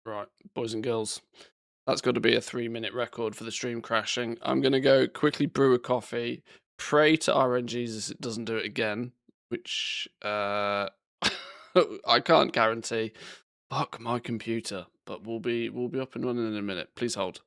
Right, boys and girls, that's got to be a 3-minute record for the stream crashing. I'm going to go quickly brew a coffee, pray to RNGesus it doesn't do it again, which I can't guarantee. Fuck my computer, but we'll be up and running in a minute. Please hold.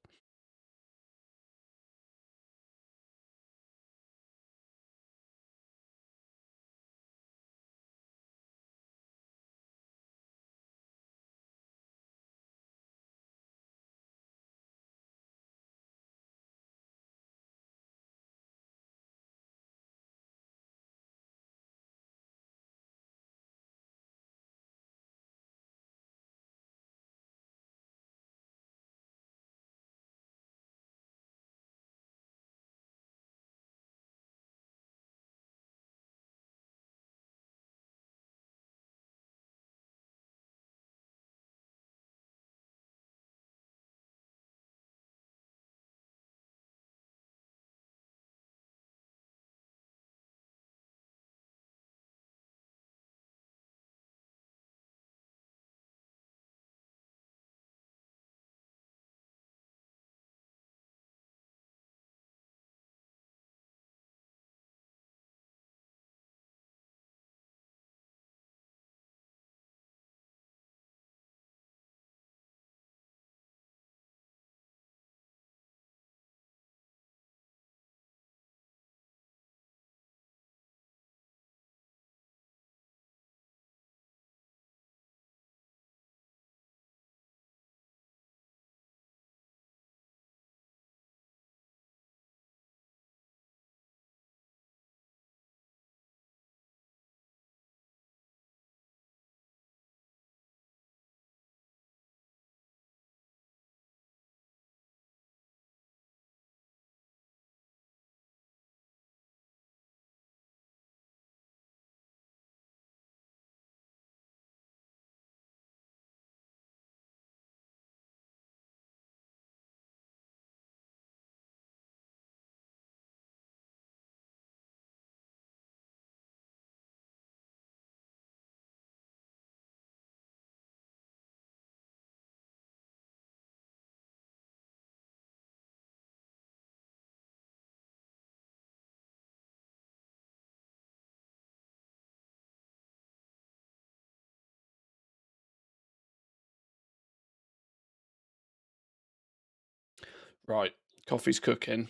Right, coffee's cooking.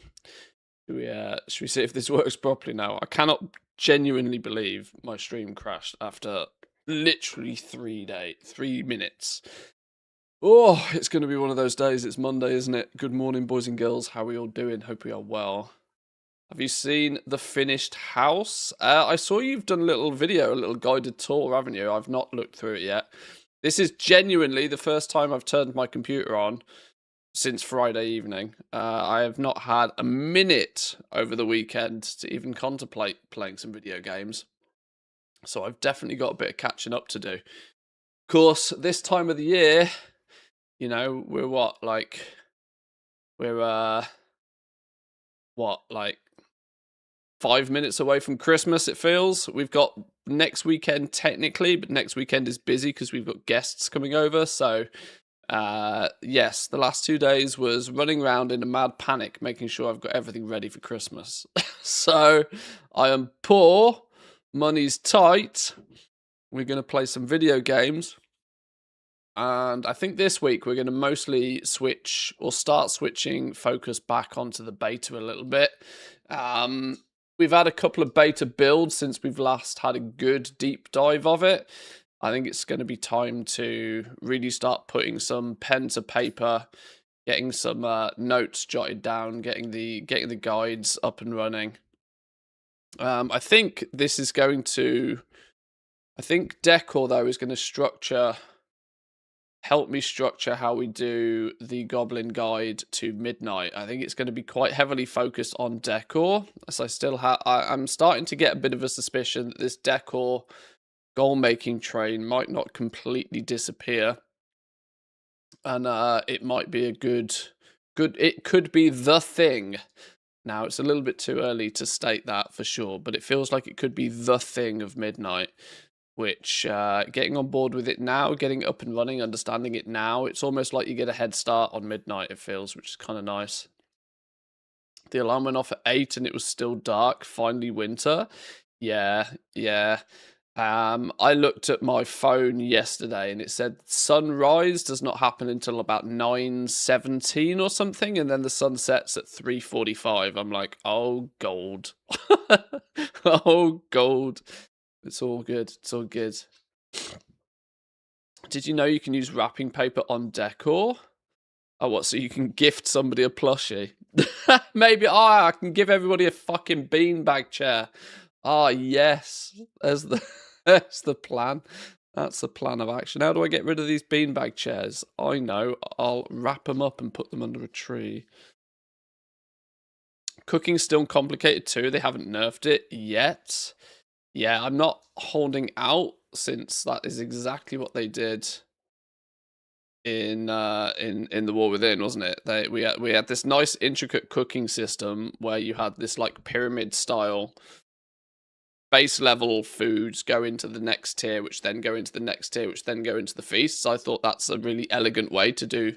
Should we see if this works properly now? I cannot genuinely believe my stream crashed after literally 3 minutes. Oh, it's going to be one of those days. It's Monday, isn't it? Good morning, boys and girls. How are we all doing? Hope we are well. Have you seen the finished house? I saw you've done a little video, a little guided tour, haven't you? I've not looked through it yet. This is genuinely the first time I've turned my computer on since Friday evening. I have not had a minute over the weekend to even contemplate playing some video games. So I've definitely got a bit of catching up to do. Of course, this time of the year, you know, we're like 5 minutes away from Christmas, it feels. We've got next weekend technically, but next weekend is busy because we've got guests coming over. So yes, the last 2 days was running around in a mad panic, making sure I've got everything ready for Christmas. So I am poor, money's tight. We're going to play some video games. And I think this week we're going to mostly switch or start switching focus back onto the beta a little bit. We've had a couple of beta builds since we've last had a good deep dive of it. I think it's going to be time to really start putting some pen to paper, getting some notes jotted down, getting the guides up and running. I think this is going to. I think Decor though is going to help me structure how we do the Goblin Guide to Midnight. I think it's going to be quite heavily focused on Decor, as I'm starting to get a bit of a suspicion that this Decor goal-making train might not completely disappear, and it might be a good. It could be the thing. Now, it's a little bit too early to state that for sure, but it feels like it could be the thing of Midnight. which getting on board with it now, getting up and running, understanding it now, it's almost like you get a head start on midnight, it feels, which is kind of nice. The alarm went off at 8 and it was still dark, finally winter. Yeah, yeah. I looked at my phone yesterday and it said sunrise does not happen until about 9:17 or something, and then the sun sets at 3:45. I'm like, oh gold. Oh gold. It's all good. It's all good. Did you know you can use wrapping paper on Decor? Oh, what? So you can gift somebody a plushie? Maybe. Oh, I can give everybody a fucking beanbag chair. Ah, yes. There's the plan. That's the plan of action. How do I get rid of these beanbag chairs? I know. I'll wrap them up and put them under a tree. Cooking's still complicated too. They haven't nerfed it yet. Yeah, I'm not holding out, since that is exactly what they did in the War Within, wasn't it? We had this nice intricate cooking system where you had this like pyramid style base level foods go into the next tier, which then go into the next tier, which then go into the feasts. I thought that's a really elegant way to do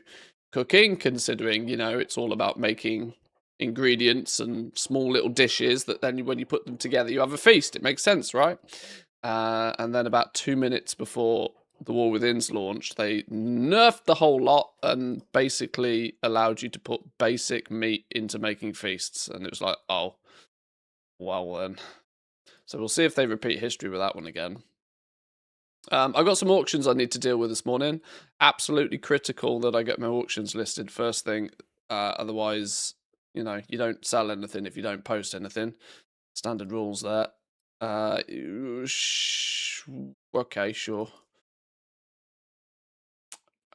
cooking, considering, you know, it's all about making ingredients and small little dishes that then when you put them together, you have a feast. It makes sense, right? And then about 2 minutes before the War Within's launch, they nerfed the whole lot and basically allowed you to put basic meat into making feasts. And it was like, oh, well then. So we'll see if they repeat history with that one again. I've got some auctions I need to deal with this morning. Absolutely critical that I get my auctions listed first thing. Otherwise, you know, you don't sell anything if you don't post anything. Standard rules there. Okay, sure.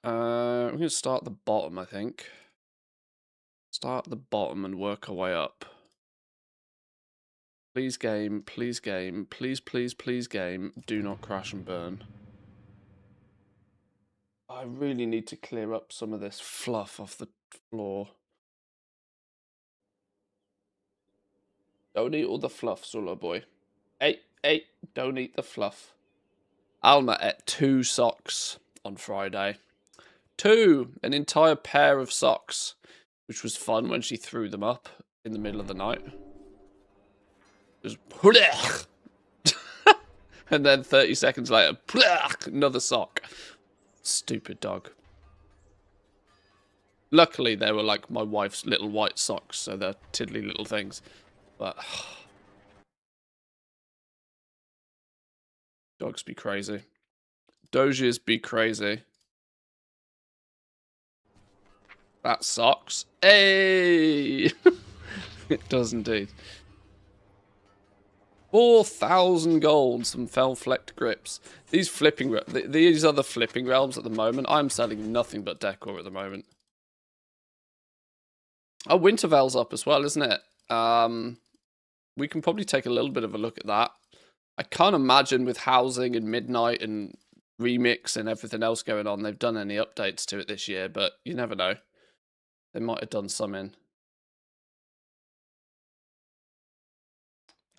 We're going to start at the bottom, I think. Start at the bottom and work our way up. Please game, please game, please, please, please game, do not crash and burn. I really need to clear up some of this fluff off the floor. Don't eat all the fluff, Zula boy. Hey, don't eat the fluff. Alma ate 2 socks on Friday. 2! An entire pair of socks, which was fun when she threw them up in the middle of the night. Just and then 30 seconds later, another sock. Stupid dog. Luckily, they were like my wife's little white socks, so they're tiddly little things. But dogs be crazy. Doges be crazy. That socks. Hey! It does indeed. 4,000 gold, some fell-flecked grips. These other flipping realms at the moment, I'm selling nothing but decor at the moment. Oh, Wintervale's up as well, isn't it? We can probably take a little bit of a look at that. I can't imagine with housing and midnight and remix and everything else going on, they've done any updates to it this year, but you never know. They might have done some in.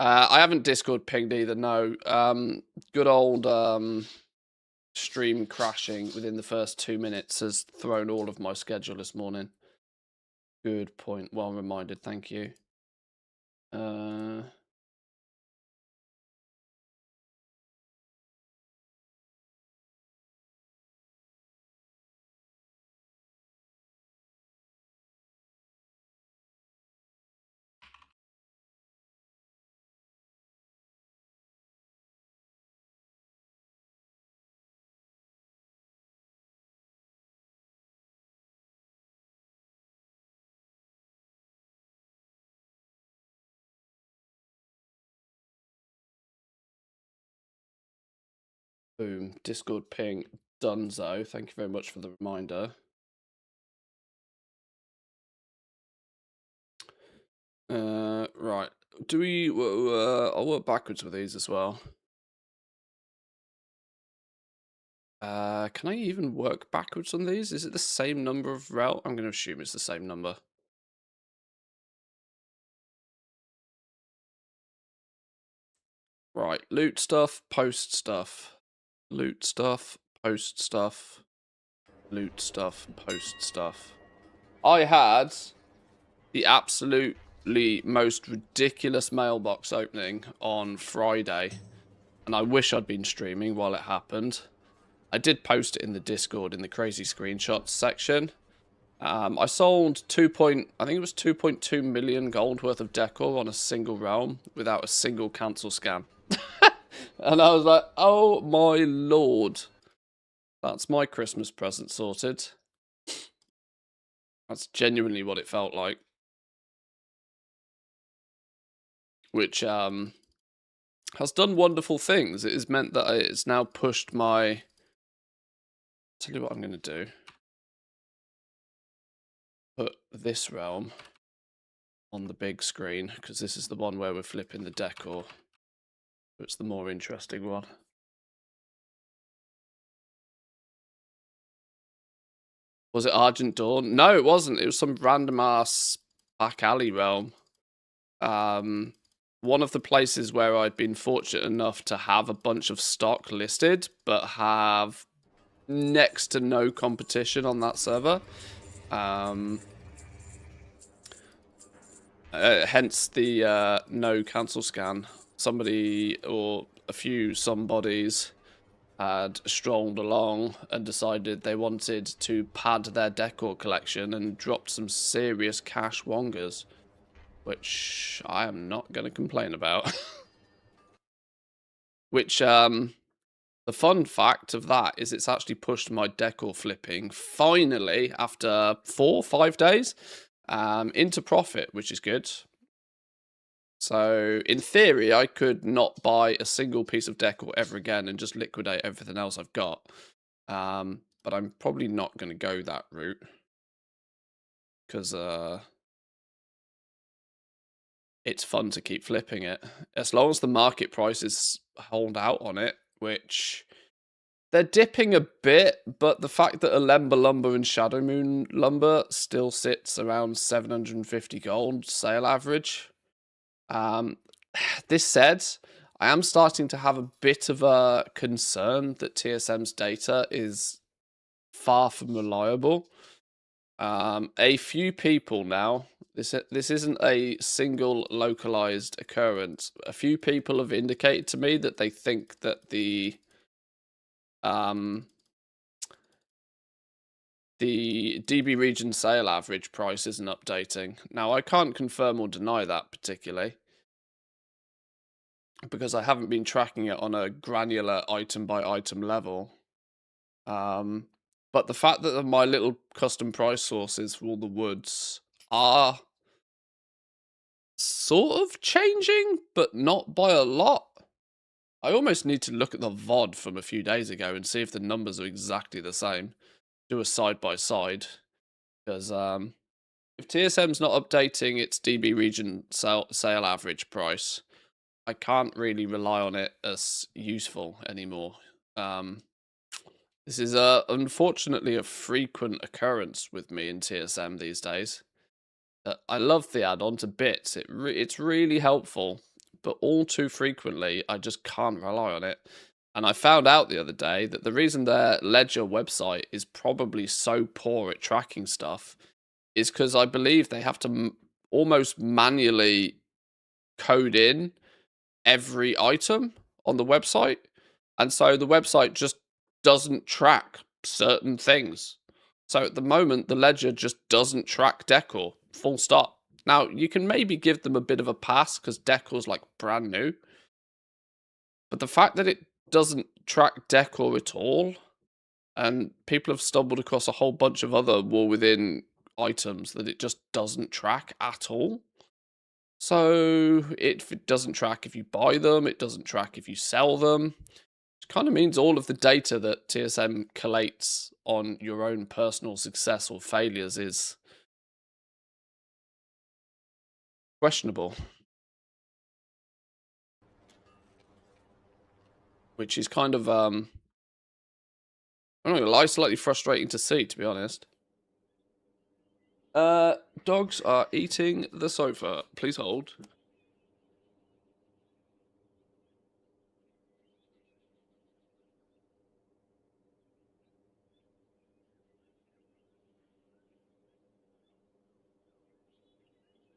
I haven't Discord pinged either, no. Good old stream crashing within the first 2 minutes has thrown all of my schedule this morning. Good point. Well reminded, thank you. Boom. Discord ping. Dunzo. Thank you very much for the reminder. Right. Do we... I'll work backwards with these as well. Can I even work backwards on these? Is it the same number of route? I'm going to assume it's the same number. Right, loot stuff, post stuff. Loot stuff, post stuff. Loot stuff, post stuff. I had the absolutely most ridiculous mailbox opening on Friday, and I wish I'd been streaming while it happened. I did post it in the Discord in the crazy screenshots section. I sold I think it was 2.2 million gold worth of decor on a single realm without a single cancel scam. And I was like, oh my lord. That's my Christmas present sorted. That's genuinely what it felt like. Which has done wonderful things. It has meant that it's now pushed my... Tell you what I'm going to do. Put this realm on the big screen, because this is the one where we're flipping the decor. It's the more interesting one. Was it Argent Dawn? No, it wasn't. It was some random ass back alley realm. One of the places where I'd been fortunate enough to have a bunch of stock listed, but have next to no competition on that server. Hence the no cancel scan. Somebody or a few somebodies had strolled along and decided they wanted to pad their decor collection and dropped some serious cash wongers, which I am not going to complain about. Which, the fun fact of that is it's actually pushed my decor flipping, finally, after 4 or 5 days, into profit, which is good. So, in theory, I could not buy a single piece of decor ever again and just liquidate everything else I've got. But I'm probably not going to go that route. Because it's fun to keep flipping it. As long as the market prices hold out on it, which... They're dipping a bit, but the fact that Alemba Lumber and Shadow Moon Lumber still sits around 750 gold sale average. This said, I am starting to have a bit of a concern that TSM's data is far from reliable. A few people now, this isn't a single localized occurrence. A few people have indicated to me that they think that the DB region sale average price isn't updating. Now, I can't confirm or deny that particularly, because I haven't been tracking it on a granular item by item level. But the fact that my little custom price sources for all the woods are sort of changing, but not by a lot. I almost need to look at the VOD from a few days ago and see if the numbers are exactly the same. Do a side by side, because if TSM's not updating its DB region sale average price, I can't really rely on it as useful anymore. This is unfortunately a frequent occurrence with me in TSM these days. I love the add-on to bits. It's really helpful, but all too frequently I just can't rely on it. And I found out the other day that the reason their Ledger website is probably so poor at tracking stuff is because I believe they have to almost manually code in every item on the website. And so the website just doesn't track certain things. So at the moment, the Ledger just doesn't track Decor, full stop. Now, you can maybe give them a bit of a pass because Decor's like brand new. But the fact that it doesn't track Decor at all, and people have stumbled across a whole bunch of other War Within items that it just doesn't track at all. So it doesn't track if you buy them, it doesn't track if you sell them. It kind of means all of the data that TSM collates on your own personal success or failures is questionable. Which is kind of, I'm not gonna lie, slightly frustrating to see, to be honest. Dogs are eating the sofa. Please hold.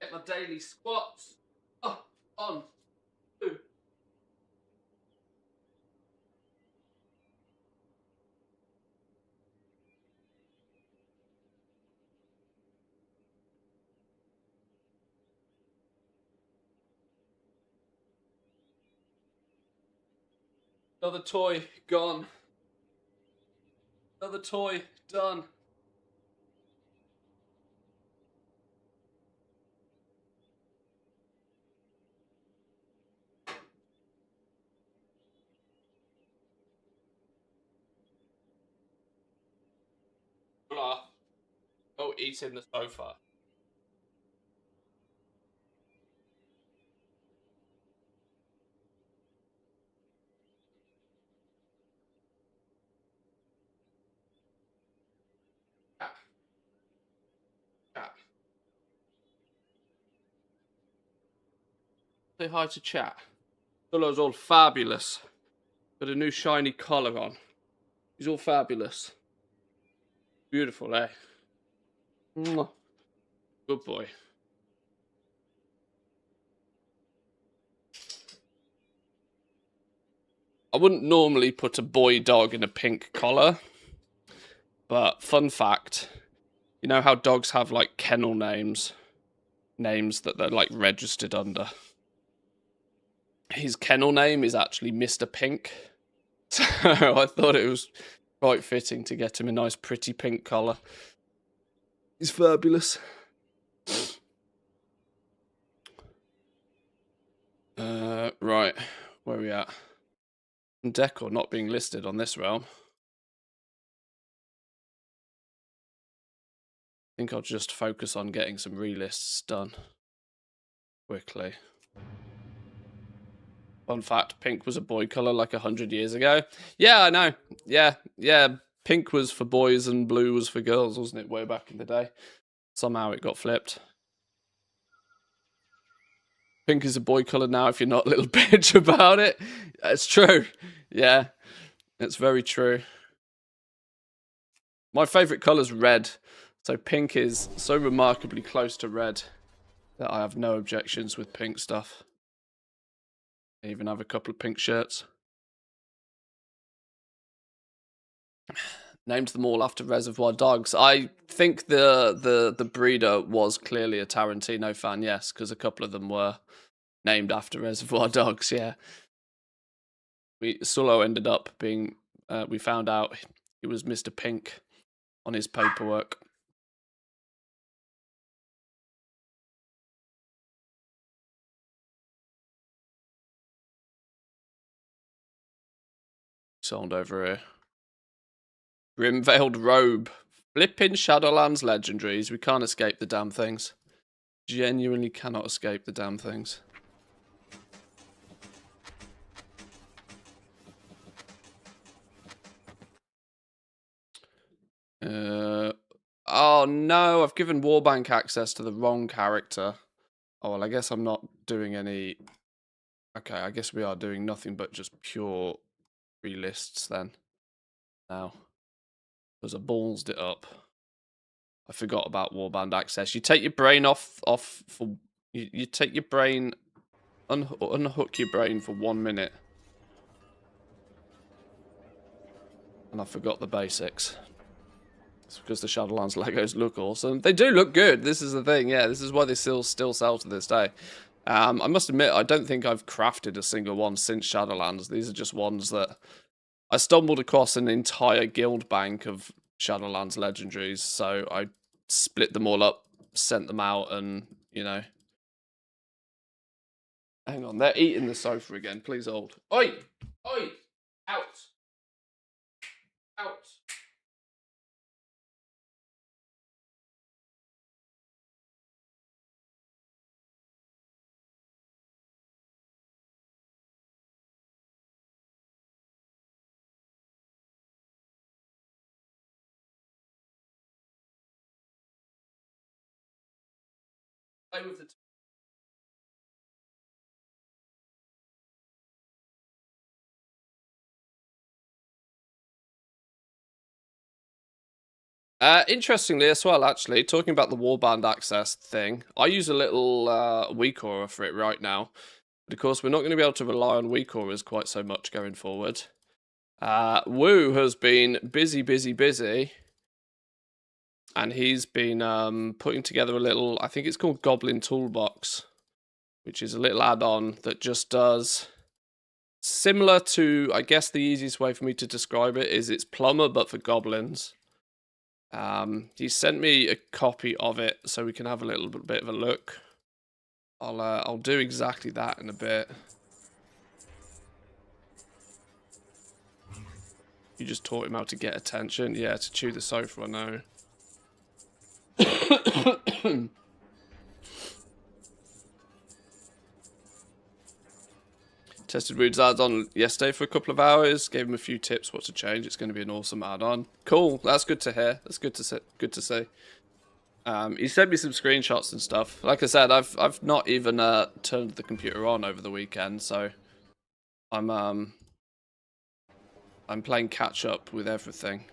Get my daily squats. Up, on, 2. Another toy gone. Another toy done. Blah. Go eat in the sofa. Chat. Chat. Say hi to chat. Solo's all fabulous. Got a new shiny collar on. He's all fabulous. Beautiful, eh? Mwah. Good boy. I wouldn't normally put a boy dog in a pink collar, but fun fact, you know how dogs have like kennel names that they're like registered under? His kennel name is actually Mr. Pink. So I thought it was quite fitting to get him a nice pretty pink collar. He's fabulous. Right, where are we at? Decor not being listed on this realm. I think I'll just focus on getting some relists done quickly. Fun fact, pink was a boy colour like 100 years ago. Yeah, I know. Yeah. Pink was for boys and blue was for girls, wasn't it, way back in the day? Somehow it got flipped. Pink is a boy colour now if you're not a little bitch about it. It's true. Yeah, it's very true. My favourite colour's red. So pink is so remarkably close to red that I have no objections with pink stuff. I even have a couple of pink shirts. Named them all after Reservoir Dogs. I think the breeder was clearly a Tarantino fan, yes, because a couple of them were named after Reservoir Dogs, yeah. Solo ended up being, we found out he was Mr. Pink on his paperwork. Sold over here. Grim Veiled Robe. Flipping Shadowlands legendaries. We can't escape the damn things. Genuinely cannot escape the damn things. Oh no, I've given Warbank access to the wrong character. Oh, well, I guess I'm not doing any... Okay, I guess we are doing nothing but just pure relists then. Now. Because I ballsed it up. I forgot about Warband access. You take your brain off for... You take your brain... Unhook your brain for 1 minute. And I forgot the basics. It's because the Shadowlands Legos look awesome. They do look good. This is the thing. Yeah, this is why they still sell to this day. I must admit, I don't think I've crafted a single one since Shadowlands. These are just ones that I stumbled across an entire guild bank of Shadowlands legendaries. So I split them all up, sent them out, and, you know. Hang on, they're eating the sofa again. Please hold. Oi! Oi! Out! Out! Play with the... Interestingly as well, actually, talking about the warband access thing, I use a little weak aura for it right now. But of course, we're not going to be able to rely on weak auras quite so much going forward. Woo has been busy. And he's been putting together a little, I think it's called Goblin Toolbox, which is a little add-on that just does similar to, I guess the easiest way for me to describe it is it's Plumber, but for goblins. He sent me a copy of it so we can have a little bit of a look. I'll do exactly that in a bit. You just taught him how to get attention. Yeah, to chew the sofa, I know. Tested Rude's add-on yesterday for a couple of hours. Gave him a few tips what to change. It's going to be an awesome add-on. Cool. That's good to hear. That's good to see. He sent me some screenshots and stuff. Like I said, I've not even turned the computer on over the weekend, so I'm playing catch up with everything.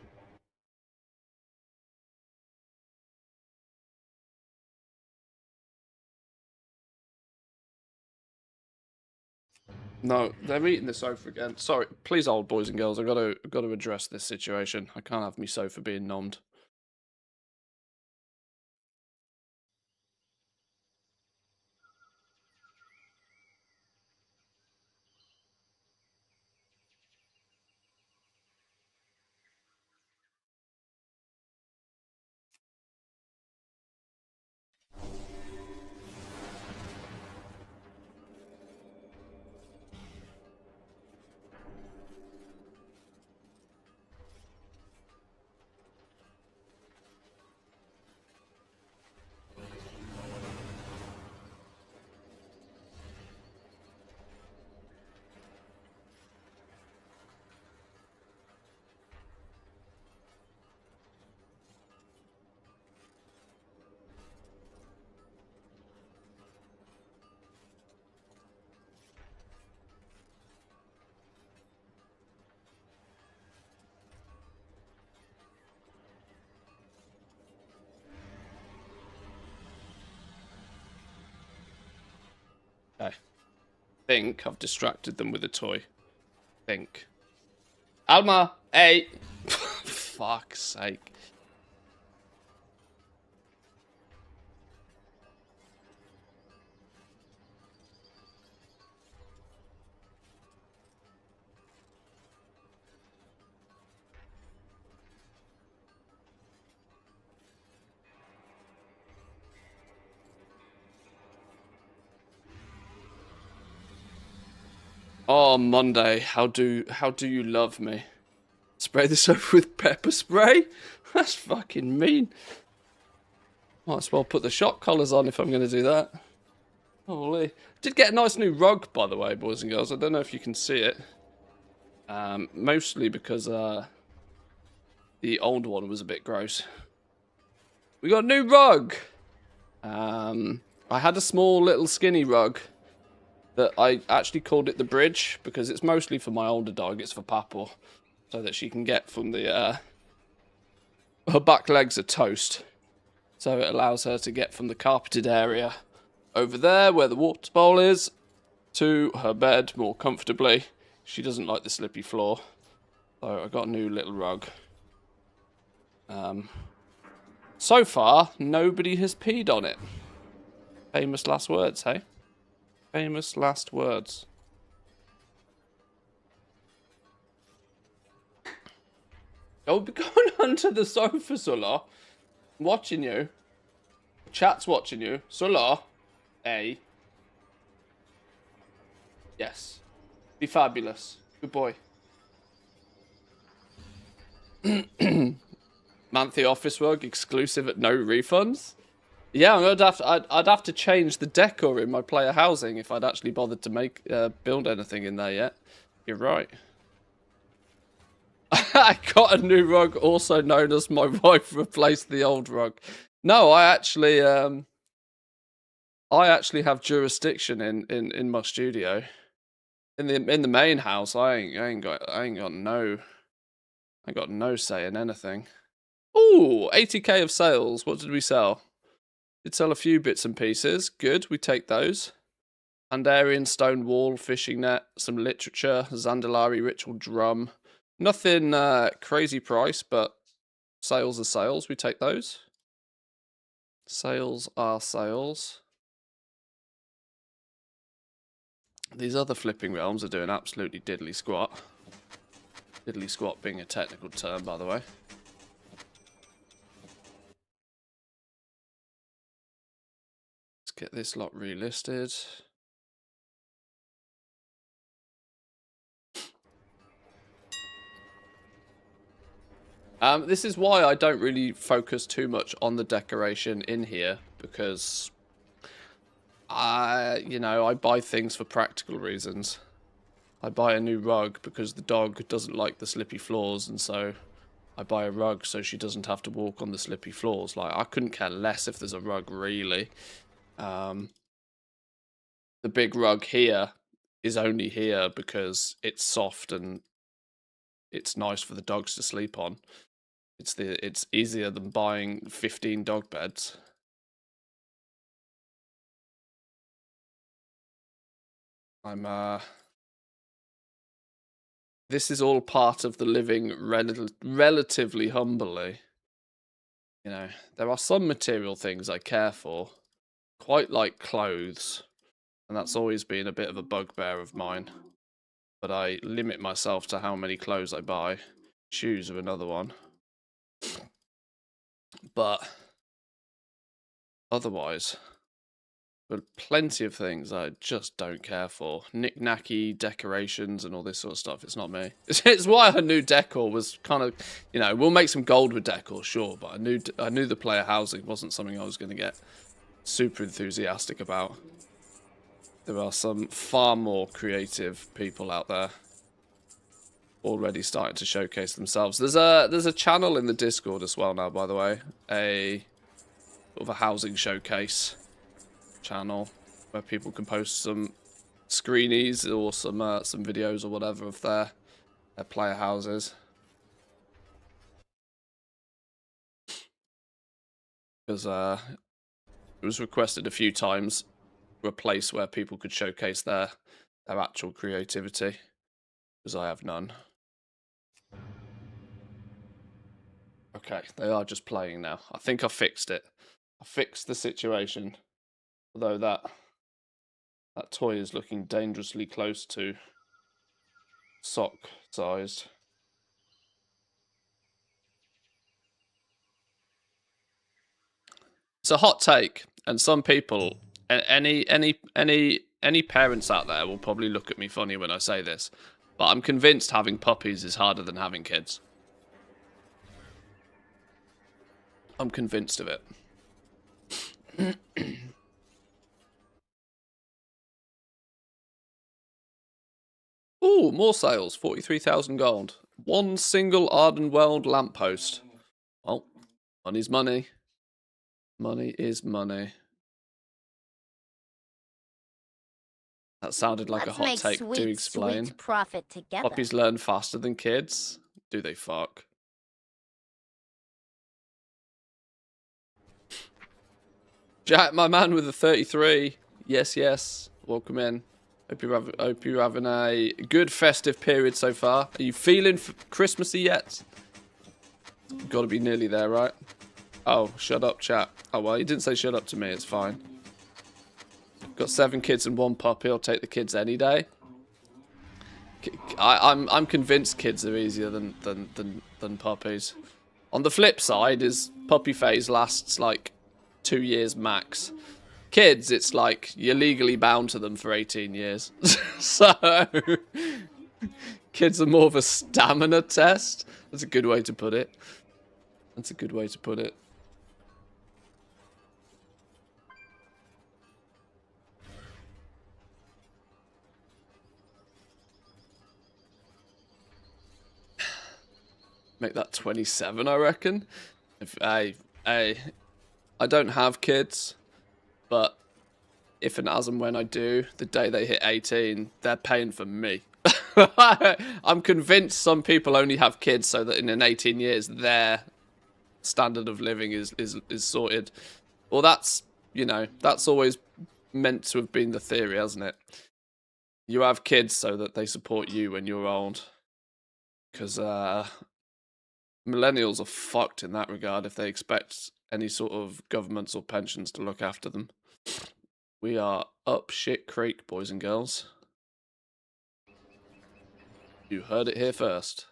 No, they're eating the sofa again. Sorry, please hold, boys and girls. I've got to address this situation. I can't have me sofa being nommed. Okay. Think I've distracted them with a toy. Think. Alma, hey! Fuck's sake. Oh, Monday, how do you love me? Spray this over with pepper spray? That's fucking mean. Might as well put the shock collars on if I'm going to do that. Holy. Did get a nice new rug, by the way, boys and girls. I don't know if you can see it. Mostly because the old one was a bit gross. We got a new rug! I had a small little skinny rug that I actually called it the bridge because it's mostly for my older dog. It's for Papal, so that she can get from the her back legs are toast, so it allows her to get from the carpeted area over there where the water bowl is to her bed more comfortably. She doesn't like the slippy floor, so I got a new little rug. So far nobody has peed on it. Famous last words, hey? Famous last words. Oh, be going onto the sofa, Sulla. Watching you. Chat's watching you. Sulla. A. Yes. Be fabulous. Good boy. Monthly office rug exclusive at no refunds. Yeah, I'd have to change the decor in my player housing if I'd actually bothered to build anything in there yet. You're right. I got a new rug, also known as my wife replaced the old rug. No, I actually have jurisdiction in my studio. In the main house, I ain't got no say in anything. Ooh, 80k of sales. What did we sell? Did sell a few bits and pieces. Good, we take those. Andarian stone wall, fishing net, some literature, Zandalari ritual drum. Nothing crazy price, but sales are sales. We take those. Sales are sales. These other flipping realms are doing absolutely diddly squat. Diddly squat being a technical term, by the way. Let's get this lot relisted. This is why I don't really focus too much on the decoration in here, because I buy things for practical reasons. I buy a new rug because the dog doesn't like the slippy floors, and so I buy a rug so she doesn't have to walk on the slippy floors. Like, I couldn't care less if there's a rug, really. The big rug here is only here because it's soft and it's nice for the dogs to sleep on. It's easier than buying 15 dog beds. This is all part of the living relatively humbly. You know, there are some material things I care for, quite like clothes, and that's always been a bit of a bugbear of mine. But I limit myself to how many clothes I buy. Shoes are another one. But otherwise, but plenty of things I just don't care for. Knick-knacky decorations and all this sort of stuff. It's not me. It's why I knew Decor was kind of, we'll make some gold with Decor, sure, but I knew the player housing wasn't something I was going to get super enthusiastic about. There are some far more creative people out there already starting to showcase themselves. There's a channel in the Discord as well now, by the way, a sort of a housing showcase channel where people can post some screenies or some videos or whatever of their player houses. Because it was requested a few times for a place where people could showcase their actual creativity, because I have none. Okay, they are just playing now. I think I fixed it. I fixed the situation. Although that toy is looking dangerously close to sock sized. It's a hot take, and some people, any parents out there will probably look at me funny when I say this, but I'm convinced having puppies is harder than having kids. I'm convinced of it. Ooh, more sales. 43,000 gold. One single Ardenweld lamppost. Well, money's money. Money is money. That sounded like a hot take. Do explain. Sweet profit together. Puppies learn faster than kids. Do they fuck? Jack, my man with the 33. Yes, yes. Welcome in. Hope you're having a good festive period so far. Are you feeling Christmassy yet? You've got to be nearly there, right? Oh, shut up, chat. Oh, well, you didn't say shut up to me. It's fine. Got 7 kids and 1 puppy. I'll take the kids any day. I'm convinced kids are easier than puppies. On the flip side is puppy phase lasts like 2 years max. Kids, it's like you're legally bound to them for 18 years. So, kids are more of a stamina test. That's a good way to put it. That's a good way to put it. Make that 27, I reckon. If I don't have kids. But if and as and when I do, the day they hit 18, they're paying for me. I'm convinced some people only have kids so that in 18 years, they're standard of living is sorted. Well, that's, you know, that's always meant to have been the theory, hasn't it? You have kids so that they support you when you're old. Because millennials are fucked in that regard if they expect any sort of governments or pensions to look after them. We are up shit creek, boys and girls. You heard it here first.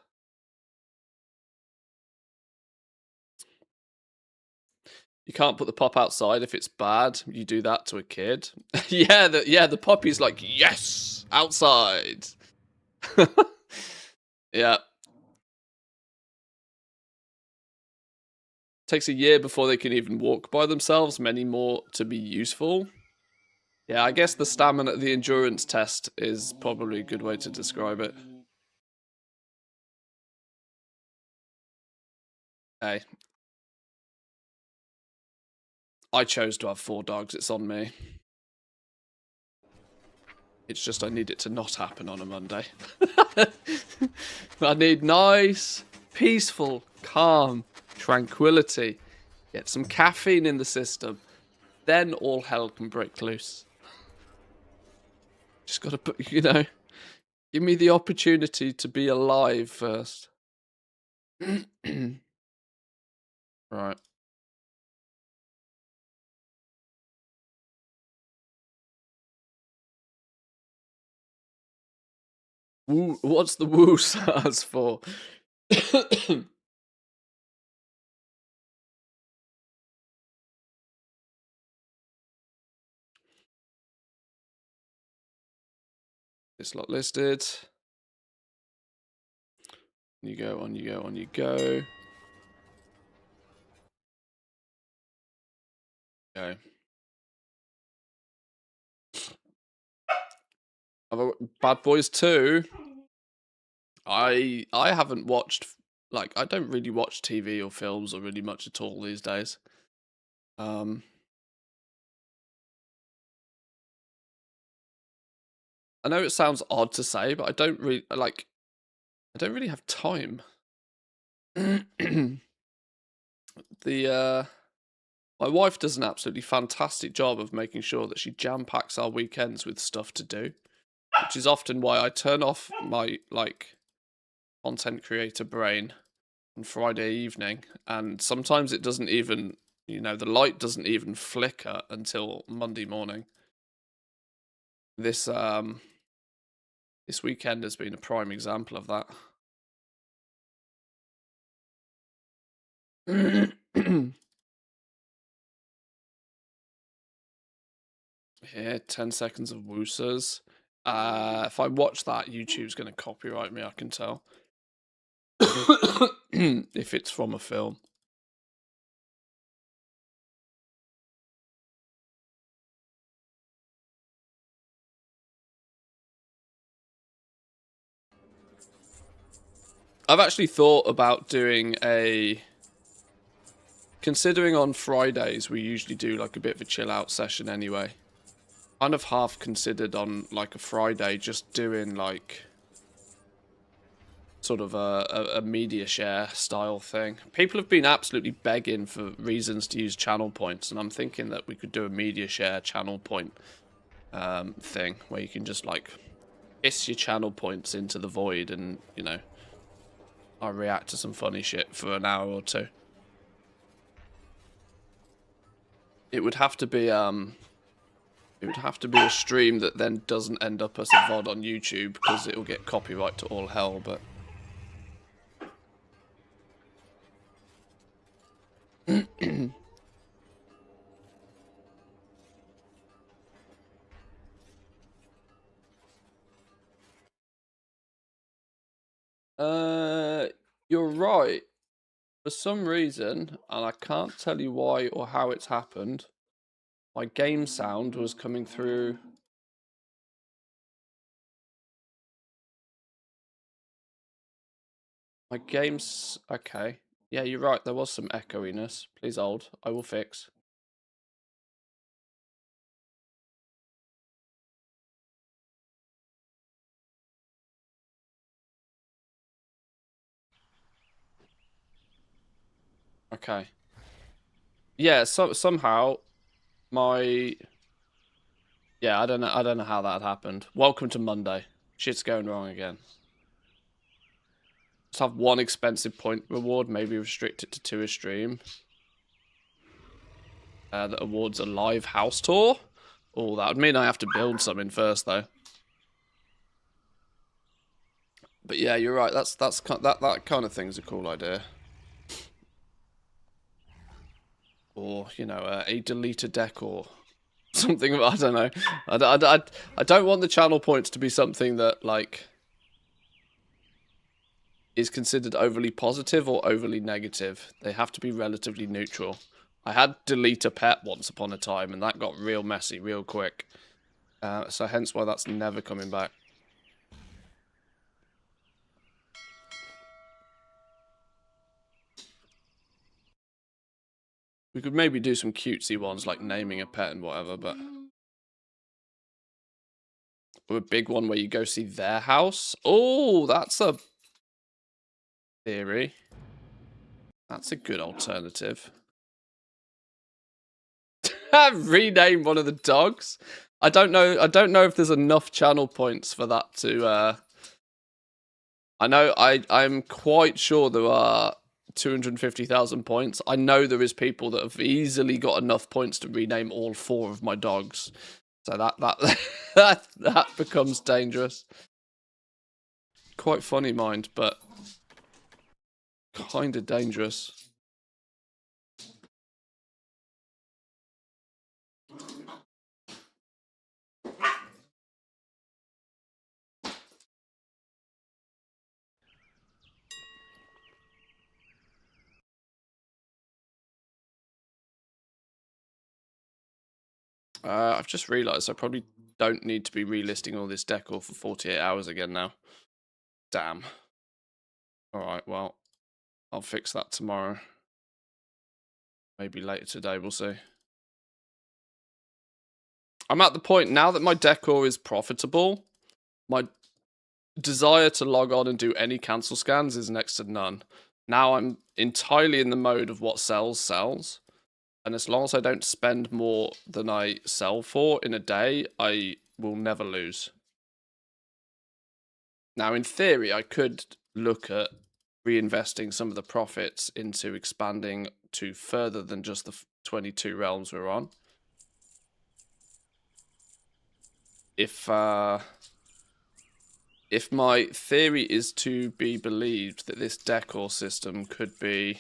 You can't put the pop outside if it's bad. You do that to a kid. Yeah, the puppy's like, yes, outside. Yeah. Takes a year before they can even walk by themselves, many more to be useful. Yeah, I guess the endurance test is probably a good way to describe it. Hey, I chose to have 4 dogs, it's on me. It's just I need it to not happen on a Monday. I need nice, peaceful, calm, tranquility. Get some caffeine in the system. Then all hell can break loose. Just gotta put, you know, give me the opportunity to be alive first. Right. Woo, what's the woo SARS for? It's not listed. You go, on you go, on you go. Go. Bad Boys 2. I haven't watched, like, I don't really watch TV or films or really much at all these days. I know it sounds odd to say, but I don't really have time. My wife does an absolutely fantastic job of making sure that she jam packs our weekends with stuff to do, which is often why I turn off my content creator brain on Friday evening, and sometimes it doesn't even, the light doesn't even flicker until Monday morning. This weekend has been a prime example of that. Here, 10 seconds of woosers. If I watch that, YouTube's going to copyright me, I can tell. If it's from a film. I've actually thought about doing considering on Fridays we usually do like a bit of a chill out session anyway. Kind of half considered on like a Friday just doing like sort of a media share style thing. People have been absolutely begging for reasons to use channel points, and I'm thinking that we could do a media share channel point thing where you can just like piss your channel points into the void, and I react to some funny shit for an hour or two. It would have to be a stream that then doesn't end up as a VOD on YouTube because it will get copyright to all hell, but you're right. For some reason, and I can't tell you why or how it's happened, my game sound was coming through. My game's okay. Yeah, you're right. There was some echoiness. Please hold. I will fix. Okay. Yeah, so somehow my yeah, I don't know how that happened. Welcome to Monday. Shit's going wrong again. Let's have one expensive point reward, maybe restrict it to 2 a stream. That awards a live house tour. Oh, that would mean I have to build something first, though. But yeah, you're right. That kind of thing's a cool idea. Or you know, a deleter decor, something. I don't know. I don't want the channel points to be something that like is considered overly positive or overly negative. They have to be relatively neutral. I had delete a pet once upon a time, and that got real messy real quick. So hence why that's never coming back. We could maybe do some cutesy ones like naming a pet and whatever, but a big one where you go see their house. Oh, that's a theory. That's a good alternative. Rename one of the dogs. I don't know if there's enough channel points for that to I know I'm quite sure there are 250,000 points. I know there is people that have easily got enough points to rename all 4 of my dogs. So that becomes dangerous. Quite funny, mind, but kind of dangerous. I've just realised I probably don't need to be relisting all this decor for 48 hours again now. Damn. Alright, well, I'll fix that tomorrow. Maybe later today, we'll see. I'm at the point now that my decor is profitable, my desire to log on and do any cancel scans is next to none. Now I'm entirely in the mode of what sells. And as long as I don't spend more than I sell for in a day, I will never lose. Now, in theory, I could look at reinvesting some of the profits into expanding to further than just the 22 realms we're on. If my theory is to be believed that this decor system could be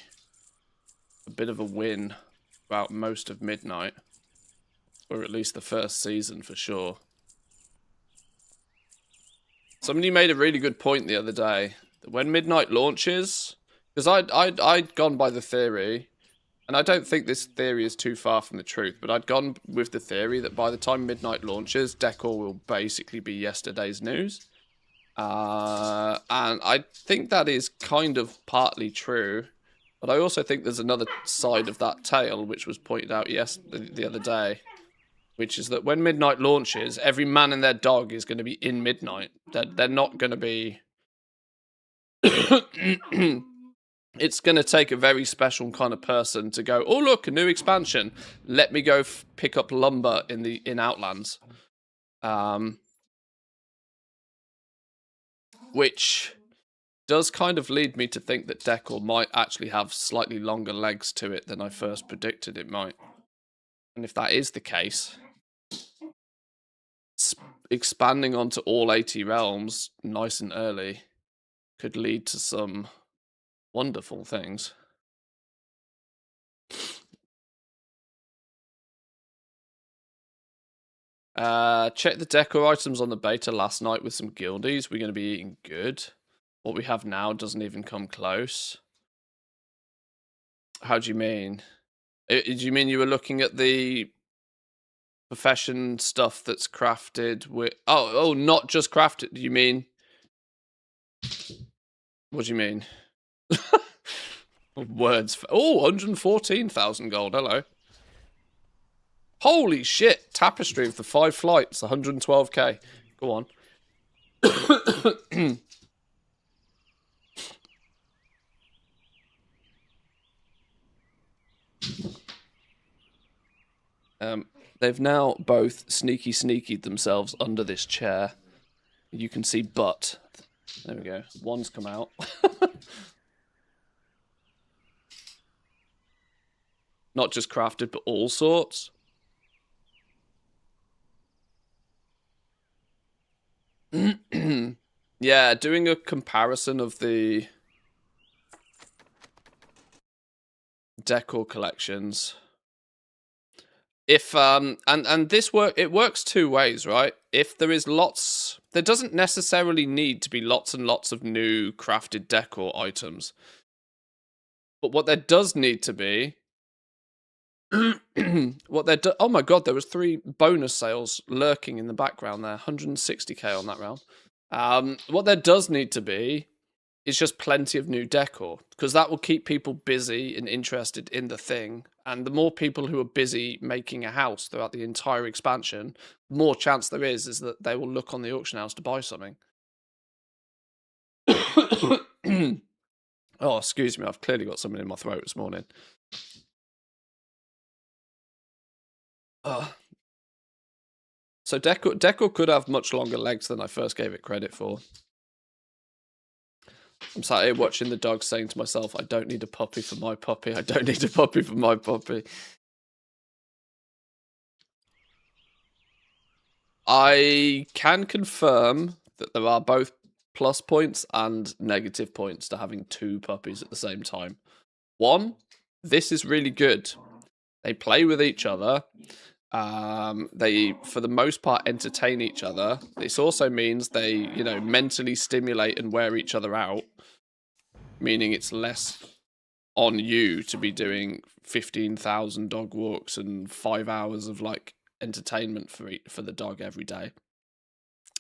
a bit of a win throughout most of Midnight, or at least the first season for sure. Somebody made a really good point the other day that when Midnight launches, because I'd gone by the theory, and I don't think this theory is too far from the truth, but I'd gone with the theory that by the time Midnight launches, Decor will basically be yesterday's news. And I think that is kind of partly true, but I also think there's another side of that tale, which was pointed out the other day, which is that when Midnight launches, every man and their dog is going to be in Midnight. They're not going to be... It's going to take a very special kind of person to go, oh, look, a new expansion. Let me go pick up lumber in Outlands. Which does kind of lead me to think that Decor might actually have slightly longer legs to it than I first predicted it might. And if that is the case, expanding onto all 80 realms nice and early could lead to some wonderful things. Check the decor items on the beta last night with some guildies. We're going to be eating good. What we have now doesn't even come close. How do you mean? Do you mean you were looking at the profession stuff that's crafted with... Oh, not just crafted. Do you mean... What do you mean? Words. Oh, 114,000 gold. Hello. Holy shit. Tapestry of the 5 flights. 112k. Go on. They've now both sneakied themselves under this chair. You can see butt. There we go. One's come out. Not just crafted, but all sorts. Yeah, doing a comparison of the Decor collections. If and this it works two ways, right? If there is lots, there doesn't necessarily need to be lots and lots of new crafted Decor items. But what there does need to be oh my god, there was 3 bonus sales lurking in the background there. 160k on that round. What there does need to be is just plenty of new decor, because that will keep people busy and interested in the thing. And the more people who are busy making a house throughout the entire expansion, the more chance there is that they will look on the auction house to buy something. Oh, excuse me, I've clearly got something in my throat this morning. So Decor could have much longer legs than I first gave it credit for. I'm sat here watching the dog, saying to myself, I don't need a puppy for my puppy. I don't need a puppy for my puppy. I can confirm that there are both plus points and negative points to having 2 puppies at the same time. 1, this is really good. They play with each other. They, for the most part, entertain each other. This also means they, mentally stimulate and wear each other out, meaning it's less on you to be doing 15,000 dog walks and 5 hours of entertainment for the dog every day.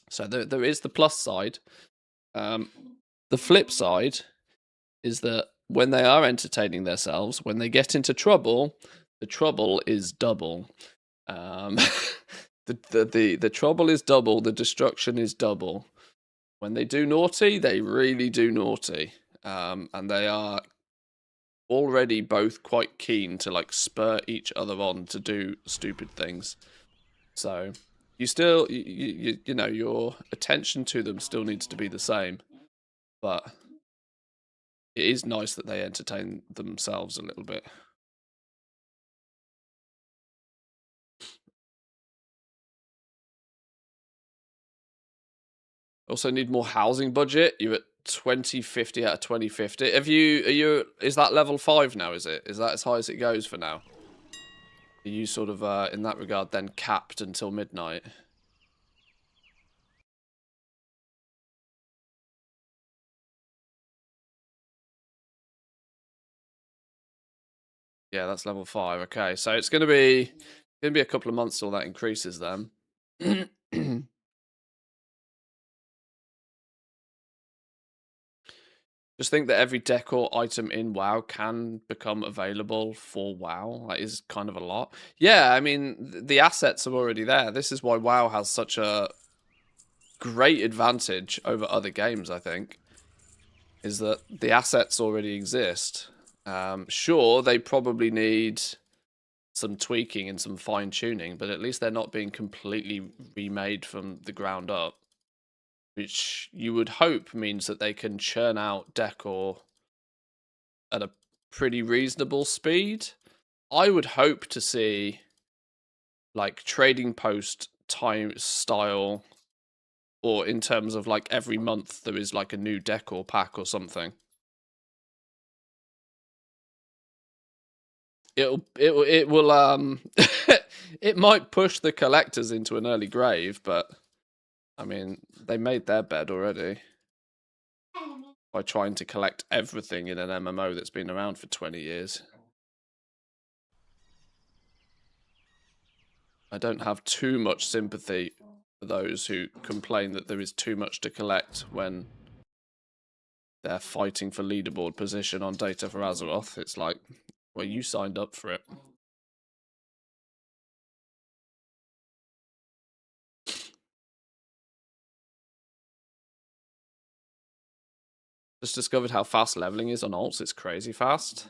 So there is the plus side. The flip side is that when they are entertaining themselves, when they get into trouble, the trouble is double. The trouble is double, the destruction is double. When they do naughty, they really do naughty. And they are already both quite keen to spur each other on to do stupid things. So you still, you know, your attention to them still needs to be the same, but it is nice that they entertain themselves a little bit. Also need more housing budget. You're at 2050 out of 2050. Is that level 5 now, is it? Is that as high as it goes for now? Are you sort of, in that regard, then capped until midnight? Yeah, that's level 5. Okay, so it's gonna be a couple of months till that increases then. Just think that every decor item in WoW can become available for WoW. That is kind of a lot. Yeah, I mean, the assets are already there. This is why WoW has such a great advantage over other games, I think, is that the assets already exist. Sure, they probably need some tweaking and some fine-tuning, but at least they're not being completely remade from the ground up, which you would hope means that they can churn out decor at a pretty reasonable speed. I would hope to see trading post time style, or in terms of every month there is a new decor pack or something. It will it might push the collectors into an early grave, but I mean, they made their bed already by trying to collect everything in an MMO that's been around for 20 years. I don't have too much sympathy for those who complain that there is too much to collect when they're fighting for leaderboard position on Data for Azeroth. It's like, well, you signed up for it. Just discovered how fast leveling is on alts. It's crazy fast.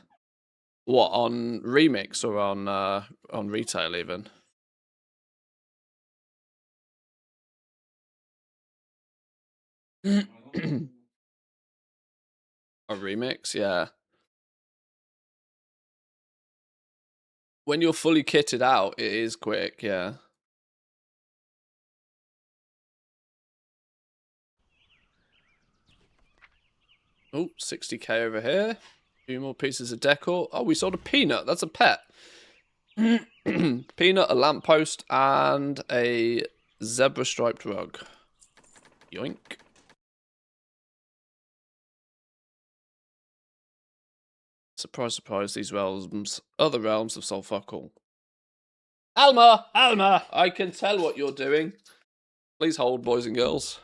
What, on Remix or on retail even? A remix, yeah. When you're fully kitted out, it is quick, yeah. Oh, 60k over here. A few more pieces of decor. Oh, we sold a peanut. That's a pet. Peanut, a lamppost, and a zebra striped rug. Yoink. Surprise, surprise, these realms, other realms have sold fuck all. Alma! Alma! I can tell what you're doing. Please hold, boys and girls.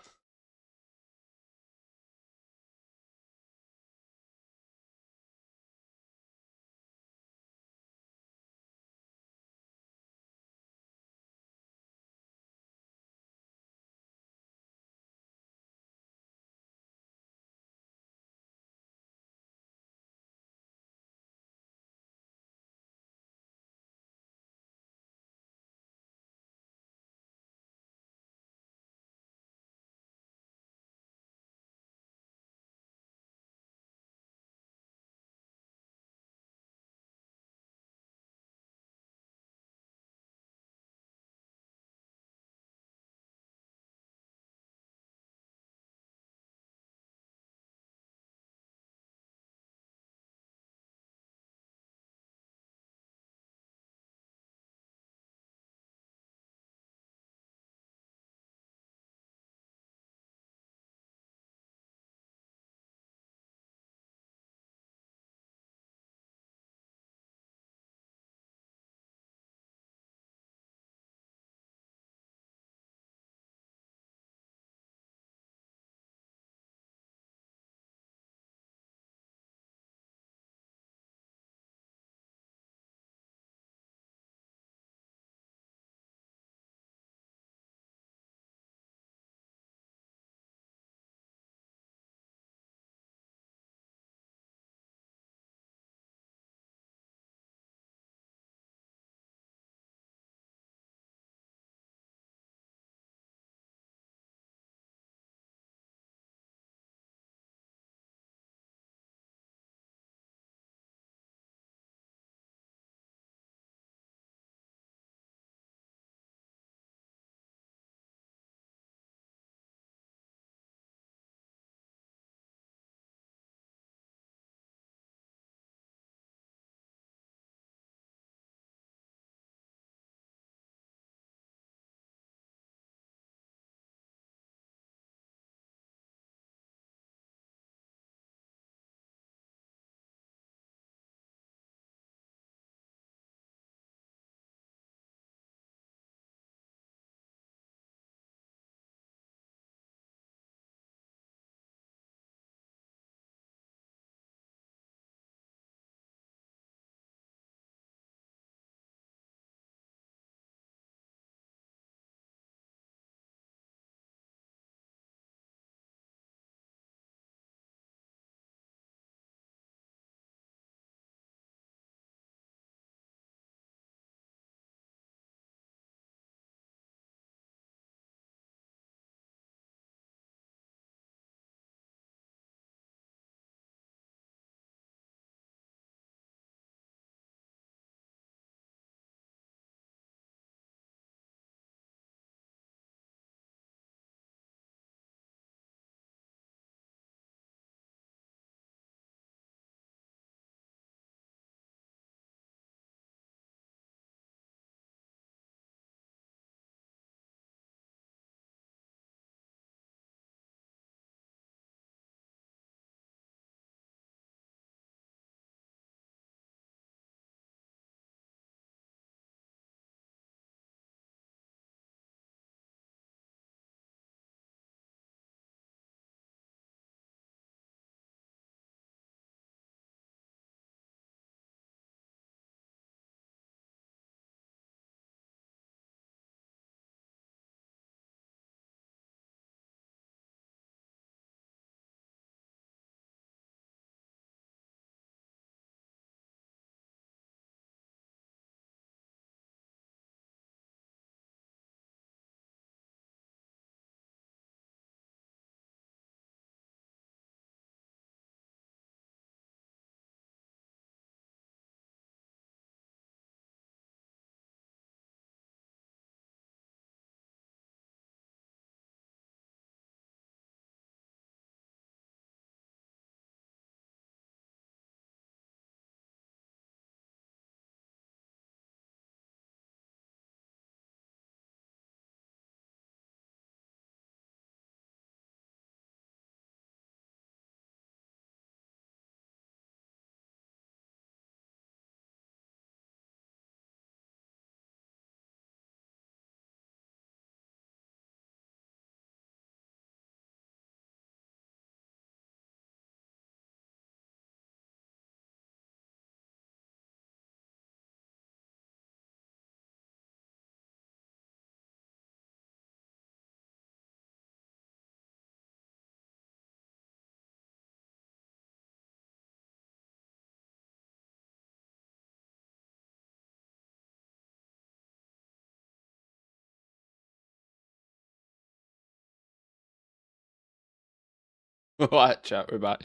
Right, chat, we're back.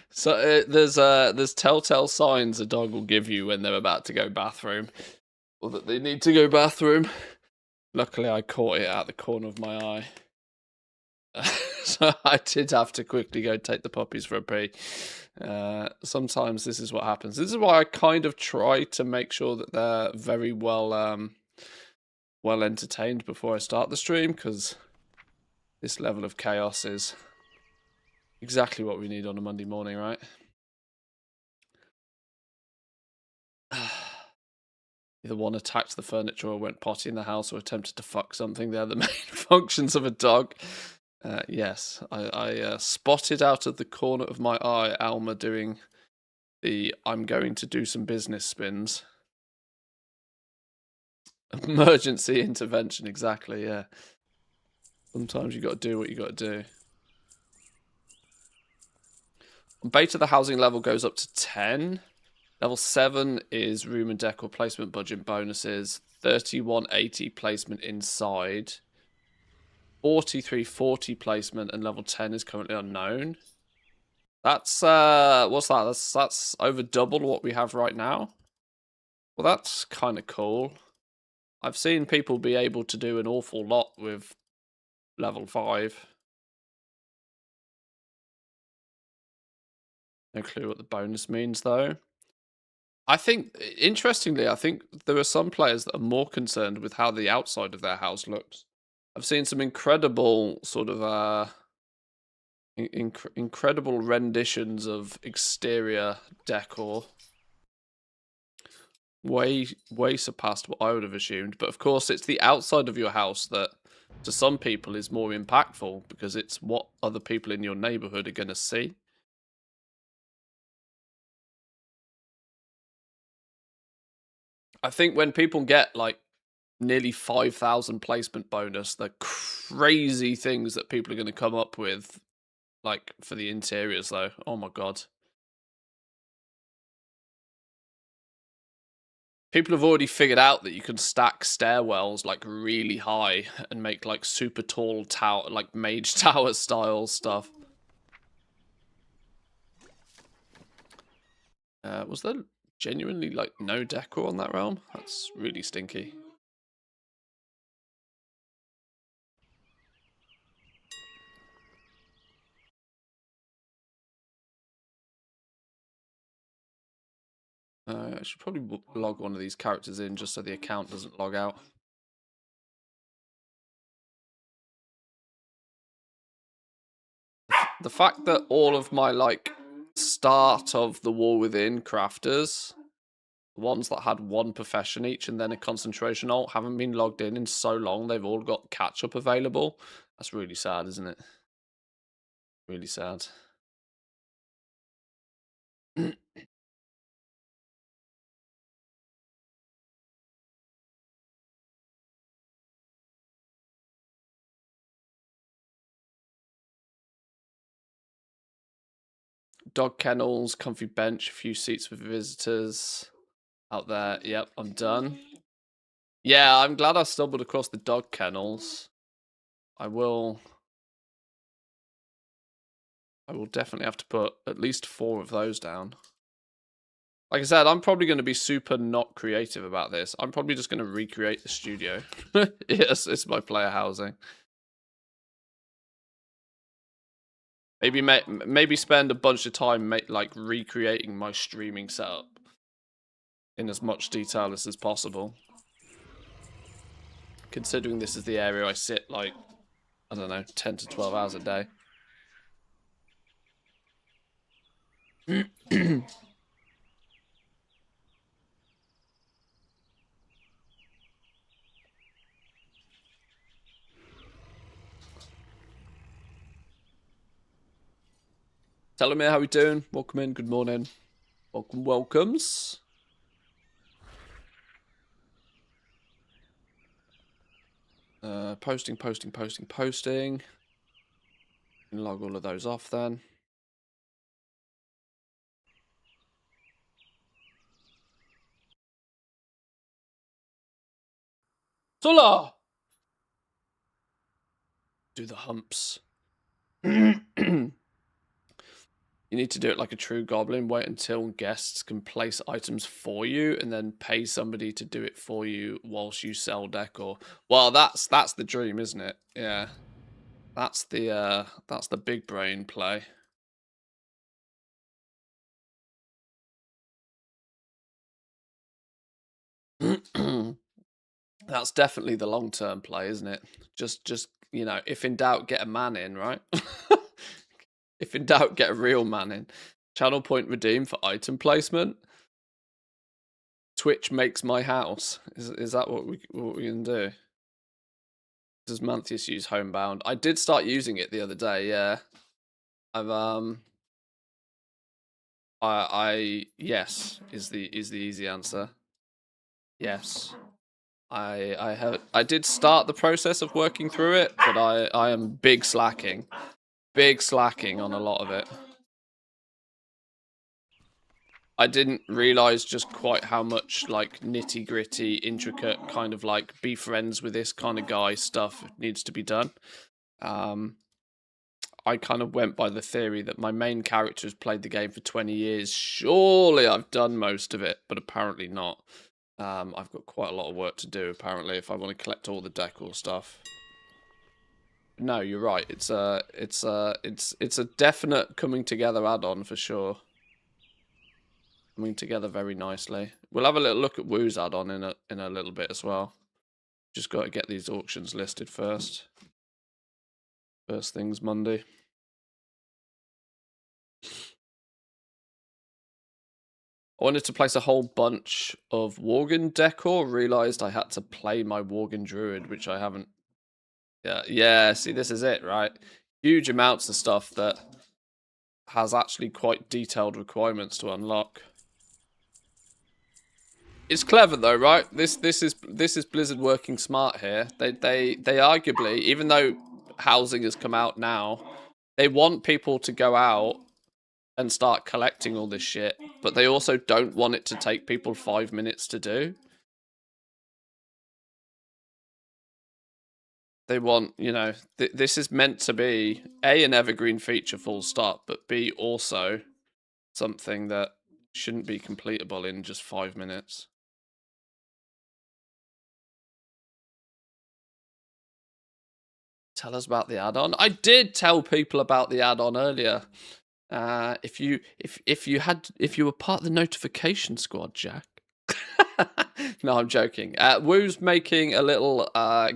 So there's telltale signs a dog will give you when they're about to go bathroom, or that they need to go bathroom. Luckily, I caught it out the corner of my eye. So I did have to quickly go take the puppies for a pee. Sometimes this is what happens. This is why I kind of try to make sure that they're very well well entertained before I start the stream, because this level of chaos is exactly what we need on a Monday morning, right? Either one attacked the furniture or went potty in the house or attempted to fuck something. They're the main functions of a dog. Yes, I spotted out of the corner of my eye Alma doing the I'm going to do some business spins. Emergency intervention, exactly, yeah. Sometimes you got to do what you got to do. On beta, the housing level goes up to 10. Level 7 is room and decor placement budget bonuses. 3180 placement inside. 4340 placement, and level 10 is currently unknown. That's what's that? That's over double what we have right now. Well, that's kind of cool. I've seen people be able to do an awful lot with level 5. No clue what the bonus means though. I think, interestingly, I think there are some players that are more concerned with how the outside of their house looks. I've seen some incredible sort of incredible renditions of exterior decor. Way surpassed what I would have assumed. But of course, it's the outside of your house that, to some people, is more impactful, because it's what other people in your neighborhood are going to see. I think when people get like nearly 5,000 placement bonus, the crazy things that people are going to come up with, like for the interiors though, oh my god. People have already figured out that you can stack stairwells like really high and make like super tall tower, like mage tower style stuff. Was there genuinely like no decor on that realm? That's really stinky. I should probably log one of these characters in just so the account doesn't log out. The fact that all of my like start of the War Within crafters, the ones that had one profession each and then a concentration alt, haven't been logged in so long, they've all got catch up available. That's really sad, isn't it? Really sad. Dog kennels, comfy bench, a few seats for visitors out there. Yep, I'm done. Yeah, I'm glad I stumbled across the dog kennels. I will definitely have to put at least 4 of those down. Like I said, I'm probably going to be super not creative about this. I'm probably just going to recreate the studio. Yes, it's my player housing. Maybe spend a bunch of time like recreating my streaming setup in as much detail as possible. Considering this is the area I sit like, I don't know, 10 to 12 hours a day. Tell me how we doing. Welcome in. Good morning. Welcomes. Posting. Log all of those off then. Sula! Do the humps. You need to do it like a true goblin. Wait until guests can place items for you, and then pay somebody to do it for you whilst you sell decor. Well, that's the dream, isn't it? Yeah, that's the big brain play. That's definitely the long-term play, isn't it? Just you know, if in doubt, get a man in, right? If in doubt, get a real man in. Channel point redeem for item placement. Twitch makes my house. Is that what we can do? Does Mantheus use Homebound? I did start using it the other day. Yeah, I've I yes is the easy answer. Yes. I did start the process of working through it, but I am big slacking on a lot of it. I didn't realize just quite how much like nitty gritty, intricate kind of like be friends with this kind of guy stuff needs to be done. I kind of went by the theory that my main character has played the game for 20 years. Surely I've done most of it, but apparently not. I've got quite a lot of work to do apparently if I want to collect all the decor stuff. No, you're right. It's a definite coming together add-on for sure. Coming together very nicely. We'll have a little look at Woo's add-on in a little bit as well. Just got to get these auctions listed first. First things Monday. I wanted to place a whole bunch of Worgen decor. Realized I had to play my Worgen Druid, which I haven't. Yeah. See, this is it, right? Huge amounts of stuff that has actually quite detailed requirements to unlock. It's clever though, right? This is Blizzard working smart here. They arguably, even though housing has come out now, they want people to go out and start collecting all this shit, but they also don't want it to take people 5 minutes to do. They want, you know, this is meant to be A, an evergreen feature full stop, but B, also something that shouldn't be completable in just 5 minutes. Tell us about the add-on. I did tell people about the add-on earlier. If you were part of the notification squad, Jack. No, I'm joking. Woo's making a little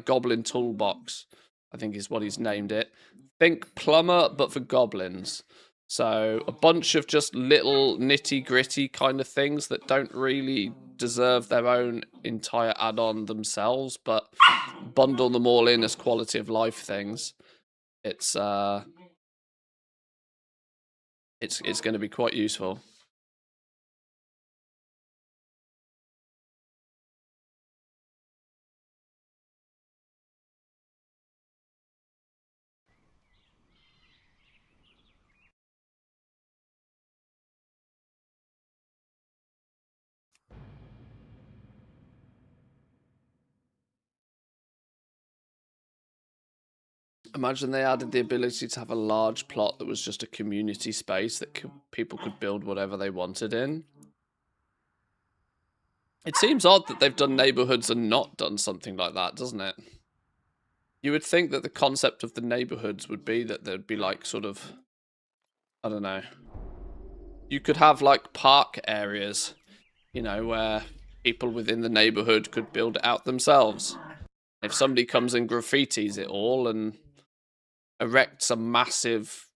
goblin toolbox, I think is what he's named it. Think plumber, but for goblins. So a bunch of just little nitty gritty kind of things that don't really deserve their own entire add-on themselves, but bundle them all in as quality of life things. It's going to be quite useful. Imagine they added the ability to have a large plot that was just a community space that people could build whatever they wanted in. It seems odd that they've done neighborhoods and not done something like that, doesn't it? You would think that the concept of the neighborhoods would be that there'd be like sort of, I don't know. You could have like park areas, you know, where people within the neighborhood could build it out themselves. If somebody comes and graffitis it all and erects a massive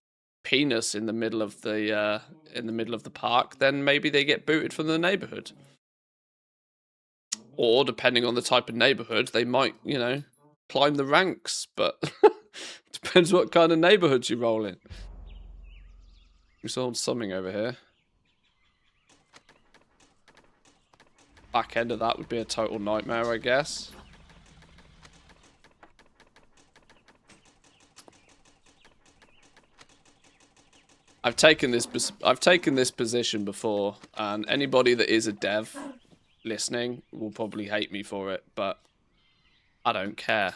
penis in the middle of the park, then maybe they get booted from the neighborhood. Or depending on the type of neighborhood, they might, you know, climb the ranks, but depends what kind of neighborhoods you roll in. We sold something over here. Back end of that would be a total nightmare, I guess. I've taken this position before, and anybody that is a dev listening will probably hate me for it, but I don't care.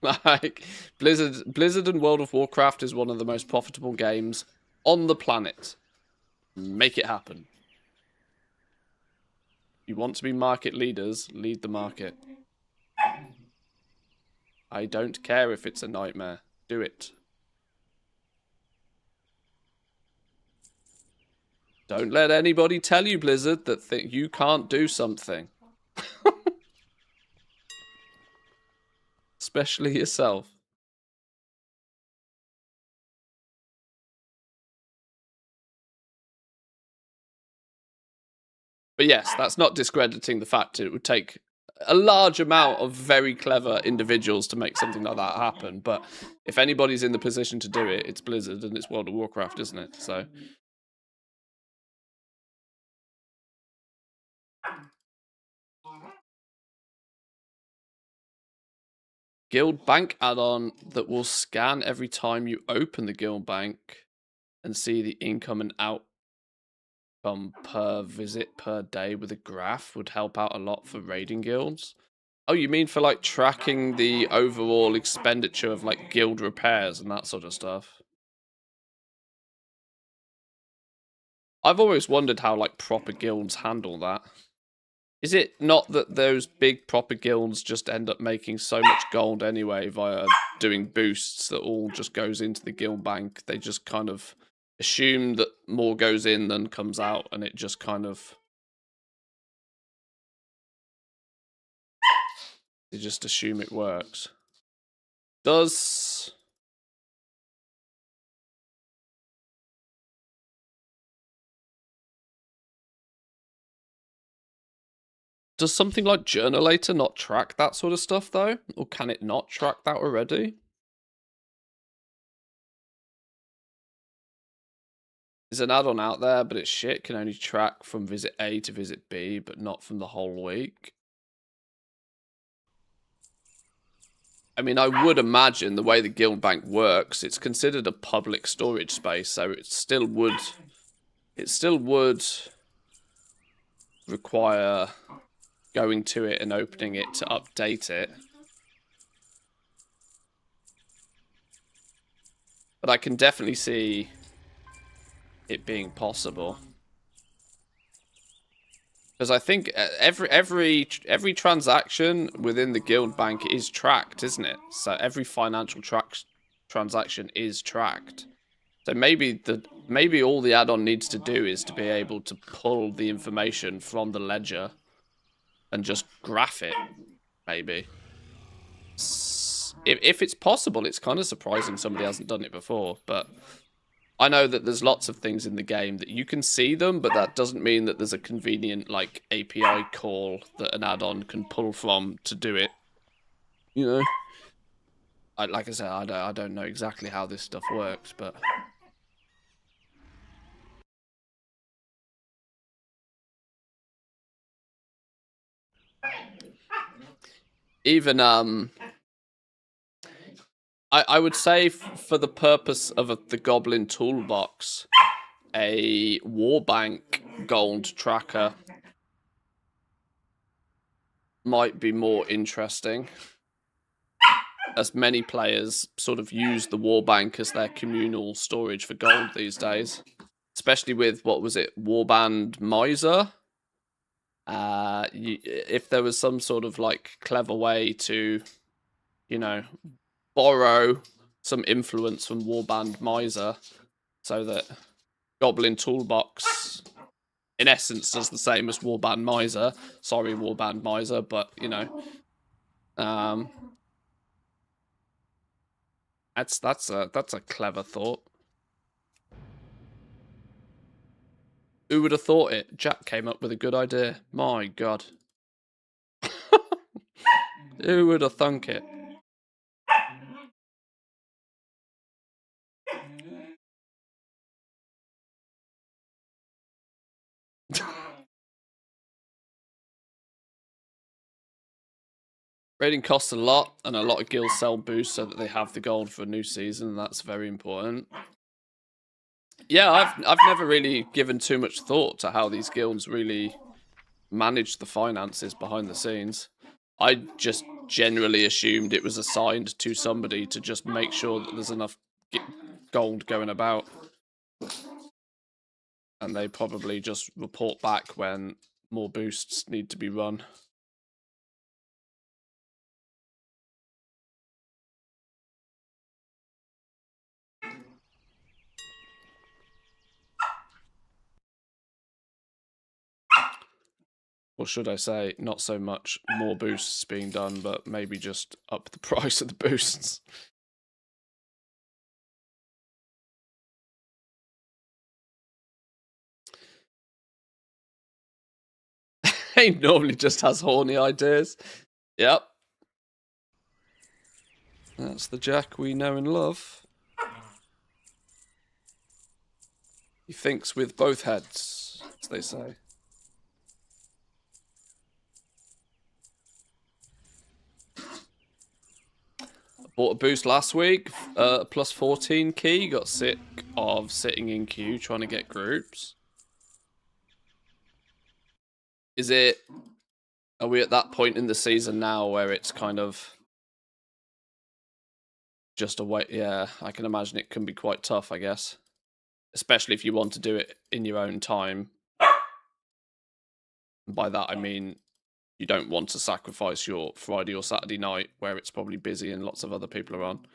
Like Blizzard and World of Warcraft is one of the most profitable games on the planet. Make it happen. You want to be market leaders, lead the market. I don't care if it's a nightmare. Do it. Don't let anybody tell you, Blizzard, that you can't do something. Especially yourself. But yes, that's not discrediting the fact it would take a large amount of very clever individuals to make something like that happen. But if anybody's in the position to do it, it's Blizzard and it's World of Warcraft, isn't it? So... Guild Bank add-on that will scan every time you open the Guild Bank and see the income and outcome per visit per day with a graph would help out a lot for raiding guilds. Oh, you mean for like tracking the overall expenditure of like guild repairs and that sort of stuff? I've always wondered how like proper guilds handle that. Is it not that those big proper guilds just end up making so much gold anyway via doing boosts that all just goes into the guild bank? They just kind of assume that more goes in than comes out, and it just kind of... They just assume it works. Does something like Journalator not track that sort of stuff, though? Or can it not track that already? There's an add-on out there, but it's shit. Can only track from visit A to visit B, but not from the whole week. I mean, I would imagine the way the guild bank works, it's considered a public storage space, so it still would require going to it and opening it to update it. But I can definitely see it being possible. Because I think every transaction within the guild bank is tracked, isn't it? So every financial transaction is tracked. So maybe all the add-on needs to do is to be able to pull the information from the ledger and just graph it, maybe. If it's possible, it's kind of surprising somebody hasn't done it before, but I know that there's lots of things in the game that you can see them, but that doesn't mean that there's a convenient, like, API call that an add-on can pull from to do it. You know? Like I said, I don't know exactly how this stuff works, but... Even, I would say for the purpose of the Goblin Toolbox, a Warbank gold tracker might be more interesting, as many players sort of use the Warbank as their communal storage for gold these days, especially with, what was it, Warband Miser? If there was some sort of like clever way to, you know, borrow some influence from Warband Miser so that Goblin Toolbox in essence does the same as Warband Miser. Sorry, Warband Miser, but you know, that's a clever thought. Who would have thought it? Jack came up with a good idea. My God. Who would have thunk it? Raiding costs a lot, and a lot of guilds sell boosts so that they have the gold for a new season, and that's very important. Yeah, I've never really given too much thought to how these guilds really manage the finances behind the scenes. I just generally assumed it was assigned to somebody to just make sure that there's enough gold going about. and they probably just report back when more boosts need to be run. Or should I say, not so much more boosts being done, but maybe just up the price of the boosts. He normally just has horny ideas. Yep. That's the Jack we know and love. He thinks with both heads, as they say. Bought a boost last week, plus 14 key. Got sick of sitting in queue trying to get groups. Is it... Are we at that point in the season now where it's kind of... just a wait? Yeah, I can imagine it can be quite tough, I guess. Especially if you want to do it in your own time. And by that I mean you don't want to sacrifice your Friday or Saturday night where it's probably busy and lots of other people are on.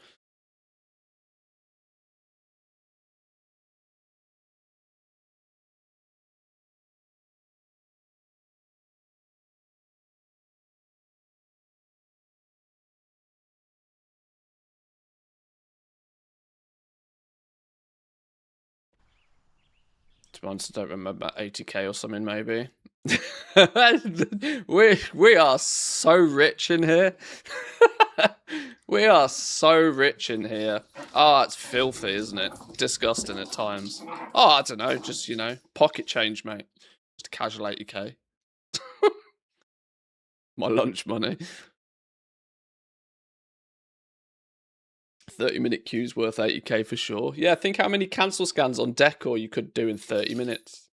To be honest, I don't remember, 80k or something maybe. we are so rich in here. We are so rich in here. Oh, it's filthy, isn't it? Disgusting at times. Oh, I don't know, just, you know, pocket change, mate. Just a casual 80k. My lunch money. 30-minute queue's worth 80k for sure. Yeah, think how many cancel scans on Decor you could do in 30 minutes.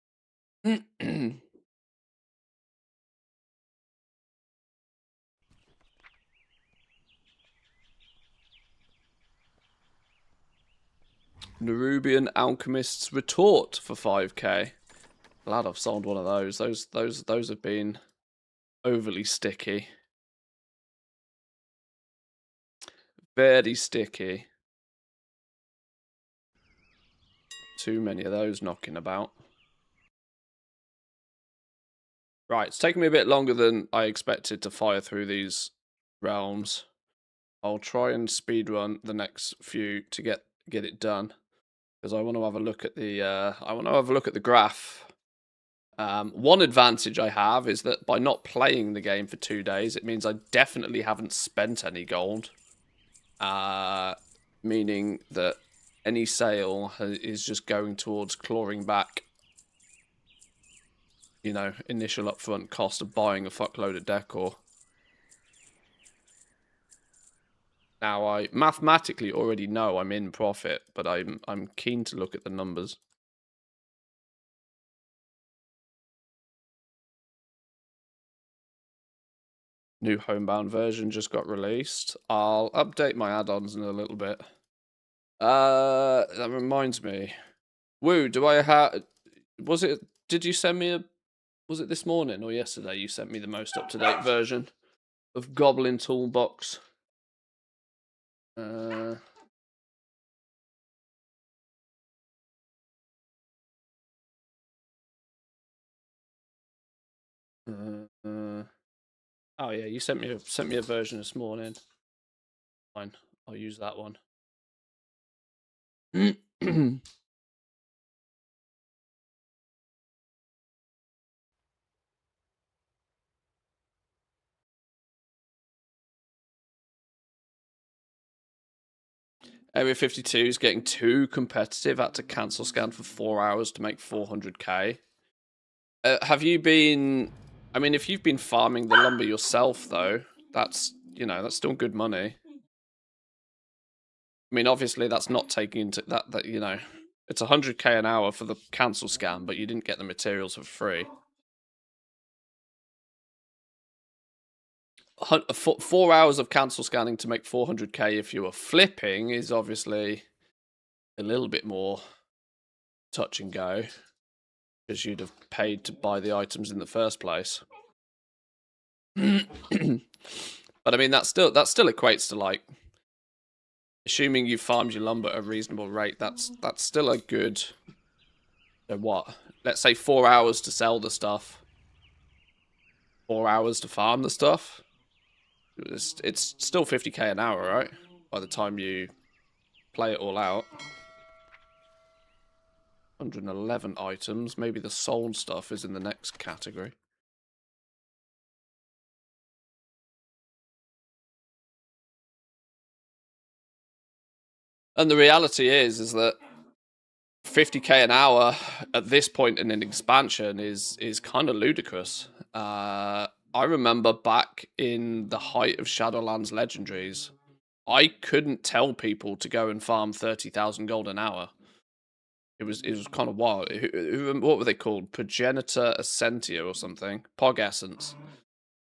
Nerubian Alchemist's Retort for 5k. Glad I've sold one of those. Those have been overly sticky. Very sticky. Too many of those knocking about. Right, it's taken me a bit longer than I expected to fire through these realms. I'll try and speedrun the next few to get it done, because I want to have a look at the graph. One advantage I have is that by not playing the game for 2 days, it means I definitely haven't spent any gold. Meaning that any sale is just going towards clawing back, you know, initial upfront cost of buying a fuckload of decor. Now, I mathematically already know I'm in profit, but I'm keen to look at the numbers. New homebound version just got released. I'll update my add-ons in a little bit. That reminds me. Woo, do I have... Did you send me a... Was it this morning or yesterday you sent me the most up-to-date version of Goblin Toolbox? Oh yeah, you sent me a version this morning. Fine, I'll use that one. Area 52 is getting too competitive. Had to cancel scan for 4 hours to make 400k. Have you been... I mean, if you've been farming the lumber yourself, though, that's, you know, that's still good money. I mean, obviously, that's not taking into... That you know, it's 100k an hour for the cancel scan, but you didn't get the materials for free. 4 hours of cancel scanning to make 400k if you were flipping is obviously a little bit more touch and go. because you'd have paid to buy the items in the first place. But I mean, that still equates to, like, assuming you farmed your lumber at a reasonable rate, that's still a good, what? Let's say 4 hours to sell the stuff, 4 hours to farm the stuff. It's still 50k an hour, right? By the time you play it all out. 111 items. Maybe the sold stuff is in the next category. And the reality is that 50k an hour at this point in an expansion is kind of ludicrous. I remember back in the height of Shadowlands Legendaries, I couldn't tell people to go and farm 30,000 gold an hour. It was kind of wild. What were they called? Progenitor Essentia or something? Pog Essence.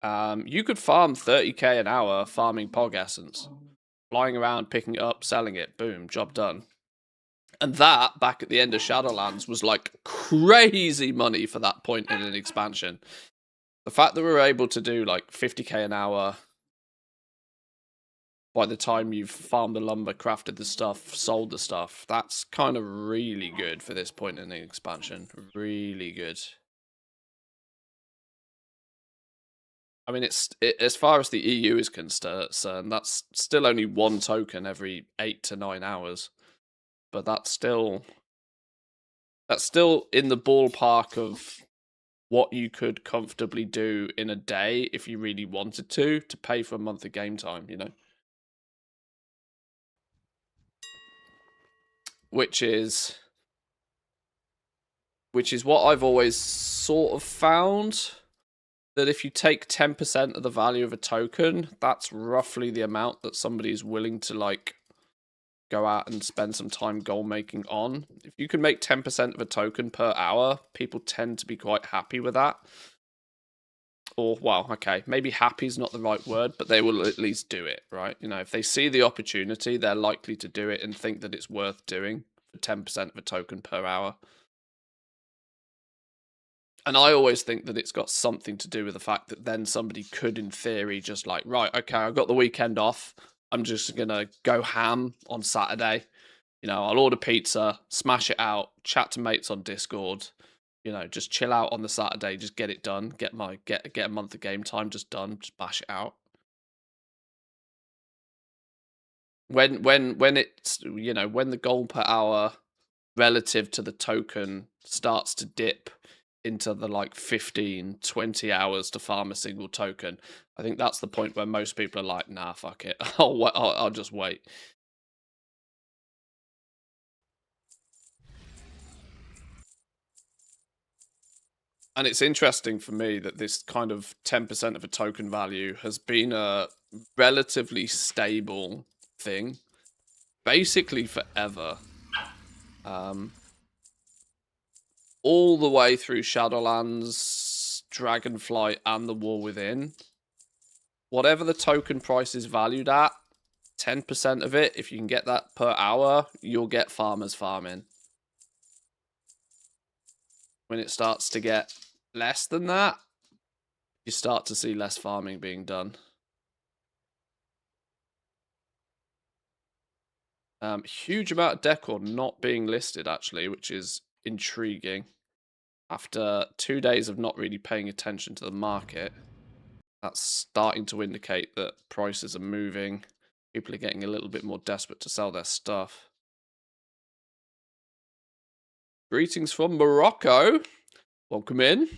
You could farm 30k an hour farming Pog Essence. Flying around, picking it up, selling it. Boom, job done. And that, back at the end of Shadowlands, was like crazy money for that point in an expansion. The fact that we were able to do like 50k an hour by the time you've farmed the lumber, crafted the stuff, sold the stuff, that's kind of really good for this point in the expansion. Really good. I mean, as far as the EU is concerned, that's still only one token every 8 to 9 hours. But that's still in the ballpark of what you could comfortably do in a day if you really wanted to pay for a month of game time, you know? Which is what I've always sort of found, that if you take 10% of the value of a token, that's roughly the amount that somebody's willing to, like, go out and spend some time goal making on. If you can make 10% of a token per hour, people tend to be quite happy with that. Or, well, okay, maybe happy is not the right word, but they will at least do it, right? You know, if they see the opportunity, they're likely to do it and think that it's worth doing for 10% of a token per hour. And I always think that it's got something to do with the fact that then somebody could, in theory, just like, right, okay, I've got the weekend off. I'm just going to go ham on Saturday. You know, I'll order pizza, smash it out, chat to mates on Discord. You know, just chill out on the Saturday, just get it done, get a month of game time just done, just bash it out. When it's, you know, when the gold per hour relative to the token starts to dip into the like 15, 20 hours to farm a single token, I think that's the point where most people are like, nah, fuck it, I'll just wait. And it's interesting for me that this kind of 10% of a token value has been a relatively stable thing, basically forever. All the way through Shadowlands, Dragonflight, and the War Within. Whatever the token price is valued at, 10% of it, if you can get that per hour, you'll get farmers farming. When it starts to get less than that, you start to see less farming being done. Huge amount of Decor not being listed, actually, which is intriguing. After 2 days of not really paying attention to the market, that's starting to indicate that prices are moving. People are getting a little bit more desperate to sell their stuff. Greetings from Morocco. Welcome in.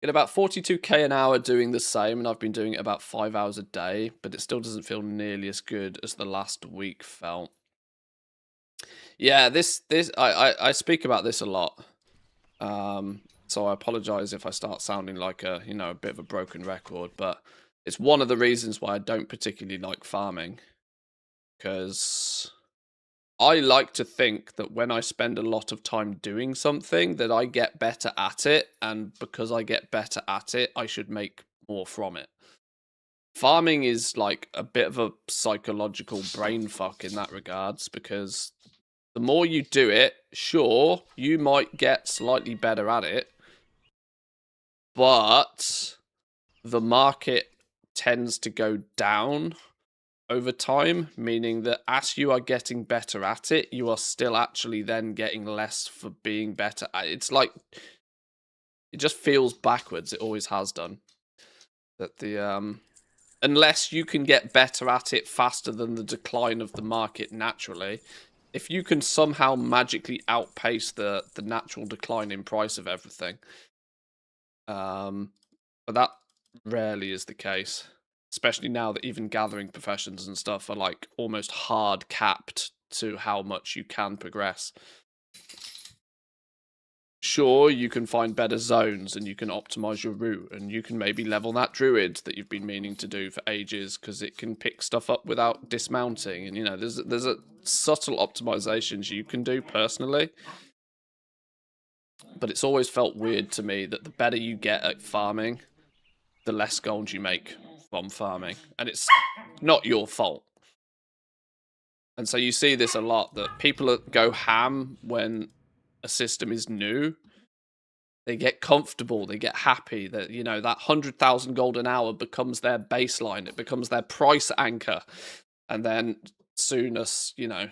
Get about 42k an hour doing the same, and I've been doing it about 5 hours a day, but it still doesn't feel nearly as good as the last week felt. Yeah, I speak about this a lot. So I apologize if I start sounding like a bit of a broken record, but it's one of the reasons why I don't particularly like farming, because I like to think that when I spend a lot of time doing something that I get better at it, and because I get better at it, I should make more from it. farming is like a bit of a psychological brain fuck in that regards, because the more you do it, sure, you might get slightly better at it, but the market tends to go down over time, meaning that as you are getting better at it, you are still actually then getting less for being better at it. It's like, it just feels backwards. It always has done. That the unless you can get better at it faster than the decline of the market naturally, if you can somehow magically outpace the natural decline in price of everything, but that rarely is the case, especially now that even gathering professions and stuff are like almost hard capped to how much you can progress. Sure, you can find better zones and you can optimize your route and you can maybe level that druid that you've been meaning to do for ages because it can pick stuff up without dismounting, and you know there's a subtle optimizations you can do personally. But it's always felt weird to me that the better you get at farming, the less gold you make from farming, and it's not your fault. And so you see this a lot, that people go ham when a system is new. They get comfortable, they get happy that, you know, that 100,000 gold an hour becomes their baseline, it becomes their price anchor. And then soon as, you know,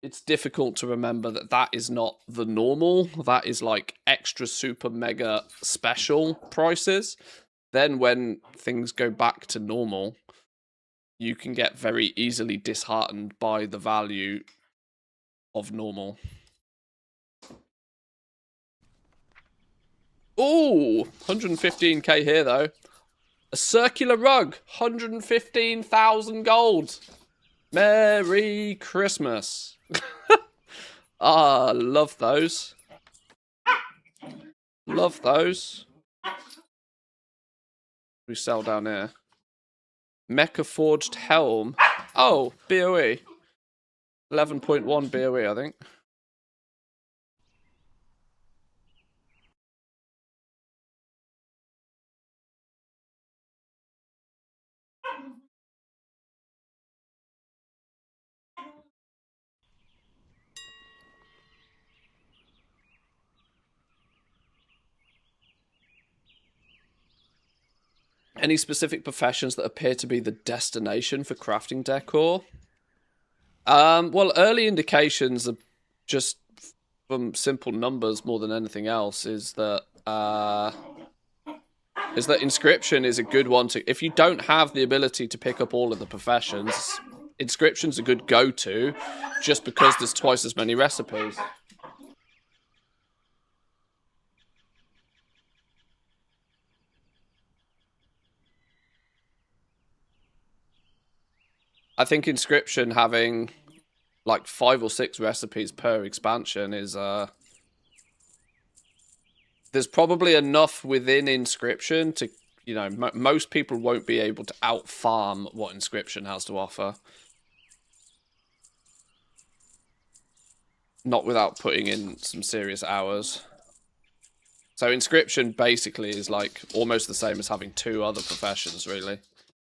it's difficult to remember that that is not the normal. That is like extra super mega special prices. Then when things go back to normal, you can get very easily disheartened by the value of normal. Ooh, 115k here though. A circular rug, 115,000 gold. Merry Christmas. Ah, love those. Love those. We sell down here. Mecha Forged Helm. Oh, BOE. 11.1 BOE, I think. Any specific professions that appear to be the destination for crafting decor? Well, early indications are just from simple numbers more than anything else. Is that inscription is a good one to. If you don't have the ability to pick up all of the professions, inscription's a good go-to, just because there's twice as many recipes. I think inscription having like 5 or 6 recipes per expansion is there's probably enough within inscription to, you know, most people won't be able to out farm what inscription has to offer, not without putting in some serious hours. So inscription basically is like almost the same as having 2 other professions, really,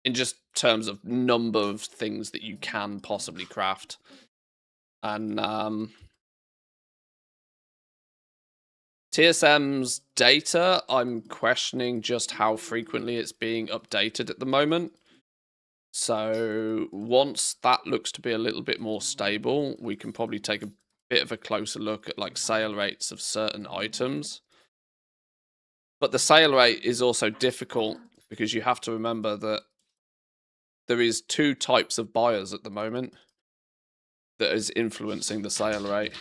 in just terms of number of things that you can possibly craft. And TSM's data, I'm questioning just how frequently it's being updated at the moment. So once that looks to be a little bit more stable, we can probably take a bit of a closer look at like sale rates of certain items. But the sale rate is also difficult because you have to remember that there is 2 types of buyers at the moment that is influencing the sale rate.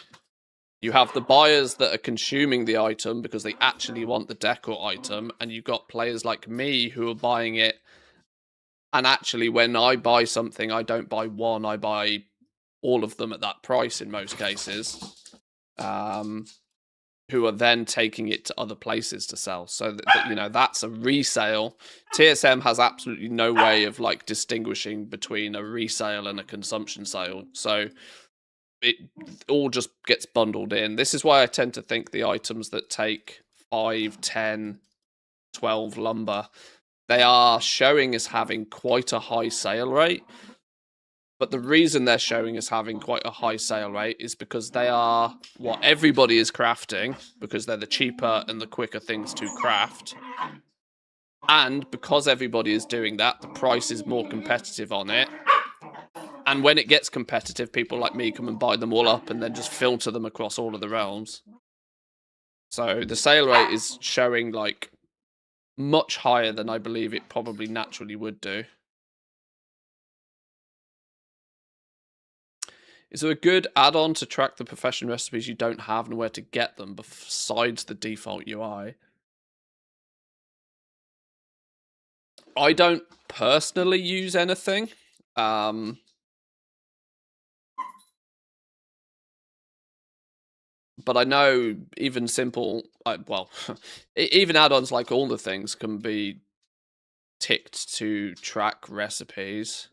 You have the buyers that are consuming the item because they actually want the decor item, and you've got players like me who are buying it, and actually when I buy something, I don't buy one, I buy all of them at that price in most cases, who are then taking it to other places to sell. So that, you know, that's a resale. TSM has absolutely no way of like distinguishing between a resale and a consumption sale. So it all just gets bundled in. This is why I tend to think the items that take 5, 10, 12 lumber They are showing as having quite a high sale rate. But the reason they're showing as having quite a high sale rate is because they are what everybody is crafting, because they're the cheaper and the quicker things to craft. And because everybody is doing that, the price is more competitive on it. And when it gets competitive, people like me come and buy them all up and then just filter them across all of the realms. So the sale rate is showing like much higher than I believe it probably naturally would do. Is there a good add-on to track the profession recipes you don't have and where to get them besides the default UI? I don't personally use anything. But I know even simple, well, even add-ons like all the things can be ticked to track recipes.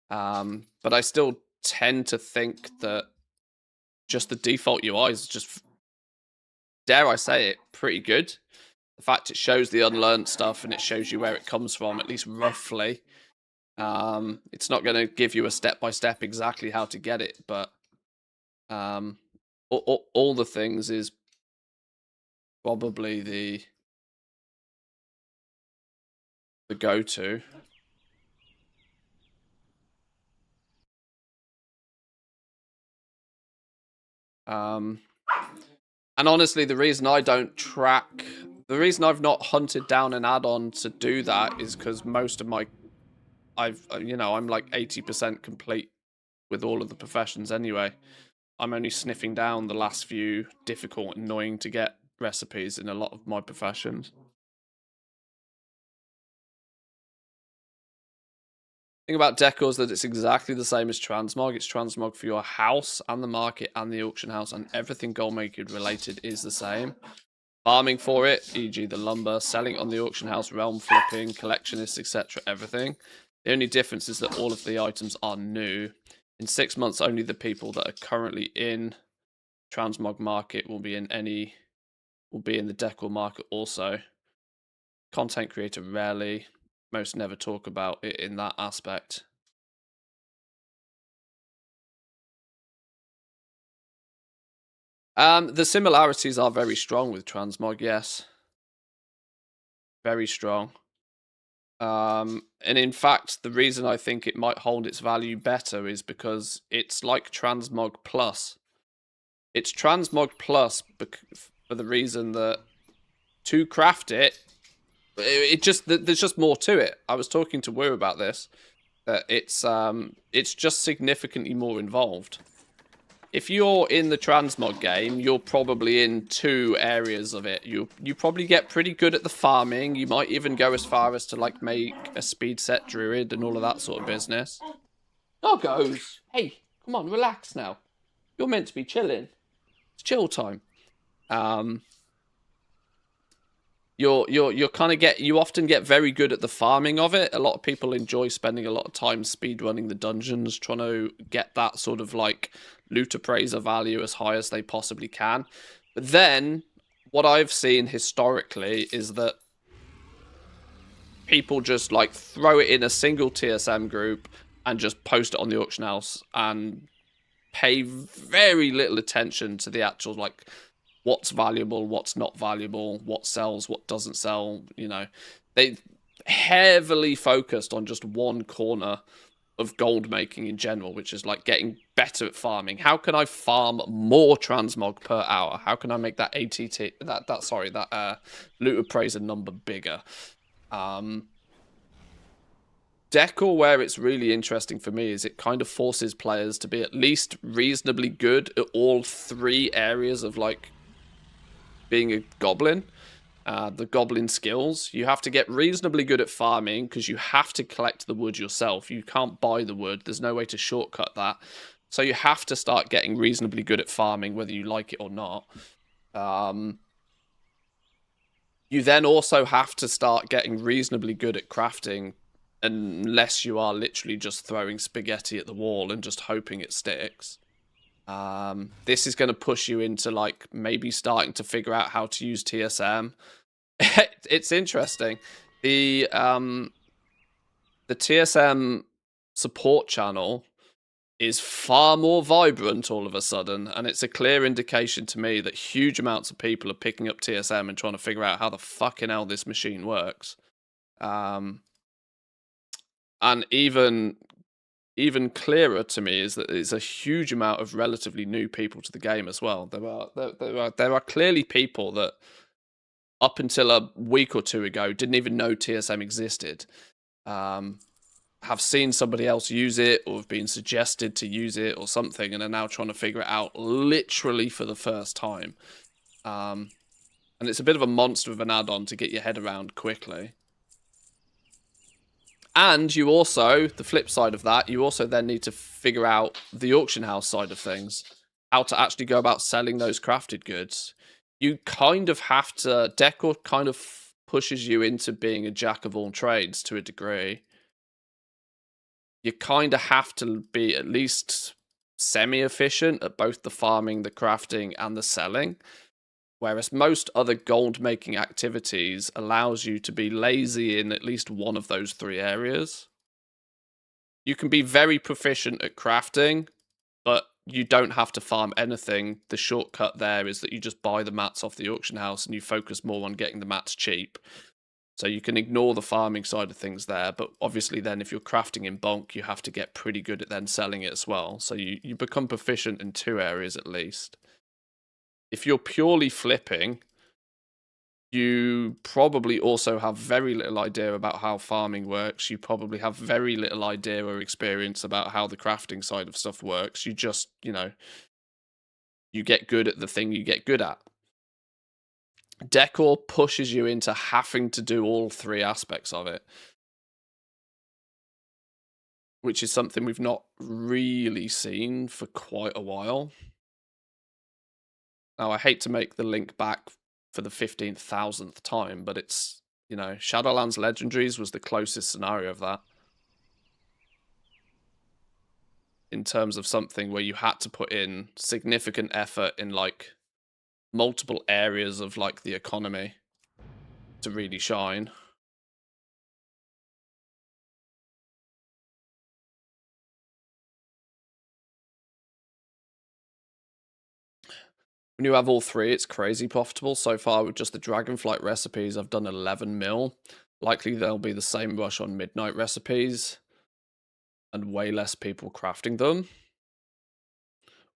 But I still tend to think that just the default UI is just, dare I say it, pretty good. The fact it shows the unlearned stuff and it shows you where it comes from, at least roughly. It's not going to give you a step-by-step exactly how to get it, but all the things is probably the go-to. And honestly, the reason I don't track, the reason I've not hunted down an add-on to do that is because most of my, I'm like 80% complete with all of the professions anyway. I'm only sniffing down the last few difficult, annoying to get recipes in a lot of my professions. Thing about Decor is that it's exactly the same as Transmog. It's Transmog for your house and the market and the auction house, and everything goldmaking related is the same. Farming for it, e.g. the lumber, selling on the auction house, realm flipping, collectionists, etc., everything. The only difference is that all of the items are new. In 6 months, only the people that are currently in Transmog market will be in the Decor market also. Content creator rarely, most never talk about it in that aspect. The similarities are very strong with Transmog, yes. Very strong. And in fact, the reason I think it might hold its value better is because it's like Transmog Plus. It's Transmog Plus for the reason that to craft it, there's just more to it. I was talking to Wu about this. That it's just significantly more involved. If you're in the Transmog game, you're probably in 2 areas of it. You probably get pretty good at the farming. You might even go as far as to like make a speed set druid and all of that sort of business. Doggos! Hey, come on, relax now. You're meant to be chilling. It's chill time. You often get very good at the farming of it. A lot of people enjoy spending a lot of time speed running the dungeons, trying to get that sort of like loot appraiser value as high as they possibly can. But then what I've seen historically is that people just like throw it in a single TSM group and just post it on the auction house and pay very little attention to the actual like what's valuable, what's not valuable, what sells, what doesn't sell. You know, they heavily focused on just one corner of gold making in general, which is like getting better at farming. How can I farm more transmog per hour? How can I make that ATT that loot appraiser number bigger? Decor, where it's really interesting for me, is it kind of forces players to be at least reasonably good at all 3 areas of like being a goblin. The goblin skills. You have to get reasonably good at farming because you have to collect the wood yourself. You can't buy the wood. There's no way to shortcut that. So you have to start getting reasonably good at farming, whether you like it or not. You then also have to start getting reasonably good at crafting, unless you are literally just throwing spaghetti at the wall and just hoping it sticks. This is going to push you into like maybe starting to figure out how to use TSM. It's interesting. The TSM support channel is far more vibrant all of a sudden, and it's a clear indication to me that huge amounts of people are picking up TSM and trying to figure out how the fucking hell this machine works. And even clearer to me is that there's a huge amount of relatively new people to the game as well. There are clearly people that up until a week or two ago didn't even know TSM existed. Have seen somebody else use it or have been suggested to use it or something and are now trying to figure it out literally for the first time. And it's a bit of a monster of an add-on to get your head around quickly. And you also, the flip side of that, you also then need to figure out the auction house side of things. How to actually go about selling those crafted goods. You kind of have to... Decor kind of pushes you into being a jack of all trades to a degree. You kind of have to be at least semi-efficient at both the farming, the crafting, and the selling. Whereas most other gold-making activities allows you to be lazy in at least one of those three areas. You can be very proficient at crafting, but you don't have to farm anything. The shortcut there is that you just buy the mats off the auction house and you focus more on getting the mats cheap. So you can ignore the farming side of things there, but obviously then if you're crafting in bulk, you have to get pretty good at then selling it as well. So you become proficient in two areas at least. If you're purely flipping, you probably also have very little idea about how farming works. You probably have very little idea or experience about how the crafting side of stuff works. You just, you get good at the thing you get good at. Decor pushes you into having to do all three aspects of it, which is something we've not really seen for quite a while. Now, I hate to make the link back for the 15,000th time, but it's, Shadowlands Legendaries was the closest scenario of that. In terms of something where you had to put in significant effort in, multiple areas of, the economy to really shine. When you have all three, it's crazy profitable. So far, with just the Dragonflight recipes, I've done 11 mil. Likely there'll be the same rush on Midnight recipes. And way less people crafting them.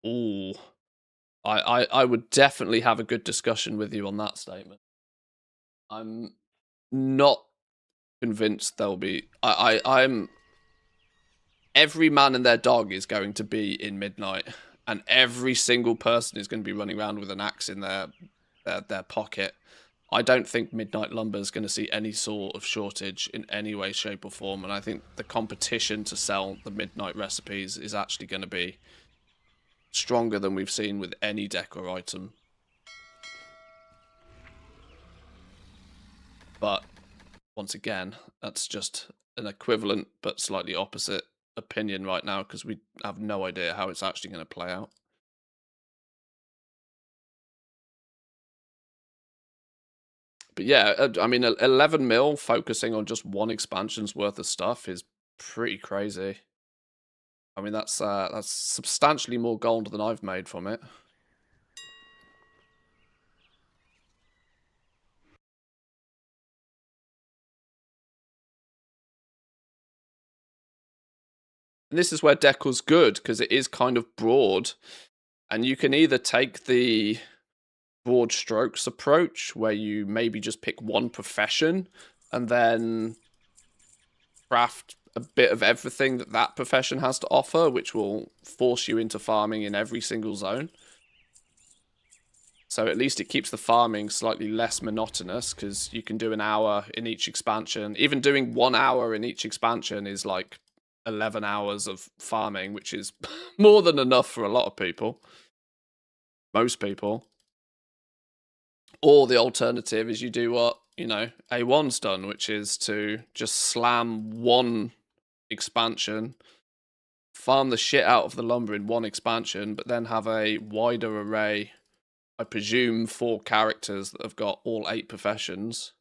Ooh. I would definitely have a good discussion with you on that statement. I'm not convinced there'll be... I'm... Every man and their dog is going to be in Midnight. And every single person is going to be running around with an axe in their pocket. I don't think Midnight Lumber is going to see any sort of shortage in any way, shape, or form. And I think the competition to sell the Midnight recipes is actually going to be stronger than we've seen with any Decor item. But once again, that's just an equivalent but slightly opposite opinion right now because we have no idea how it's actually going to play out. But yeah, I mean, 11 mil focusing on just one expansion's worth of stuff is pretty crazy. I mean, that's substantially more gold than I've made from it. And this is where Decor's good, because it is kind of broad. And you can either take the broad strokes approach, where you maybe just pick one profession, and then craft a bit of everything that profession has to offer, which will force you into farming in every single zone. So at least it keeps the farming slightly less monotonous, because you can do an hour in each expansion. Even doing 1 hour in each expansion is like 11 hours of farming, which is more than enough for a lot of people. Most people. Or the alternative is you do what, A1's done, which is to just slam one expansion, farm the shit out of the lumber in one expansion, but then have a wider array, I presume 4 characters that have got all 8 professions,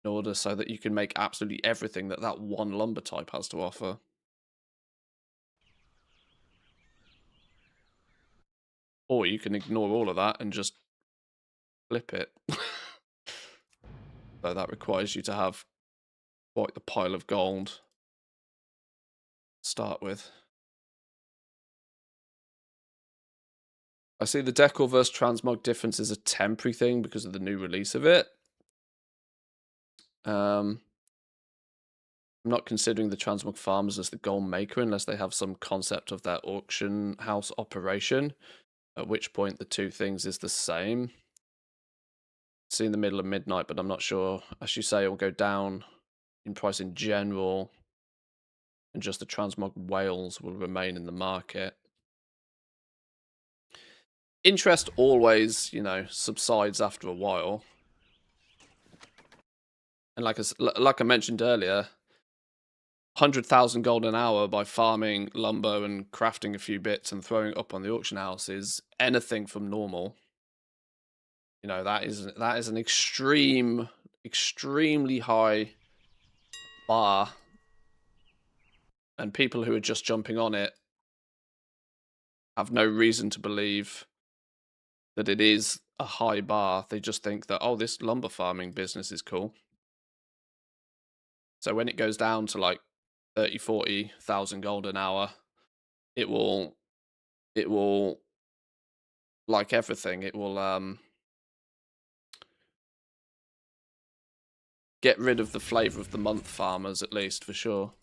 in order so that you can make absolutely everything that that one lumber type has to offer. Or you can ignore all of that and just flip it. So that requires you to have quite the pile of gold to start with. I see the Decor versus Transmog difference is a temporary thing because of the new release of it. I'm not considering the Transmog farmers as the goal maker unless they have some concept of their auction house operation, at which point the two things is the same. It's in the middle of midnight, but I'm not sure. As you say, it will go down in price in general, and just the Transmog whales will remain in the market. Interest always, subsides after a while. And like I mentioned earlier, 100,000 gold an hour by farming lumber and crafting a few bits and throwing it up on the auction house is anything from normal. That is an extremely high bar, and people who are just jumping on it have no reason to believe that it is a high bar. They just think that, oh, this lumber farming business is cool. So when it goes down to like 30, 40,000 gold an hour, it will, like everything, it will get rid of the flavor of the month farmers, at least, for sure.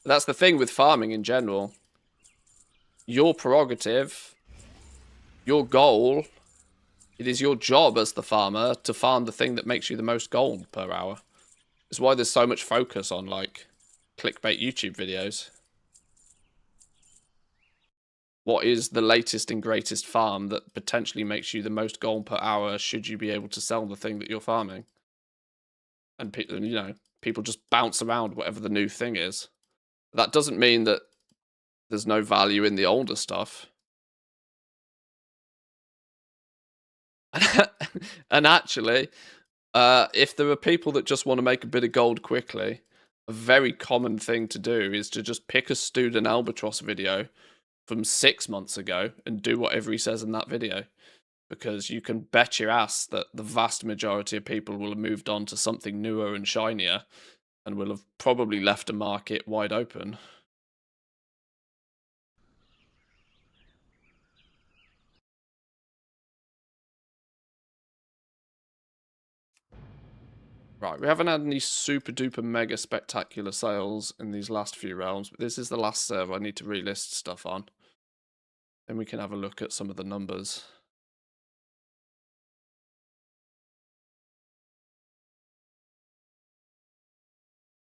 That's the thing with farming in general. Your prerogative, your goal, it is your job as the farmer to farm the thing that makes you the most gold per hour. It's why there's so much focus on, like, clickbait YouTube videos. What is the latest and greatest farm that potentially makes you the most gold per hour should you be able to sell the thing that you're farming? And, people just bounce around whatever the new thing is. That doesn't mean that there's no value in the older stuff. And actually, if there are people that just want to make a bit of gold quickly, a very common thing to do is to just pick a student albatross video from 6 months ago and do whatever he says in that video. Because you can bet your ass that the vast majority of people will have moved on to something newer and shinier and will have probably left a market wide open. Right, we haven't had any super duper mega spectacular sales in these last few realms, but this is the last server I need to relist stuff on. Then we can have a look at some of the numbers.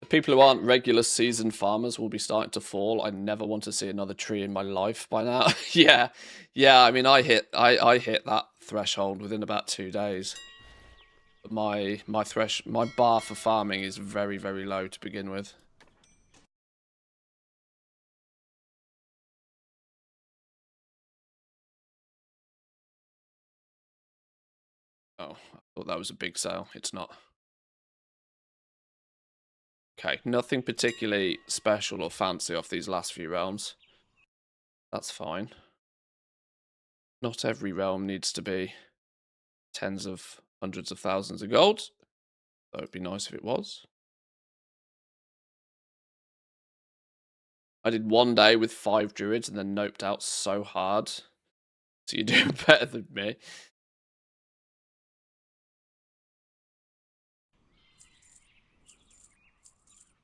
The people who aren't regular season farmers will be starting to fall. I never want to see another tree in my life by now. yeah, I mean, I hit that threshold within about 2 days. But my bar for farming is very, very low to begin with. Oh, I thought that was a big sale. It's not. Okay, nothing particularly special or fancy off these last few realms. That's fine. Not every realm needs to be tens of hundreds of thousands of gold. That would be nice if it was. I did 1 day with 5 druids and then noped out so hard. So you're doing better than me.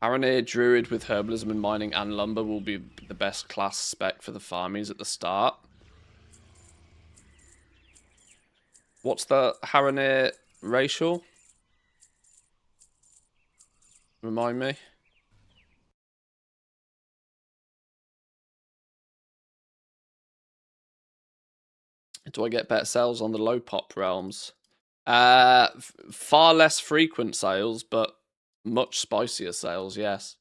Aranir druid with herbalism and mining and lumber will be the best class spec for the farmies at the start. What's the Haranir racial? Remind me. Do I get better sales on the low pop realms? Far less frequent sales, but much spicier sales, yes.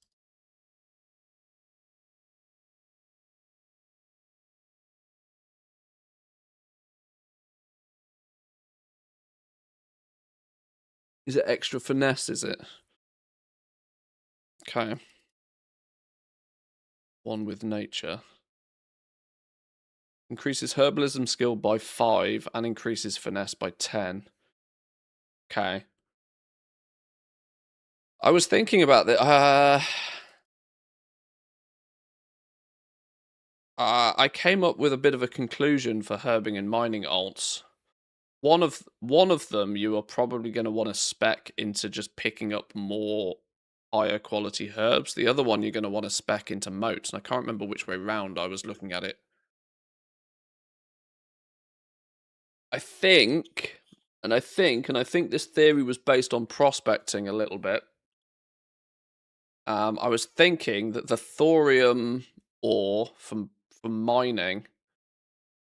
Is it extra finesse, is it? Okay. One with nature. Increases herbalism skill by 5 and increases finesse by 10. Okay. I was thinking about that. I came up with a bit of a conclusion for herbing and mining alts. One of them you are probably going to want to spec into just picking up more higher quality herbs. The other one you're going to want to spec into moats, and I can't remember which way round I was looking at it. I think this theory was based on prospecting a little bit. I was thinking that the thorium ore from mining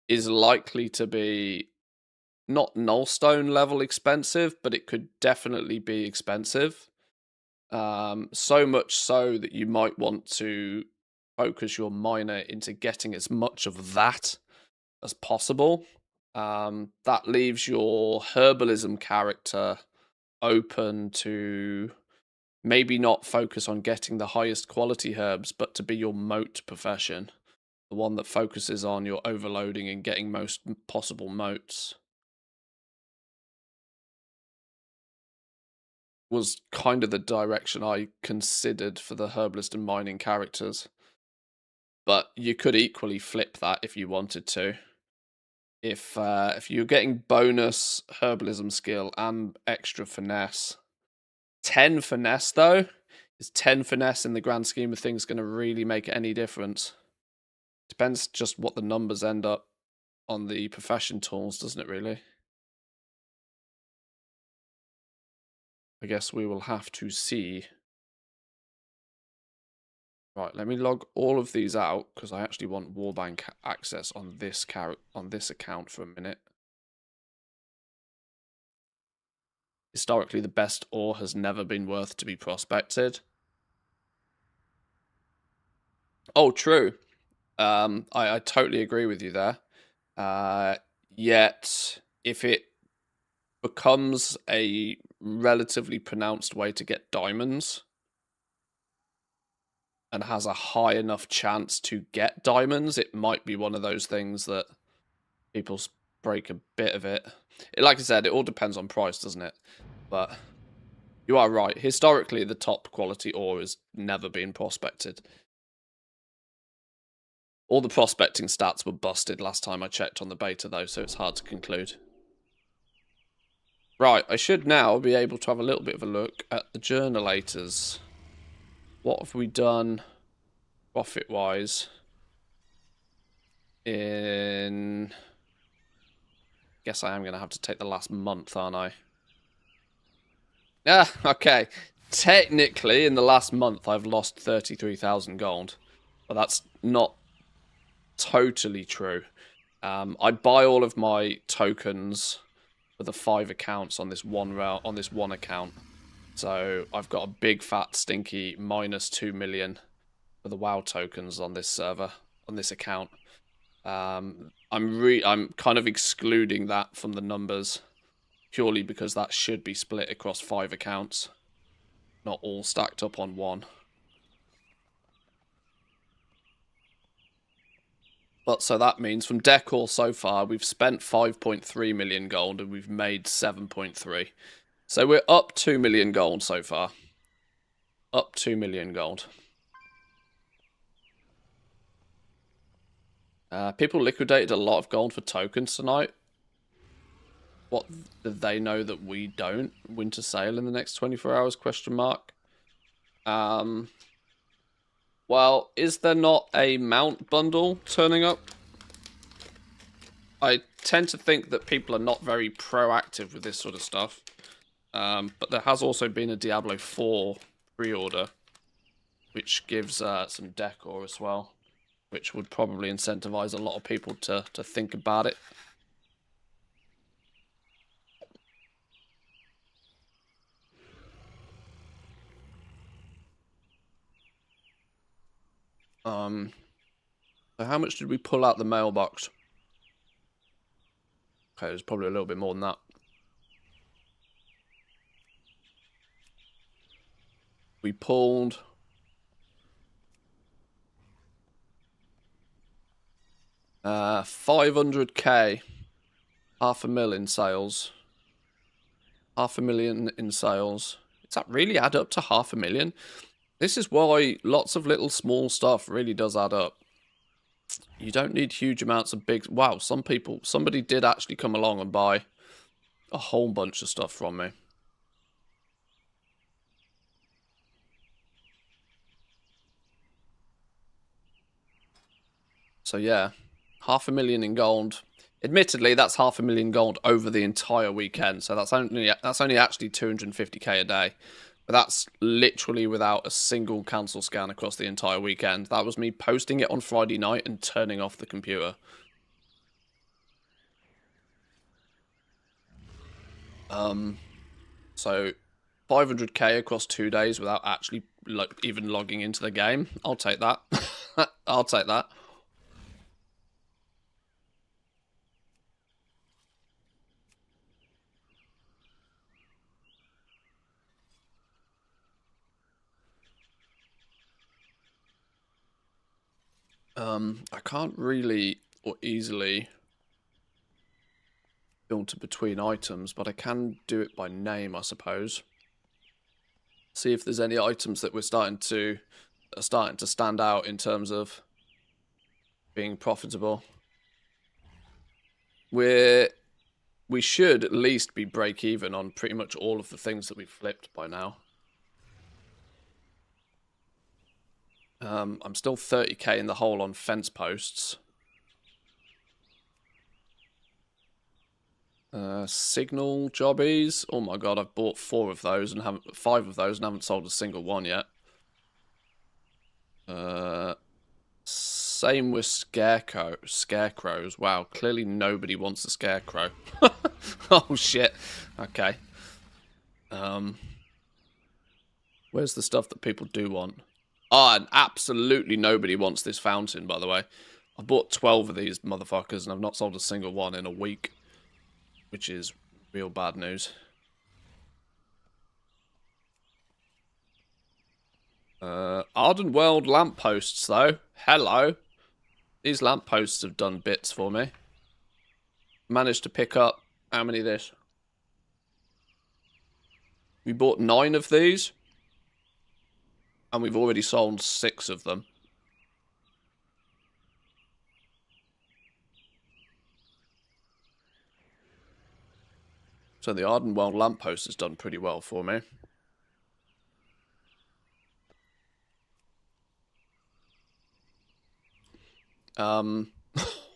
is likely to be not nullstone level expensive, but it could definitely be expensive. So much so that you might want to focus your miner into getting as much of that as possible. That leaves your herbalism character open to maybe not focus on getting the highest quality herbs, but to be your moat profession. The one that focuses on your overloading and getting most possible moats. Was kind of the direction I considered for the herbalist and mining characters. But you could equally flip that if you wanted to. If you're getting bonus herbalism skill and extra finesse, 10 finesse though, is 10 finesse in the grand scheme of things going to really make any difference? Depends just what the numbers end up on the profession tools, doesn't it really? I guess we will have to see. Right, let me log all of these out because I actually want Warbank access on this account for a minute. Historically, the best ore has never been worth to be prospected. Oh, true. I totally agree with you there. Yet, if it becomes a relatively pronounced way to get diamonds and has a high enough chance to get diamonds, it might be one of those things that people break a bit of it. Like I said, it all depends on price, doesn't it? But you are right. Historically, the top quality ore has never been prospected. All the prospecting stats were busted last time I checked on the beta, though, so it's hard to conclude. Right, I should now be able to have a little bit of a look at the journalators. What have we done profit-wise in... Guess I am going to have to take the last month, aren't I? Ah, okay. Technically, in the last month, I've lost 33,000 gold. But that's not totally true. I buy all of my tokens for the 5 accounts on this one account. So I've got a big fat stinky minus 2 million for the WoW tokens on this server, on this account. I'm kind of excluding that from the numbers purely because that should be split across 5 accounts, not all stacked up on one. But so that means from Decor so far, we've spent 5.3 million gold and we've made 7.3. So we're up 2 million gold so far. Up 2 million gold. People liquidated a lot of gold for tokens tonight. What do they know that we don't? Winter sale in the next 24 hours, question mark. Well, is there not a mount bundle turning up? I tend to think that people are not very proactive with this sort of stuff. But there has also been a Diablo 4 pre-order, which gives some decor as well, which would probably incentivize a lot of people to think about it. So how much did we pull out the mailbox? Okay, there's probably a little bit more than that. We pulled 500k, 500,000 in sales. 500,000 in sales. Does that really add up to 500,000? This is why lots of little small stuff really does add up. You don't need huge amounts of big... Wow, somebody did actually come along and buy a whole bunch of stuff from me. So yeah, 500,000 in gold. Admittedly, that's 500,000 gold over the entire weekend. So that's only actually 250k a day. But that's literally without a single cancel scan across the entire weekend. That was me posting it on Friday night and turning off the computer. So 500k across 2 days without actually even logging into the game. I'll take that. I'll take that. I can't really or easily filter between items, but I can do it by name, I suppose. See if there's any items that are starting to stand out in terms of being profitable. We should at least be break even on pretty much all of the things that we've flipped by now. I'm still 30k in the hole on fence posts. Signal jobbies. Oh my god, I've bought 5 of those and haven't sold a single one yet. Same with scarecrows. Wow, clearly nobody wants a scarecrow. Oh shit. Okay. Where's the stuff that people do want? Oh, and absolutely nobody wants this fountain, by the way. I bought 12 of these motherfuckers and I've not sold a single one in a week. Which is real bad news. Ardent World lampposts, though. Hello. These lampposts have done bits for me. Managed to pick up... How many of this? We bought 9 of these. And we've already sold 6 of them. So the Ardent World lamppost has done pretty well for me.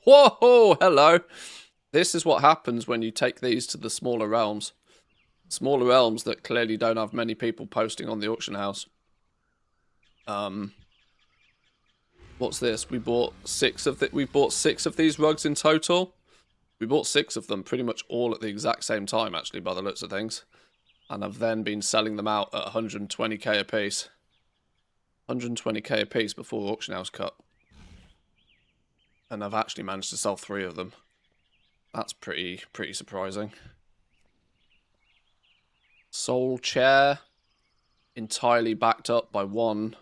Whoa, hello. This is what happens when you take these to the smaller realms. Smaller realms that clearly don't have many people posting on the auction house. What's this? We bought 6 of these rugs in total. We bought 6 of them pretty much all at the exact same time, actually, by the looks of things. And I've then been selling them out at 120k a piece. 120k a piece before auction house cut. And I've actually managed to sell 3 of them. That's pretty surprising. Soul chair. Entirely backed up by one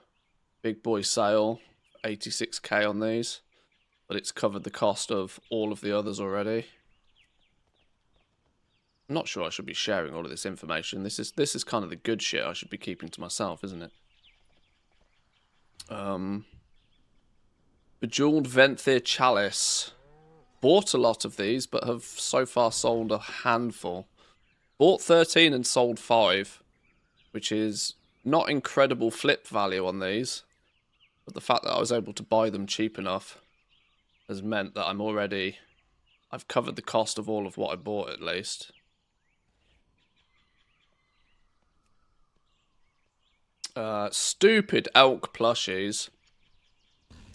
big boy sale. 86k on these. But it's covered the cost of all of the others already. I'm not sure I should be sharing all of this information. This is kind of the good shit I should be keeping to myself, isn't it? Bejeweled Venthyr Chalice. Bought a lot of these, but have so far sold a handful. Bought 13 and sold 5, which is not incredible flip value on these. But the fact that I was able to buy them cheap enough has meant that I've covered the cost of all of what I bought at least. Stupid elk plushies.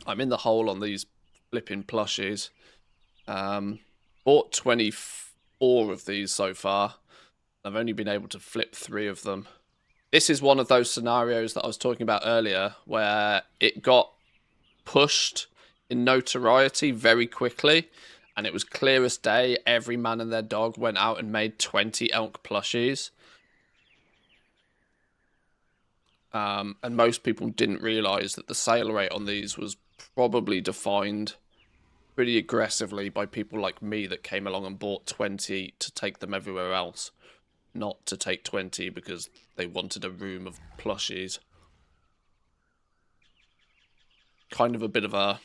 I'm in the hole on these flipping plushies. Bought 24 of these so far. I've only been able to flip 3 of them. This is one of those scenarios that I was talking about earlier where it got pushed in notoriety very quickly, and it was clear as day. Every man and their dog went out and made 20 elk plushies. And most people didn't realise that the sale rate on these was probably defined pretty aggressively by people like me that came along and bought 20 to take them everywhere else, not to take 20 because they wanted a room of plushies. Kind of a bit of a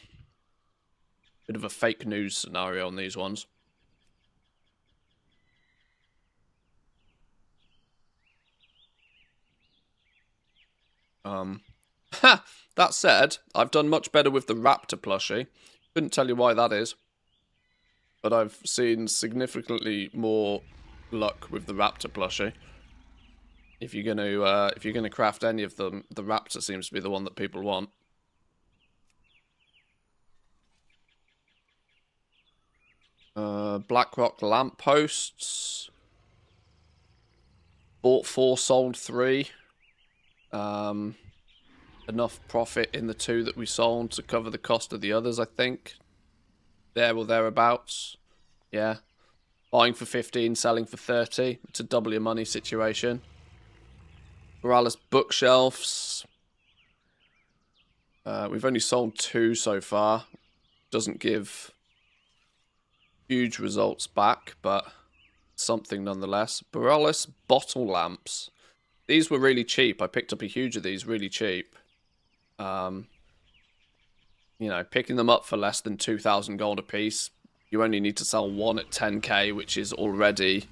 fake news scenario on these ones. That said, I've done much better with the Raptor plushie. Couldn't tell you why that is, but I've seen significantly more luck with the Raptor plushie. If you're gonna craft any of them, the Raptor seems to be the one that people want. Blackrock lampposts. Bought 4, sold 3. Enough profit in the 2 that we sold to cover the cost of the others, I think. There or thereabouts. Yeah. Buying for 15, selling for 30. It's a double your money situation. Morales bookshelves. We've only sold 2 so far. Doesn't give huge results back, but something nonetheless. Borealis bottle lamps. These were really cheap. I picked up a huge of these really cheap. You know, picking them up for less than 2,000 gold a piece. You only need to sell 1 at 10k, which is already,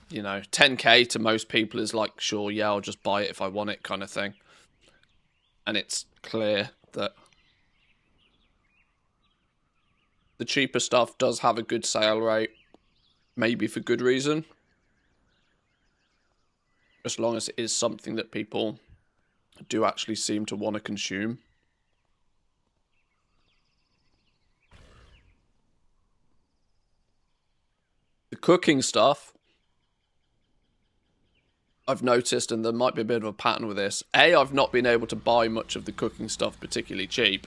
you know, 10k to most people is like, sure, yeah, I'll just buy it if I want it kind of thing. And it's clear that the cheaper stuff does have a good sale rate, maybe for good reason. As long as it is something that people do actually seem to want to consume. The cooking stuff, I've noticed, and there might be a bit of a pattern with this. I've not been able to buy much of the cooking stuff particularly cheap.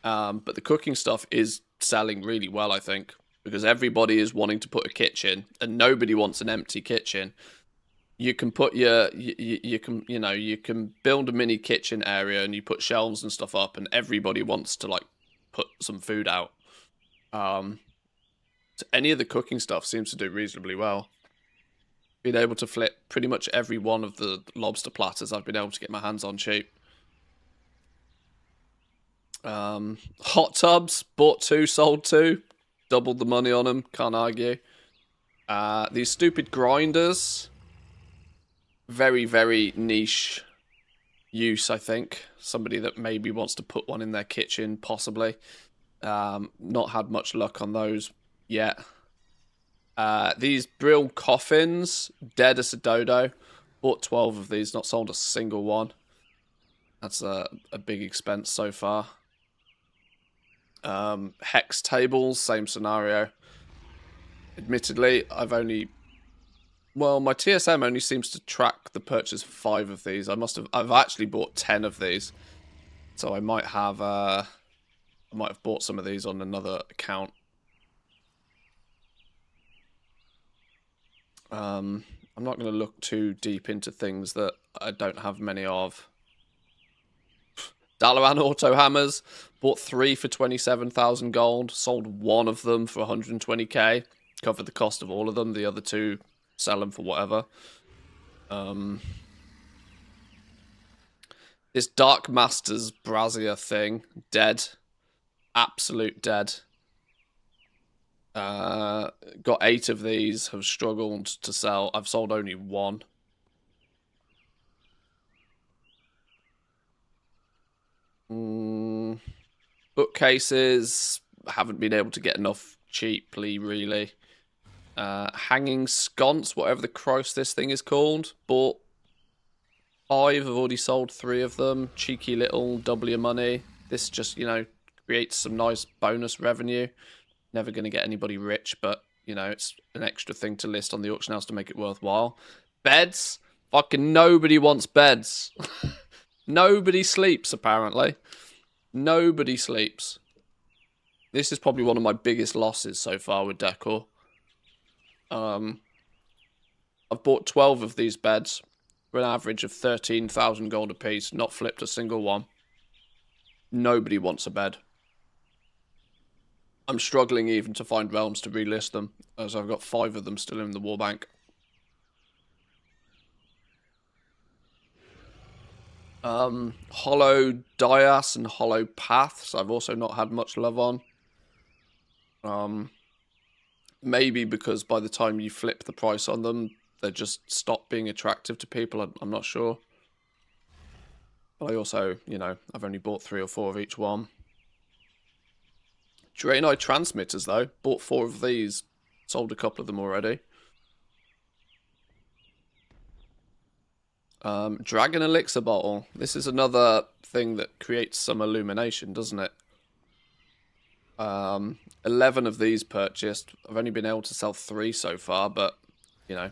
But the cooking stuff is selling really well, I think. Because everybody is wanting to put a kitchen, and nobody wants an empty kitchen. You can put your, you can build a mini kitchen area, and you put shelves and stuff up, and everybody wants to, like, put some food out. So any of the cooking stuff seems to do reasonably well. Been able to flip pretty much every one of the lobster platters I've been able to get my hands on cheap. Hot tubs, bought 2, sold 2. Doubled the money on them, can't argue. These stupid grinders. Very, very niche use, I think. Somebody that maybe wants to put one in their kitchen, possibly. Not had much luck on those yet. These Brill coffins, dead as a dodo. Bought 12 of these, not sold a single one. That's a big expense so far. Hex tables, same scenario. Admittedly, well, my TSM only seems to track the purchase of 5 of these. I've actually bought 10 of these. So I might have bought some of these on another account. I'm not going to look too deep into things that I don't have many of. Dalaran auto hammers. Bought 3 for 27,000 gold. Sold 1 of them for 120k. Covered the cost of all of them. The other 2, sell them for whatever. This Dark Masters brazier thing. Dead. Absolute dead. Got 8 of these. Have struggled to sell. I've sold only 1. Bookcases. Haven't been able to get enough cheaply, really. Hanging sconce, whatever the Christ this thing is called. Bought 5. I've already sold 3 of them. Cheeky little double your money. This just, you know, creates some nice bonus revenue. Never going to get anybody rich, but, you know, it's an extra thing to list on the auction house to make it worthwhile. Beds. Fucking nobody wants beds. Nobody sleeps, apparently. Nobody sleeps. This is probably one of my biggest losses so far with Decor. I've bought 12 of these beds for an average of 13,000 gold apiece, not flipped a single one. Nobody wants a bed. I'm struggling even to find realms to relist them, as I've got 5 of them still in the war bank. Hollow Dias and Hollow Paths I've also not had much love on. Maybe because by the time you flip the price on them, they just stop being attractive to people. I'm not sure. But I also, you know, I've only bought 3 or 4 of each one. Draenei Transmitters, though. Bought 4 of these. Sold a couple of them already. Dragon Elixir Bottle. This is another thing that creates some illumination, doesn't it? 11 of these purchased. I've only been able to sell 3 so far, but, you know,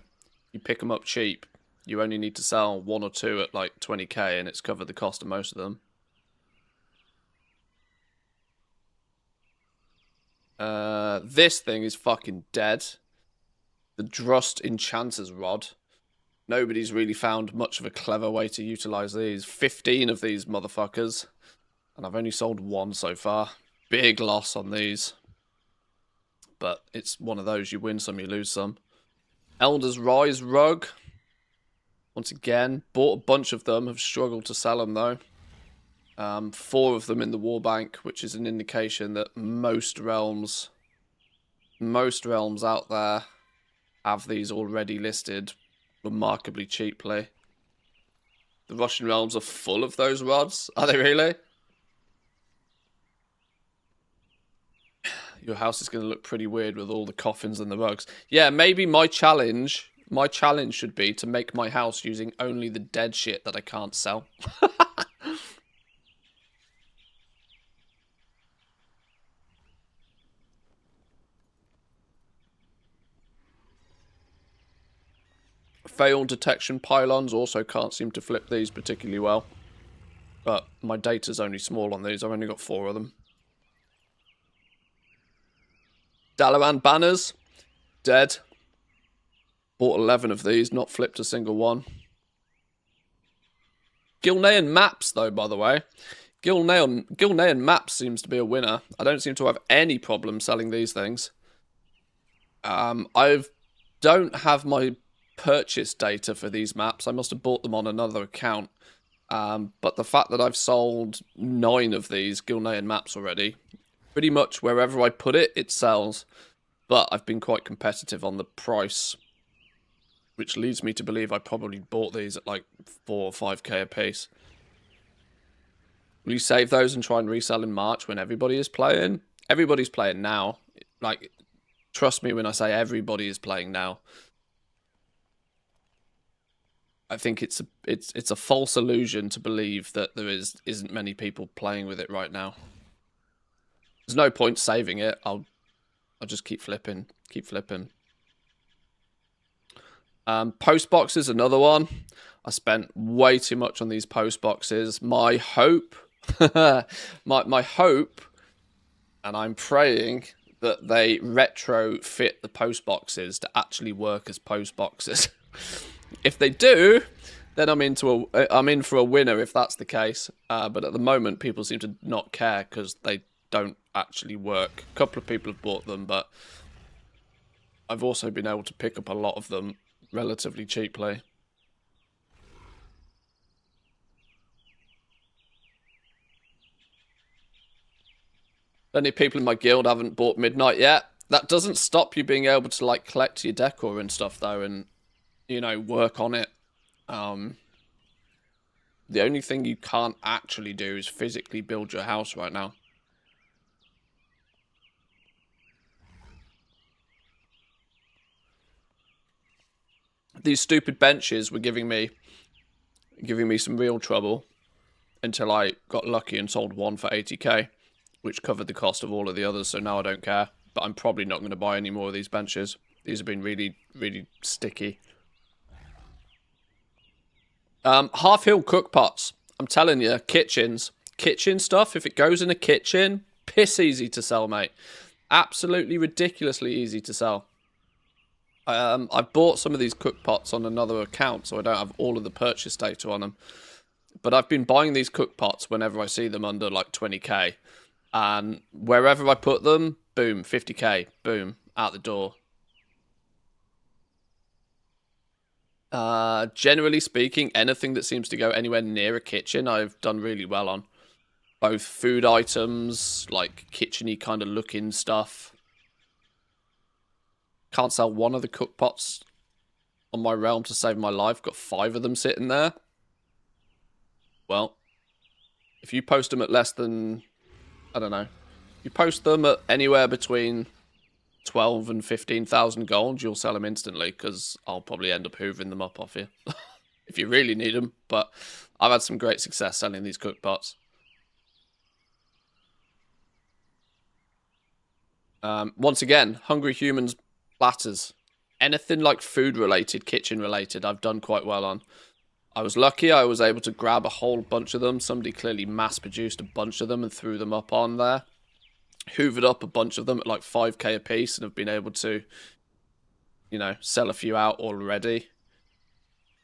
you pick them up cheap. You only need to sell 1 or 2 at like 20k and it's covered the cost of most of them. This thing is fucking dead. The Drust Enchanter's Rod. Nobody's really found much of a clever way to utilize these. 15 of these motherfuckers. And I've only sold 1 so far. Big loss on these. But it's one of those, you win some, you lose some. Elder's Rise Rug. Once again, bought a bunch of them. Have struggled to sell them though. 4 of them in the war bank, which is an indication that most realms out there have these already listed remarkably cheaply. The Russian realms are full of those rods. Are they really? Your house is going to look pretty weird with all the coffins and the rugs. Yeah, maybe my challenge should be to make my house using only the dead shit that I can't sell. Failed detection pylons, also can't seem to flip these particularly well. But my data's only small on these, I've only got 4 of them. Dalaran banners, dead. Bought 11 of these, not flipped a single one. Gilnean maps, though, by the way. Gilnean maps seems to be a winner. I don't seem to have any problem selling these things. I don't have my purchase data for these maps. I must have bought them on another account. But the fact that I've sold 9 of these Gilnean maps already, pretty much wherever I put it, it sells. But I've been quite competitive on the price, which leads me to believe I probably bought these at like 4 or 5k a piece. Will you save those and try and resell in March when everybody is playing? Everybody's playing now. Like, trust me when I say everybody is playing now. I think it's a false illusion to believe that there isn't many people playing with it right now. There's no point saving it. I'll just keep flipping. Post boxes, another one. I spent way too much on these post boxes. My hope, my hope, and I'm praying that they retrofit the post boxes to actually work as post boxes. If they do, then I'm in for a winner if that's the case. But at the moment, people seem to not care because they don't actually work. A couple of people have bought them, but I've also been able to pick up a lot of them relatively cheaply. Only people in my guild haven't bought Midnight yet. That doesn't stop you being able to like collect your decor and stuff though, and you know, work on it. The only thing you can't actually do is physically build your house right now. These stupid benches were giving me some real trouble until I got lucky and sold 1 for 80k, which covered the cost of all of the others, so now I don't care. But I'm probably not going to buy any more of these benches. These have been really, really sticky. Half-hill cook pots. I'm telling you, kitchens. Kitchen stuff, if it goes in a kitchen, piss easy to sell, mate. Absolutely ridiculously easy to sell. I've bought some of these cook pots on another account, so I don't have all of the purchase data on them. But I've been buying these cook pots whenever I see them under like 20k. And wherever I put them, boom, 50k, boom, out the door. Generally speaking, anything that seems to go anywhere near a kitchen, I've done really well on. Both food items, like kitcheny kind of looking stuff. Can't sell one of the cook pots on my realm to save my life. Got 5 of them sitting there. Well, if you post them at less than, I don't know, you post them at anywhere between 12 and 15,000 gold, you'll sell them instantly, because I'll probably end up hoovering them up off you if you really need them. But I've had some great success selling these cook pots. Once again, Hungry Humans platters. Anything like food related, kitchen related, I've done quite well on. I was lucky I was able to grab a whole bunch of them. Somebody clearly mass produced a bunch of them and threw them up on there. Hoovered up a bunch of them at like 5k a piece and have been able to, you know, sell a few out already.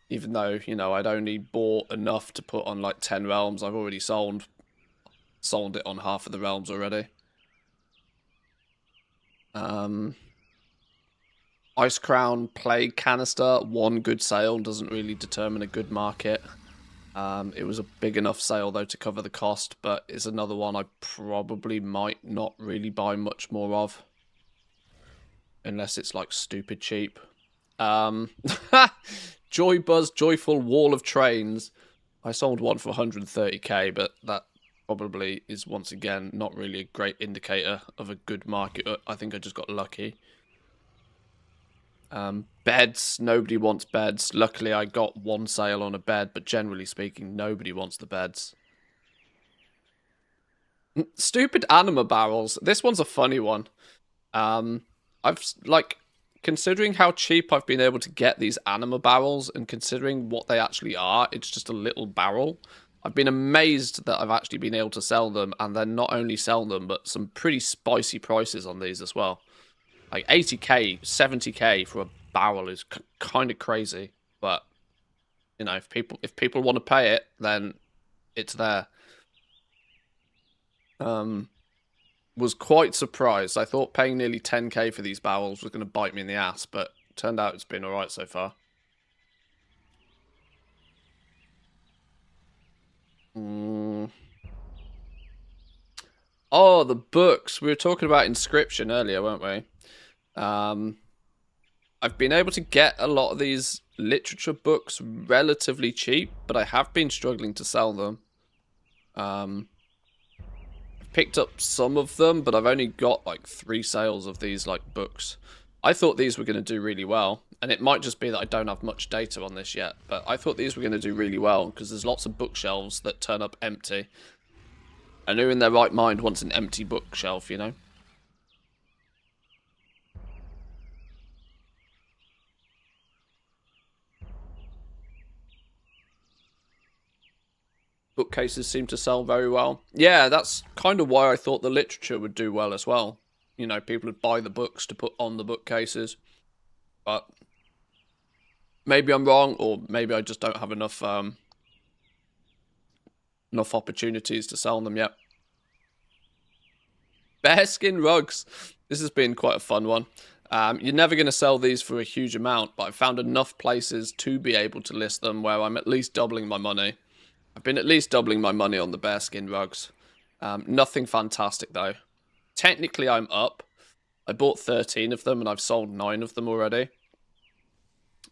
Even though, you know, I'd only bought enough to put on like 10 realms, I've already sold it on half of the realms already. Ice Crown Plague Canister, one good sale doesn't really determine a good market. It was a big enough sale though to cover the cost, but it's another one I probably might not really buy much more of. Unless it's like stupid cheap. Joy Buzz Joyful Wall of Trains. I sold one for 130k, but that probably is once again not really a great indicator of a good market. I think I just got lucky. Beds, nobody wants beds. Luckily I got one sale on a bed, but generally speaking nobody wants the beds. Stupid anima barrels. This one's a funny one. I've like, considering how cheap I've been able to get these anima barrels and considering what they actually are, it's just a little barrel. I've been amazed that I've actually been able to sell them, and then not only sell them, but some pretty spicy prices on these as well. Like 80k, 70k for a barrel is kind of crazy, but you know, if people want to pay it, then it's there. Was quite surprised. I thought paying nearly 10k for these barrels was going to bite me in the ass, but turned out it's been alright so far. Oh, the books. We were talking about Inscription earlier, weren't we? I've been able to get a lot of these literature books relatively cheap, but I have been struggling to sell them. I've picked up some of them, but I've only got like 3 sales of these like books. I thought these were going to do really well, and it might just be that I don't have much data on this yet, but I thought these were going to do really well because there's lots of bookshelves that turn up empty. And who in their right mind wants an empty bookshelf, you know? Bookcases seem to sell very well. Yeah, that's kind of why I thought the literature would do well as well. You know, people would buy the books to put on the bookcases. But maybe I'm wrong, or maybe I just don't have enough enough opportunities to sell them yet. Bearskin rugs. This has been quite a fun one. You're never going to sell these for a huge amount, but I've found enough places to be able to list them where I'm at least doubling my money. I've been at least doubling my money on the bearskin rugs. Nothing fantastic though. Technically I'm up. I bought 13 of them and I've sold 9 of them already.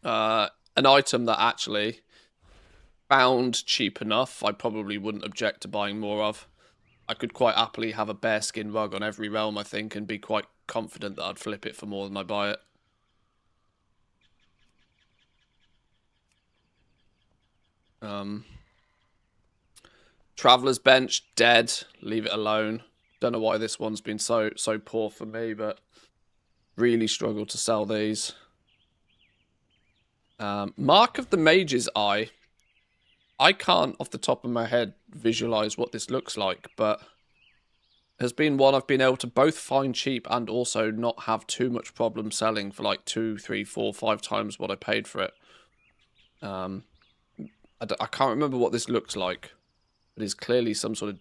An item that actually found cheap enough, I probably wouldn't object to buying more of. I could quite happily have a bearskin rug on every realm, I think, and be quite confident that I'd flip it for more than I buy it. Traveler's Bench, dead. Leave it alone. Don't know why this one's been so poor for me, but really struggled to sell these. Mark of the Mage's Eye. I can't, off the top of my head, visualize what this looks like, but has been one I've been able to both find cheap and also not have too much problem selling for like 2, 3, 4, 5 times what I paid for it. I can't remember what this looks like, but it's clearly some sort of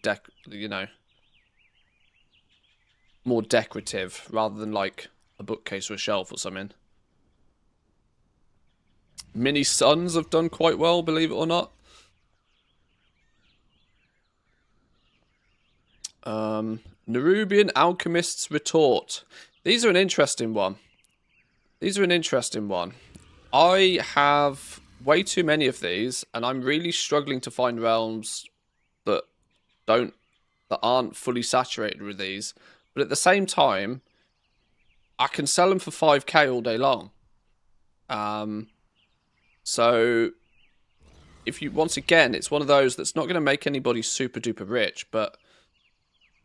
more decorative rather than like a bookcase or a shelf or something. Mini Suns have done quite well, believe it or not. Nerubian Alchemist's Retort. These are an interesting one. I have way too many of these, and I'm really struggling to find realms that aren't fully saturated with these. But at the same time, I can sell them for 5k all day long. So if you, once again, it's one of those that's not going to make anybody super duper rich, but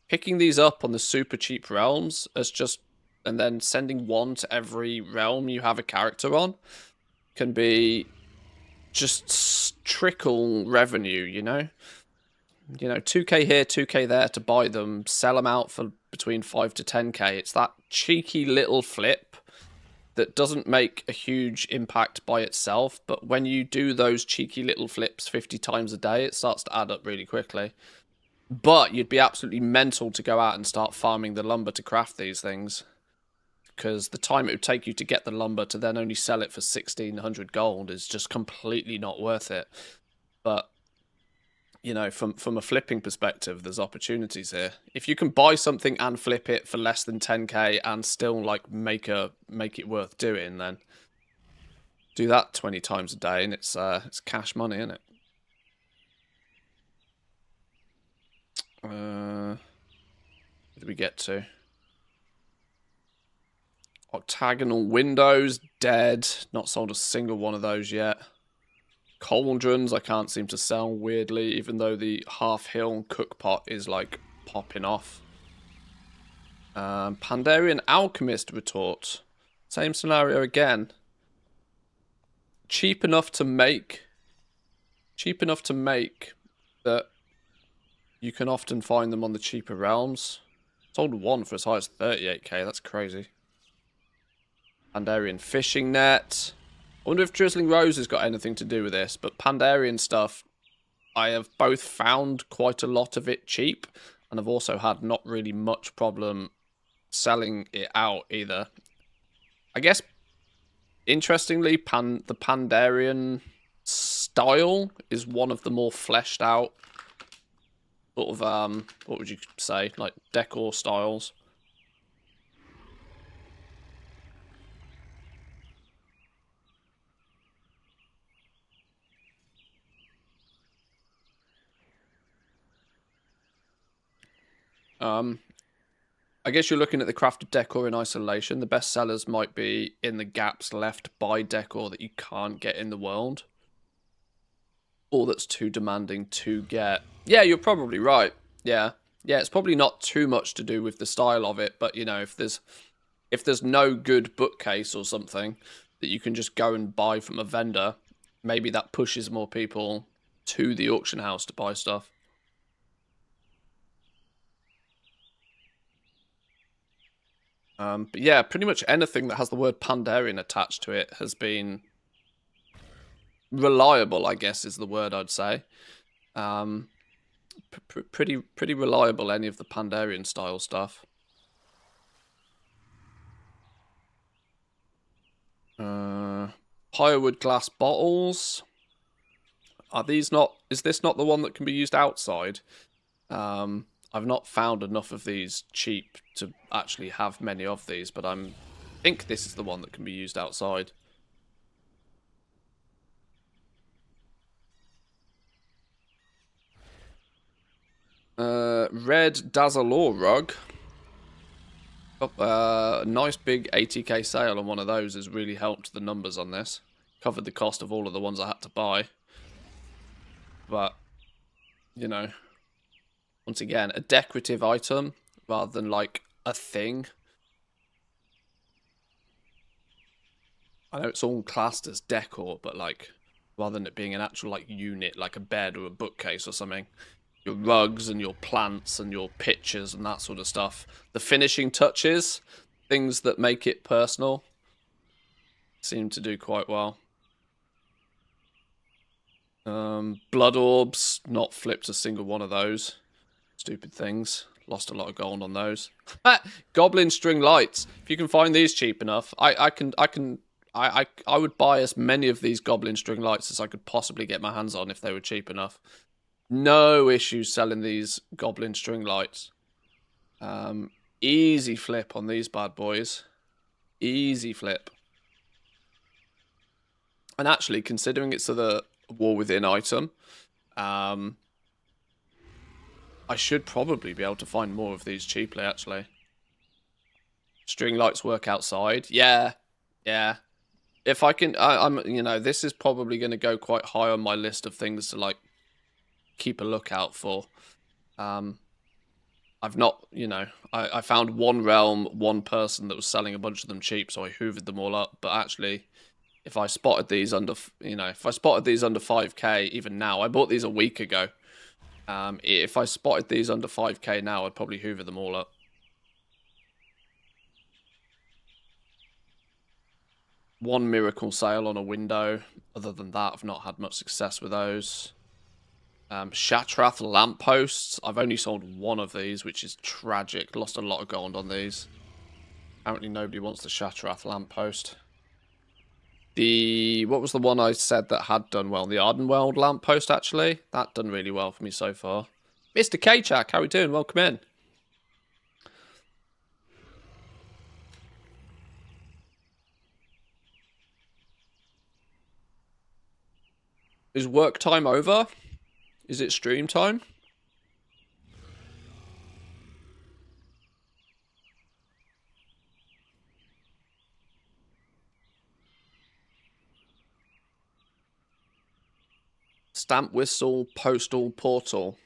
picking these up on the super cheap realms as just, and then sending one to every realm you have a character on can be just trickle revenue, you know? 2k here, 2k there to buy them, sell them out for between 5 to 10k. It's that cheeky little flip that doesn't make a huge impact by itself, but when you do those cheeky little flips 50 times a day, it starts to add up really quickly. But you'd be absolutely mental to go out and start farming the lumber to craft these things, because the time it would take you to get the lumber to then only sell it for 1600 gold is just completely not worth it. But from a flipping perspective, there's opportunities here. If you can buy something and flip it for less than 10k and still like make it worth doing, then do that 20 times a day, and it's cash money, isn't it? Where did we get to? Octagonal windows, dead. Not sold a single one of those yet. Cauldrons, I can't seem to sell, weirdly, even though the half-hill cookpot is, like, popping off. Pandarian Alchemist Retort. Same scenario again. Cheap enough to make that you can often find them on the cheaper realms. Sold one for as high as 38k, that's crazy. Pandarian Fishing Net. I wonder if Drizzling Rose has got anything to do with this, but Pandarian stuff, I have both found quite a lot of it cheap, and I've also had not really much problem selling it out either. I guess, interestingly, the Pandarian style is one of the more fleshed out sort of, what would you say, like decor styles. I guess you're looking at the crafted decor in isolation. The best sellers might be in the gaps left by decor that you can't get in the world, or that's too demanding to get. Yeah, you're probably right. Yeah, it's probably not too much to do with the style of it, but if there's no good bookcase or something that you can just go and buy from a vendor, maybe that pushes more people to the auction house to buy stuff. But yeah, pretty much anything that has the word Pandarian attached to it has been reliable, I guess is the word I'd say. Pretty reliable, any of the Pandarian style stuff. Firewood glass bottles. Are these not? Is this not the one that can be used outside? I've not found enough of these cheap to actually have many of these, but I think this is the one that can be used outside. Red Dazzalore rug. A nice big 80k sale on one of those has really helped the numbers on this. Covered the cost of all of the ones I had to buy. But, once again, a decorative item rather than like a thing. I know it's all classed as decor, but like rather than it being an actual like unit, like a bed or a bookcase or something, your rugs and your plants and your pictures and that sort of stuff. The finishing touches, things that make it personal, seem to do quite well. Blood orbs, not flipped a single one of those. Stupid things. Lost a lot of gold on those. Goblin string lights. If you can find these cheap enough, I would buy as many of these goblin string lights as I could possibly get my hands on if they were cheap enough. No issues selling these goblin string lights. Easy flip on these bad boys. Easy flip. And actually, considering it's the War Within item, I should probably be able to find more of these cheaply, actually. String lights work outside. Yeah. Yeah. If I can, you know, this is probably going to go quite high on my list of things to, like, keep a lookout for. I've not, you know, I found one realm, one person that was selling a bunch of them cheap, so I hoovered them all up. But actually, if I spotted these under, you know, if I spotted these under 5k, even now, I bought these a week ago. If I spotted these under 5k now, I'd probably hoover them all up. One miracle sale on a window. Other than that, I've not had much success with those. Shatrath lampposts. I've only sold one of these, which is tragic. Lost a lot of gold on these. Apparently nobody wants the Shatrath lamppost. What was the one I said that had done well? The Ardenweld lamppost, actually. That done really well for me so far. Mr. K-Chak, how we doing? Welcome in. Is work time over? Is it stream time? Stamp whistle, postal, portal.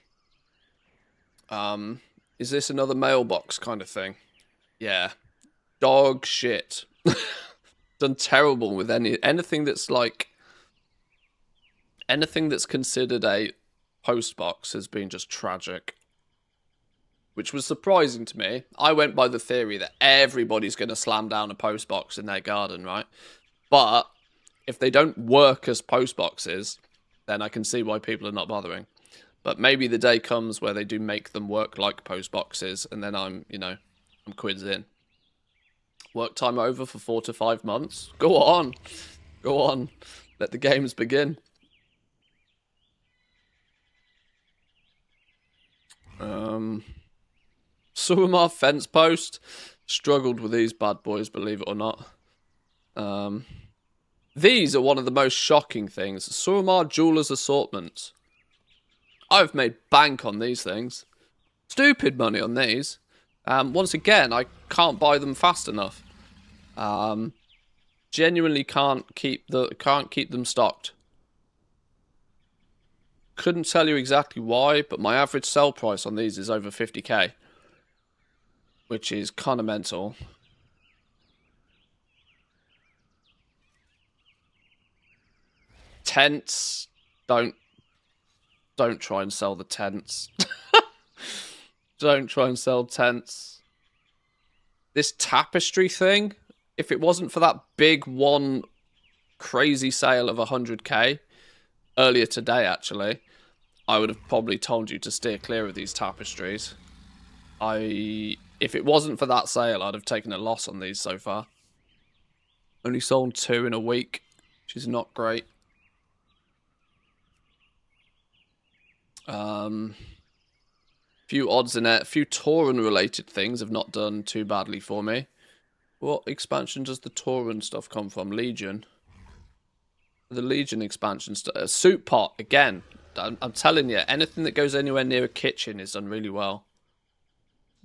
Is this another mailbox kind of thing? Yeah. Dog shit. Done terrible with anything that's like... Anything that's considered a post box has been just tragic. Which was surprising to me. I went by the theory that everybody's going to slam down a post box in their garden, right? But if they don't work as post boxes, then I can see why people are not bothering. But maybe the day comes where they do make them work like post boxes, and then I'm quids in. Work time over for 4 to 5 months. Go on. Go on. Let the games begin. Suramar fence post. Struggled with these bad boys, believe it or not. These are one of the most shocking things. Suramar Jewelers Assortment. I've made bank on these things. Stupid money on these. Once again, I can't buy them fast enough. Genuinely can't keep them stocked. Couldn't tell you exactly why, but my average sell price on these is over 50k. Which is kind of mental. Tents. Don't try and sell the tents. Don't try and sell tents. This tapestry thing, if it wasn't for that big one crazy sale of 100k earlier today, actually, I would have probably told you to steer clear of these tapestries. If it wasn't for that sale, I'd have taken a loss on these so far. Only sold 2 in a week, which is not great. Few odds in it. A few Tauren related things have not done too badly for me. What expansion does the Tauren stuff come from? Legion. The Legion expansion stuff. Soup pot again. I'm telling you, anything that goes anywhere near a kitchen is done really well.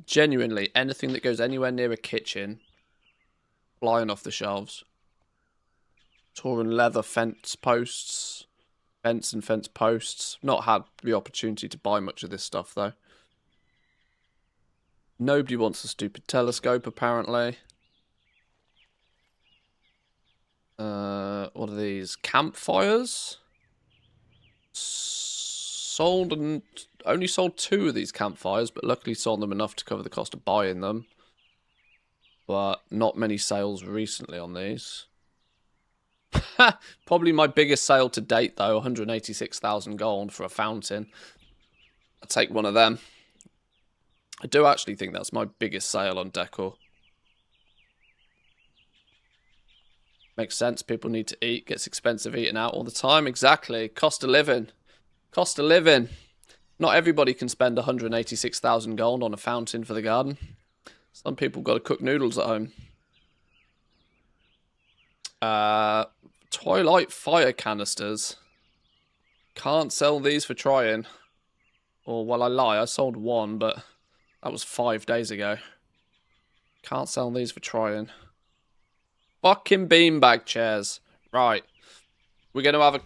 Genuinely, anything that goes anywhere near a kitchen, flying off the shelves. Tauren leather fence posts. Fence and fence posts. Not had the opportunity to buy much of this stuff, though. Nobody wants a stupid telescope, apparently. What are these? Campfires? Sold and only sold 2 of these campfires, but luckily sold them enough to cover the cost of buying them. But not many sales recently on these. Probably my biggest sale to date, though, 186,000 gold for a fountain. I'll take one of them. I do actually think that's my biggest sale on Decor. Makes sense. People need to eat. Gets expensive eating out all the time. Exactly. Cost of living. Cost of living. Not everybody can spend 186,000 gold on a fountain for the garden. Some people got to cook noodles at home. Twilight fire canisters. Can't sell these for trying. Or, well, I lie. I sold one, but that was 5 days ago. Can't sell these for trying. Fucking beanbag chairs. Right. We're gonna have a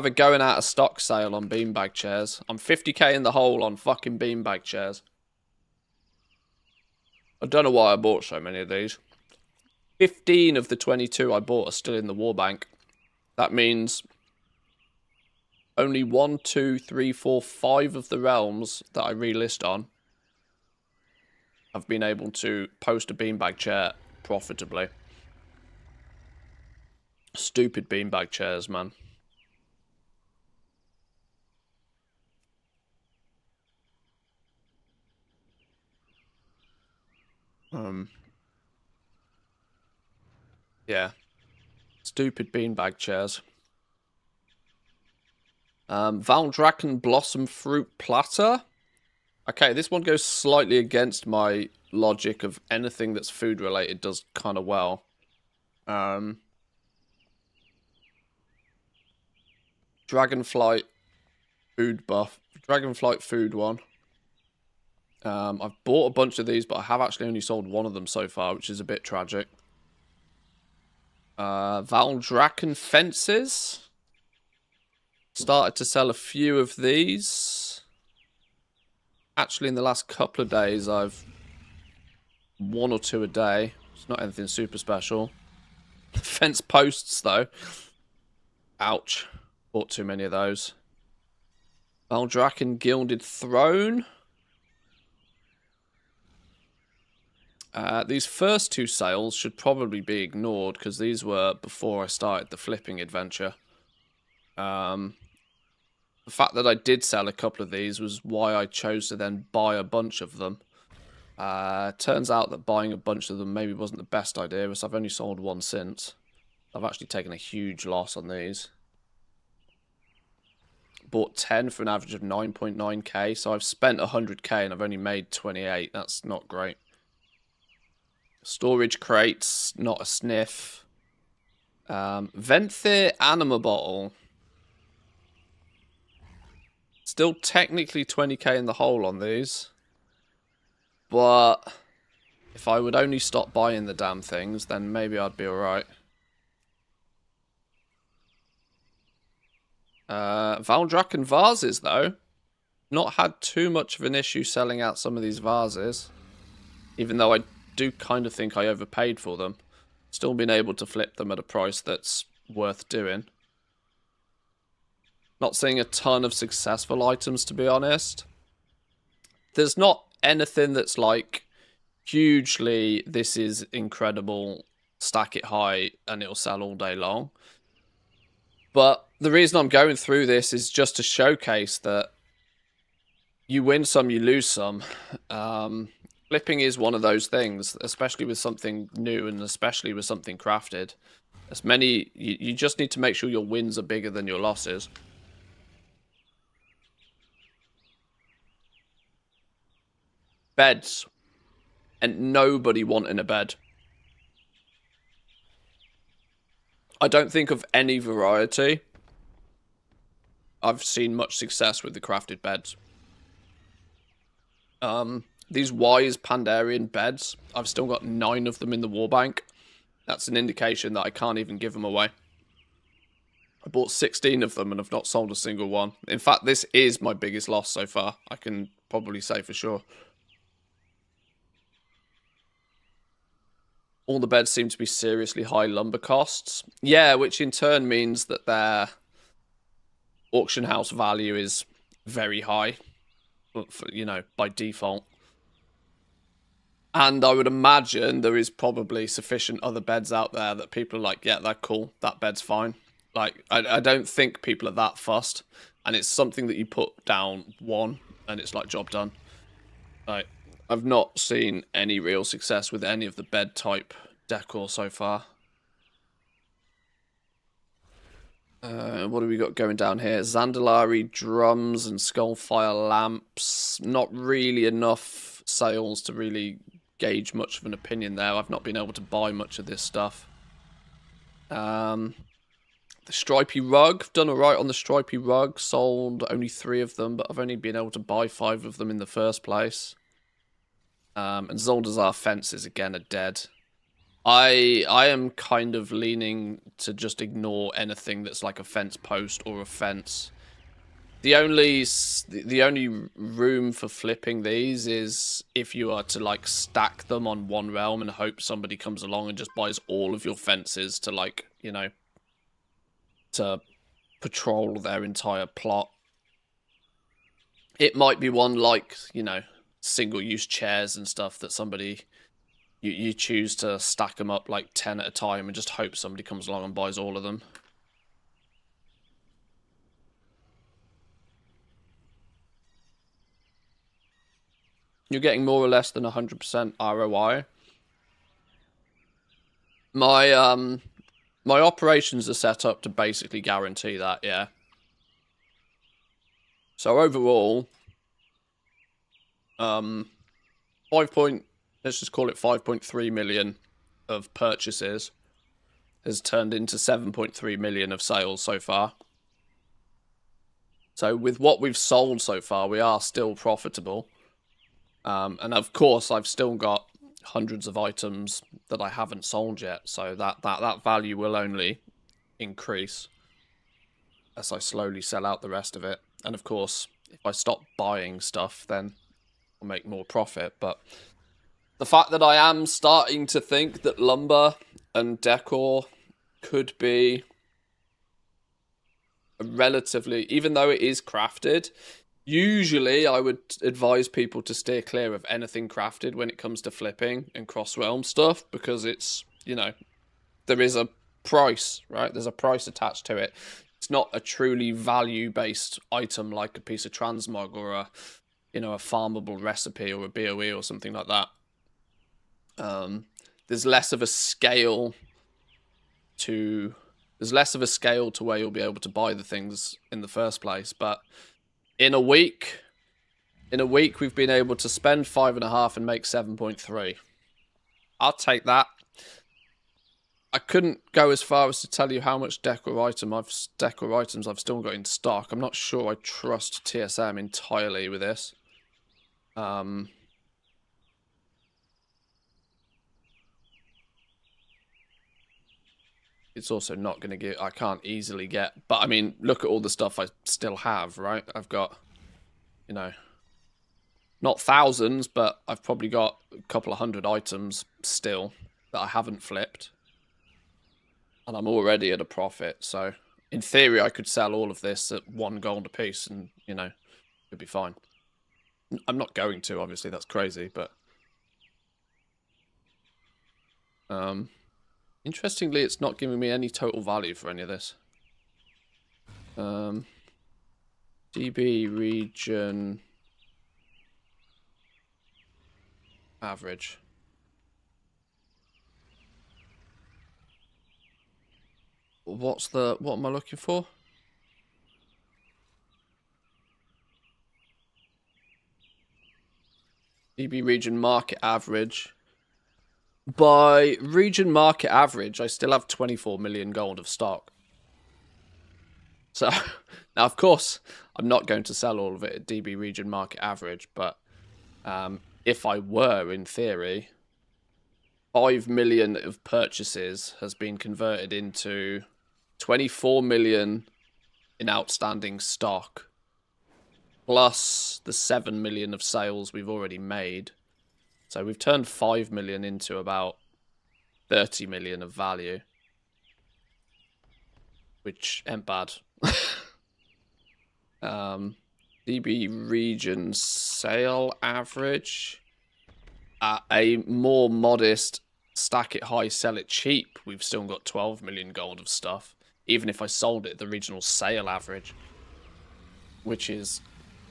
going out of stock sale on beanbag chairs. I'm 50k in the hole on fucking beanbag chairs. I don't know why I bought so many of these. 15 of the 22 I bought are still in the war bank. That means only 1, 2, 3, 4, 5 of the realms that I relist on have been able to post a beanbag chair profitably. Stupid beanbag chairs, man. Yeah. Stupid beanbag chairs. Valdraken Blossom Fruit Platter. Okay, this one goes slightly against my logic of anything that's food related does kind of well. Dragonflight food buff. Dragonflight food one. I've bought a bunch of these, but I have actually only sold one of them so far, which is a bit tragic. Valdraken fences. Started to sell a few of these. Actually, in the last couple of days, I've 1 or 2 a day. It's not anything super special. Fence posts, though. Ouch. Bought too many of those. Valdraken Gilded Throne. These first 2 sales should probably be ignored, because these were before I started the flipping adventure. The fact that I did sell a couple of these was why I chose to then buy a bunch of them. Turns out that buying a bunch of them maybe wasn't the best idea, because I've only sold one since. I've actually taken a huge loss on these. Bought 10 for an average of 9.9k, so I've spent 100k and I've only made 28. That's not great. Storage crates, not a sniff. Venthyr Anima Bottle. Still technically 20k in the hole on these. But if I would only stop buying the damn things, then maybe I'd be alright. Valdraken vases, though. Not had too much of an issue selling out some of these vases. Even though I do kind of think I overpaid for them. Still been able to flip them at a price that's worth doing. Not seeing a ton of successful items, to be honest. There's not anything that's like hugely, this is incredible, stack it high and it'll sell all day long. But the reason I'm going through this is just to showcase that you win some, you lose some. Flipping is one of those things, especially with something new and especially with something crafted. You just need to make sure your wins are bigger than your losses. Beds. And nobody wanting a bed. I don't think of any variety I've seen much success with the crafted beds. These Wise Pandarian beds, I've still got 9 of them in the war bank. That's an indication that I can't even give them away. I bought 16 of them and I've not sold a single one. In fact, this is my biggest loss so far. I can probably say for sure. All the beds seem to be seriously high lumber costs. Yeah, which in turn means that they're auction house value is very high, you know, by default. And I would imagine there is probably sufficient other beds out there that people are like, yeah, they're cool, that bed's fine. Like, I don't think people are that fussed. And it's something that you put down one, and it's like, job done. Like, I've not seen any real success with any of the bed type decor so far. What do we got going down here? Zandalari drums and Skullfire lamps. Not really enough sales to really gauge much of an opinion there. I've not been able to buy much of this stuff. The stripy rug. I've done alright on the stripy rug. Sold only 3 of them, but I've only been able to buy 5 of them in the first place. And Zoldazar fences again are dead. I am kind of leaning to just ignore anything that's like a fence post or a fence. The only room for flipping these is if you are to like stack them on one realm and hope somebody comes along and just buys all of your fences to, like, you know, to patrol their entire plot. It might be one like, you know, single-use chairs and stuff that somebody... You choose to stack them up like 10 at a time and just hope somebody comes along and buys all of them. You're getting more or less than 100% ROI. My operations are set up to basically guarantee that, yeah. So overall, let's just call it 5.3 million of purchases has turned into 7.3 million of sales so far. So with what we've sold so far, we are still profitable. And of course, I've still got hundreds of items that I haven't sold yet. So that value will only increase as I slowly sell out the rest of it. And of course, if I stop buying stuff, then I'll make more profit. But the fact that I am starting to think that lumber and decor could be a relatively, even though it is crafted, usually I would advise people to steer clear of anything crafted when it comes to flipping and cross-realm stuff, because it's, you know, there is a price, right? There's a price attached to it. It's not a truly value-based item like a piece of transmog or a, you know, a farmable recipe or a BOE or something like that. There's less of a scale to where you'll be able to buy the things in the first place. But in a week we've been able to spend 5.5 and make 7.3. I'll take that. I couldn't go as far as to tell you how much decor items I've still got in stock. I'm not sure I trust TSM entirely with this. It's also not going to get... I can't easily get... But, I mean, look at all the stuff I still have, right? I've got, you know... Not thousands, but I've probably got a couple of hundred items still that I haven't flipped. And I'm already at a profit, so... In theory, I could sell all of this at 1 gold a piece and, you know, it'd be fine. I'm not going to, obviously, that's crazy, but... Interestingly, it's not giving me any total value for any of this. DB region average. What am I looking for? DB region market average. By region market average, I still have 24 million gold of stock. So, now of course, I'm not going to sell all of it at DB region market average, but if I were, in theory, 5 million of purchases has been converted into 24 million in outstanding stock, plus the 7 million of sales we've already made. So we've turned 5 million into about 30 million of value, which ain't bad. DB region sale average at a more modest stack it high, sell it cheap. We've still got 12 million gold of stuff. Even if I sold it, the regional sale average, which is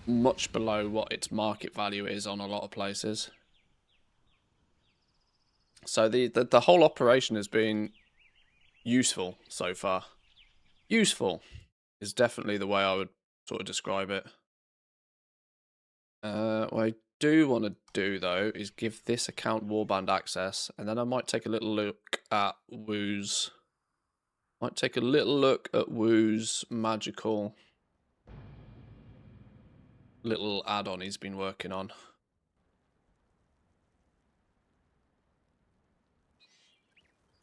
much below what its market value is on a lot of places. So the whole operation has been useful so far. Useful is definitely the way I would sort of describe it. What I do want to do though is give this account warband access, and then I might take a little look at Woo's. Might take a little look at Woo's magical little add-on he's been working on.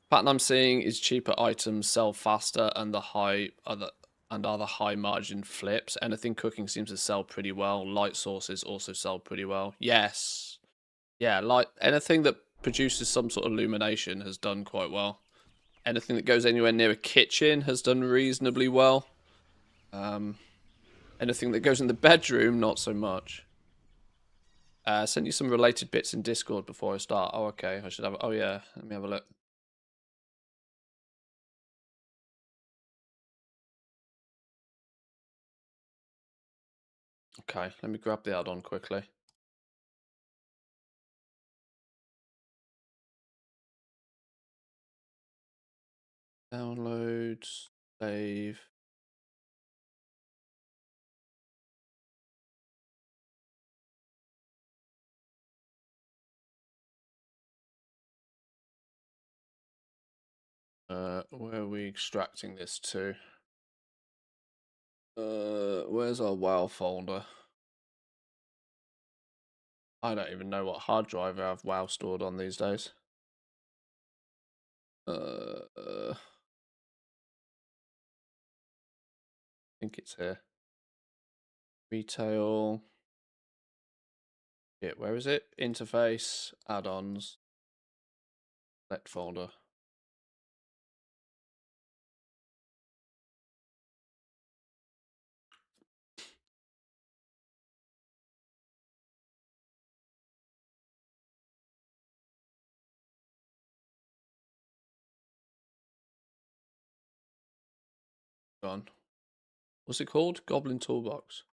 Pattern I'm seeing is cheaper items sell faster, and other high margin flips. Anything cooking seems to sell pretty well. Light sources also sell pretty well. Yes, yeah, like anything that produces some sort of illumination has done quite well. Anything that goes anywhere near a kitchen has done reasonably well. Anything that goes in the bedroom, not so much. Sent you some related bits in Discord before I start. Oh, okay. I should have. Oh, yeah. Let me have a look. Okay, let me grab the add-on quickly. Download, save. Where are we extracting this to? Where's our WoW folder? I don't even know what hard drive I have WoW stored on these days. I think it's here. Retail. Yeah, where is it? Interface, add-ons, select folder. Gone. What's it called? Goblin Toolbox.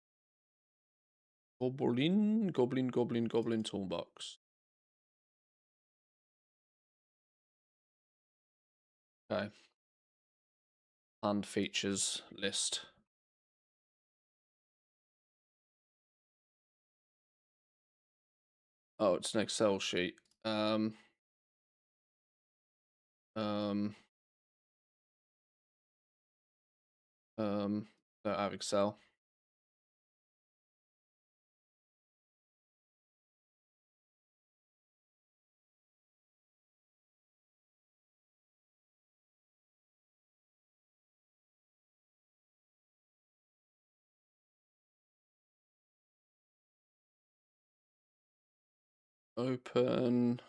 Goblin Toolbox. Okay. And features list. Oh, it's an Excel sheet. Don't have Excel. Open.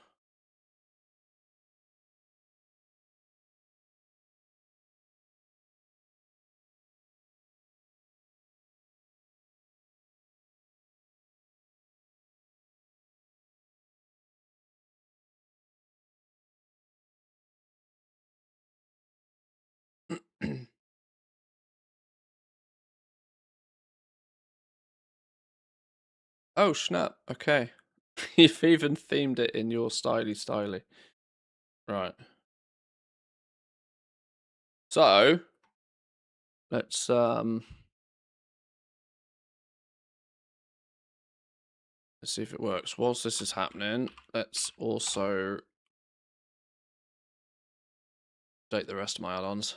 Oh, snap. Okay. You've even themed it in your styly. Right. So, let's see if it works. Whilst this is happening, let's also update the rest of my add-ons.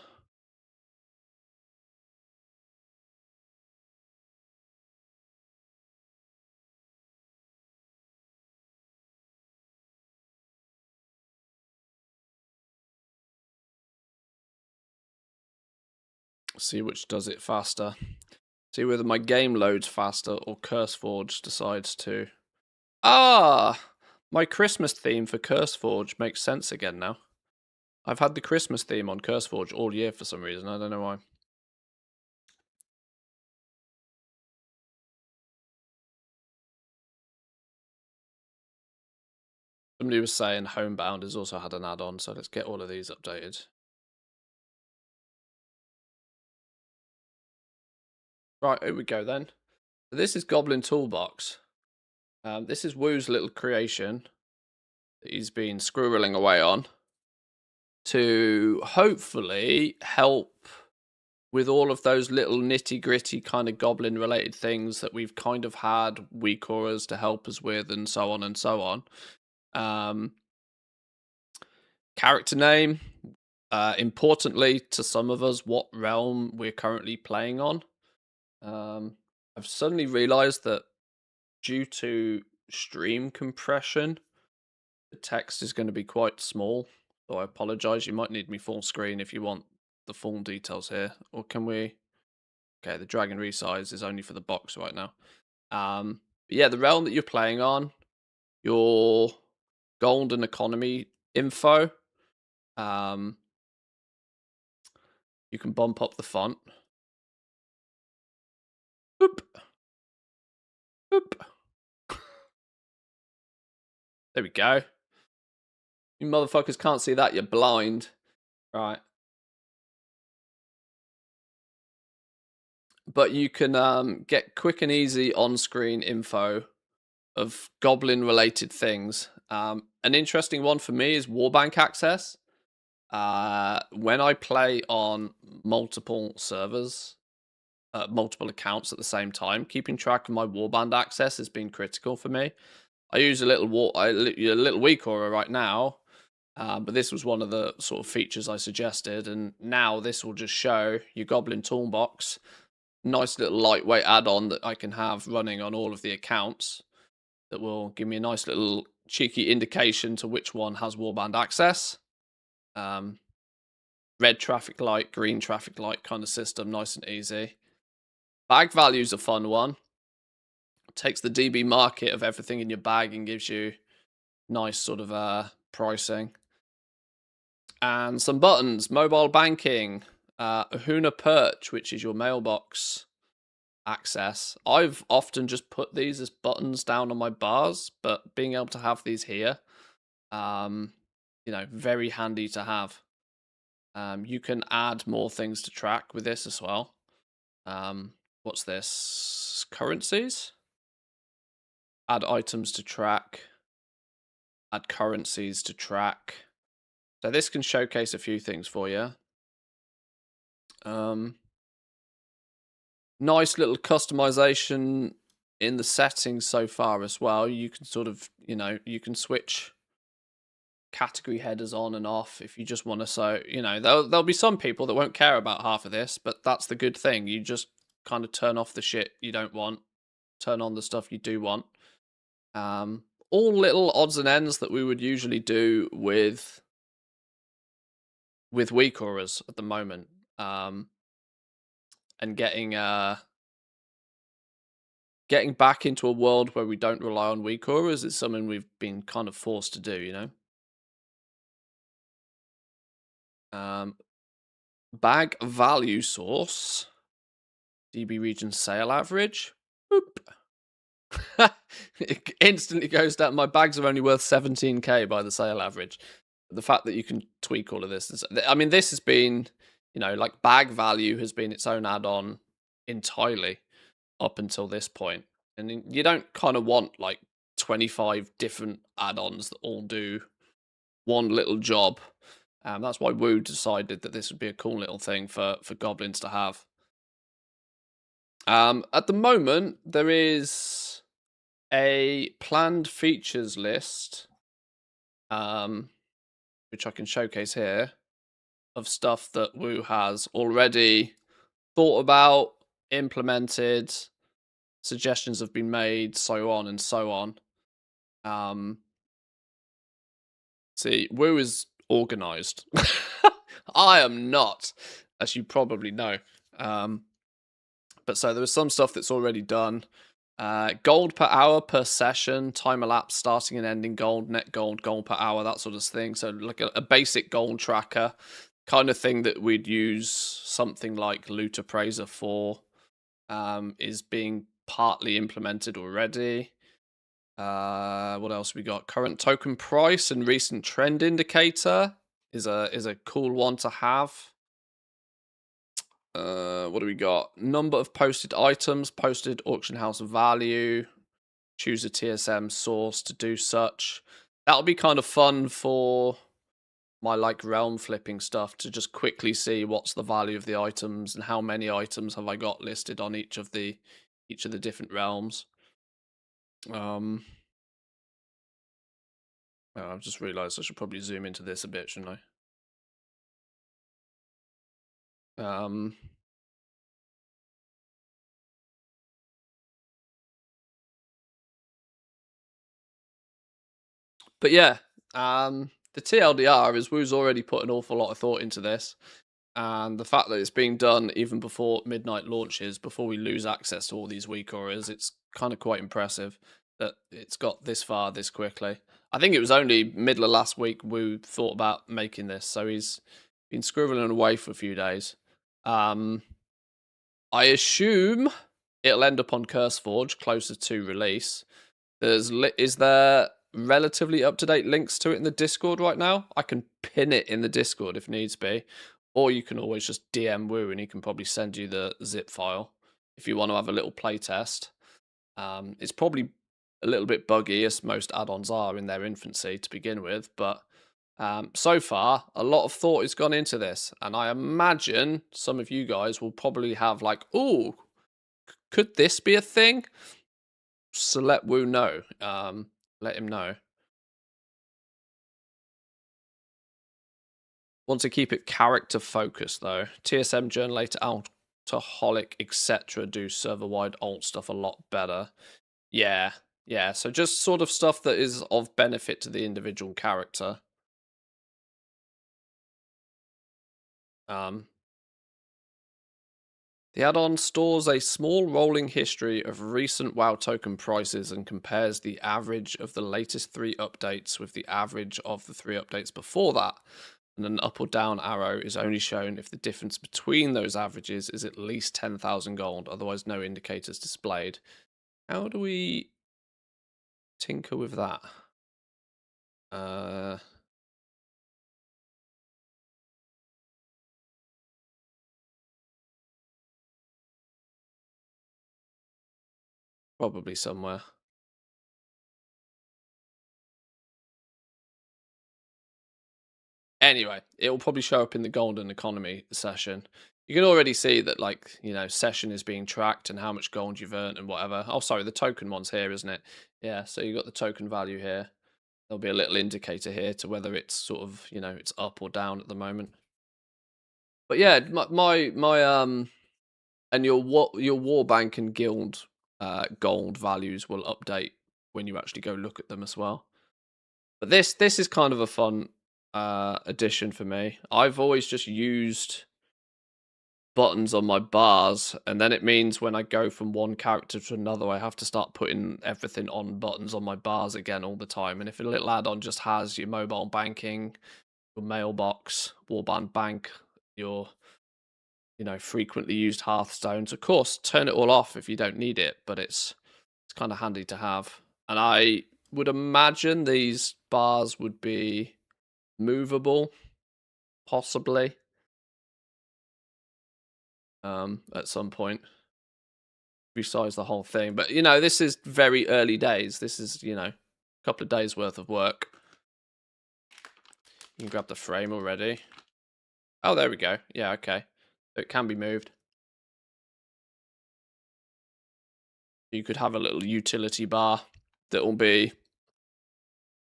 See which does it faster. See whether my game loads faster or CurseForge decides to. Ah! My Christmas theme for CurseForge makes sense again now. I've had the Christmas theme on CurseForge all year for some reason. I don't know why. Somebody was saying Homebound has also had an add-on, so let's get all of these updated. Right, here we go then. So this is Goblin Toolbox. This is Woo's little creation that he's been squirreling away on to hopefully help with all of those little nitty-gritty kind of goblin-related things that we've kind of had weak auras to help us with, and so on and so on. Character name, importantly to some of us, what realm we're currently playing on. I've suddenly realized that due to stream compression, the text is going to be quite small, so I apologize. You might need me full screen if you want the full details here, or can we? Okay, the dragon resize is only for the box right now. But yeah, the realm that you're playing on, your golden economy info. You can bump up the font. Boop. Boop. There we go. You motherfuckers can't see that, you're blind. Right. But you can get quick and easy on-screen info of goblin-related things. An interesting one for me is Warbank access. When I play on multiple servers, multiple accounts at the same time, keeping track of my warband access has been critical for me. I use a little weak aura right now, but this was one of the sort of features I suggested, and now this will just show your Goblin Toolbox. Nice little lightweight add-on that I can have running on all of the accounts that will give me a nice little cheeky indication to which one has warband access. Red traffic light, green traffic light kind of system, nice and easy. Bag value's a fun one. Takes the DB market of everything in your bag and gives you nice sort of pricing. And some buttons, mobile banking, Ahuna Perch, which is your mailbox access. I've often just put these as buttons down on my bars, but being able to have these here, very handy to have. You can add more things to track with this as well. What's this? Currencies? Add items to track. Add currencies to track. So this can showcase a few things for you. Nice little customization in the settings so far as well. You can sort of, you can switch category headers on and off if you just want to. So, there'll be some people that won't care about half of this, but that's the good thing. You just kind of turn off the shit you don't want, turn on the stuff you do want. All little odds and ends that we would usually do with weak auras at the moment. And getting back into a world where we don't rely on weak auras is something we've been kind of forced to do, Bag value source, DB region sale average. Boop. It instantly goes down. My bags are only worth 17k by the sale average. The fact that you can tweak all of this is, this has been, like bag value has been its own add-on entirely up until this point. And you don't kind of want like 25 different add-ons that all do one little job. That's why Woo decided that this would be a cool little thing for goblins to have. At the moment, there is a planned features list, which I can showcase here, of stuff that Woo has already thought about, implemented, suggestions have been made, so on and so on. See, Woo is organized. I am not, as you probably know. But so there was some stuff that's already done. Gold per hour per session, time elapsed starting and ending gold, net gold, gold per hour, that sort of thing. So like a basic gold tracker kind of thing that we'd use something like Loot Appraiser for, is being partly implemented already. What else we got? Current token price and recent trend indicator is a cool one to have. What do we got? Number of posted items, posted auction house value. Choose a TSM source to do such. That'll be kind of fun for my like realm flipping stuff, to just quickly see what's the value of the items and how many items have I got listed on each of the different realms. I've just realized I should probably zoom into this a bit, shouldn't I? But yeah, the TLDR is Woo's already put an awful lot of thought into this, and the fact that it's being done even before midnight launches, before we lose access to all these weak auras, it's kind of quite impressive that it's got this far this quickly. I think it was only middle of last week Woo thought about making this, so he's been scribbling away for a few days. I assume it'll end up on CurseForge closer to release. Is there relatively up-to-date links to it in the Discord right now? I can pin it in the Discord if needs be, or you can always just DM Woo and he can probably send you the zip file if you want to have a little play test. It's probably a little bit buggy, as most add-ons are in their infancy to begin with, but so far a lot of thought has gone into this, and I imagine some of you guys will probably have like, oh, could this be a thing? So let Woo know. Let him know. Want to keep it character focused though. TSM, Journalator, Alcoholic, etc. do server-wide alt stuff a lot better. Yeah, yeah. So just sort of stuff that is of benefit to the individual character. The add-on stores a small rolling history of recent WoW token prices and compares the average of the latest 3 updates with the average of the 3 updates before that. And an up or down arrow is only shown if the difference between those averages is at least 10,000 gold, otherwise no indicators displayed. How do we tinker with that? Probably somewhere. Anyway, it will probably show up in the golden economy session. You can already see that, like, you know, session is being tracked and how much gold you've earned and whatever. Oh, sorry, the token one's here, isn't it? Yeah, so you got the token value here. There'll be a little indicator here to whether it's sort of, you know, it's up or down at the moment. But yeah, and your war bank and guild gold values will update when you actually go look at them as well. But this is kind of a fun addition for me. I've always just used buttons on my bars, and then it means when I go from one character to another, I have to start putting everything on buttons on my bars again all the time. And if a little add-on just has your mobile banking, your mailbox, warband bank, your, you know, frequently used hearthstones, of course, turn it all off if you don't need it, but it's kind of handy to have. And I would imagine these bars would be movable, possibly, at some point. Resize the whole thing. But, you know, this is very early days. This is, you know, a couple of days worth of work. You can grab the frame already. Oh, there we go. Yeah, okay. So it can be moved. You could have a little utility bar that will be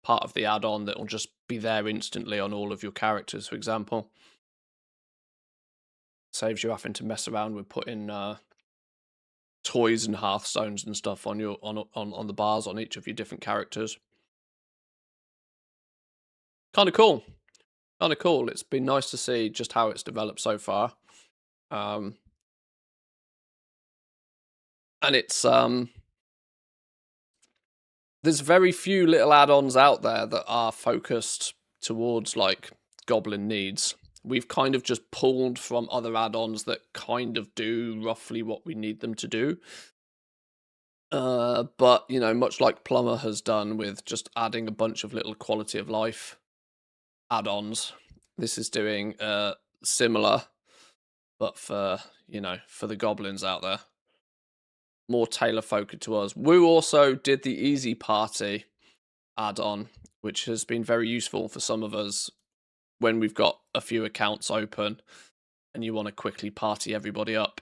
part of the add-on that will just be there instantly on all of your characters, for example. Saves you having to mess around with putting toys and hearthstones and stuff on your on the bars on each of your different characters. Kind of cool. Kind of cool. It's been nice to see just how it's developed so far. And it's there's very few little add-ons out there that are focused towards like goblin needs. We've kind of just pulled from other add-ons that kind of do roughly what we need them to do. But you know, much like Plumber has done with just adding a bunch of little quality of life add-ons, this is doing similar, but for for the goblins out there, more tailor focused to us. Woo also did the Easy Party add-on, which has been very useful for some of us when we've got a few accounts open and you want to quickly party everybody up.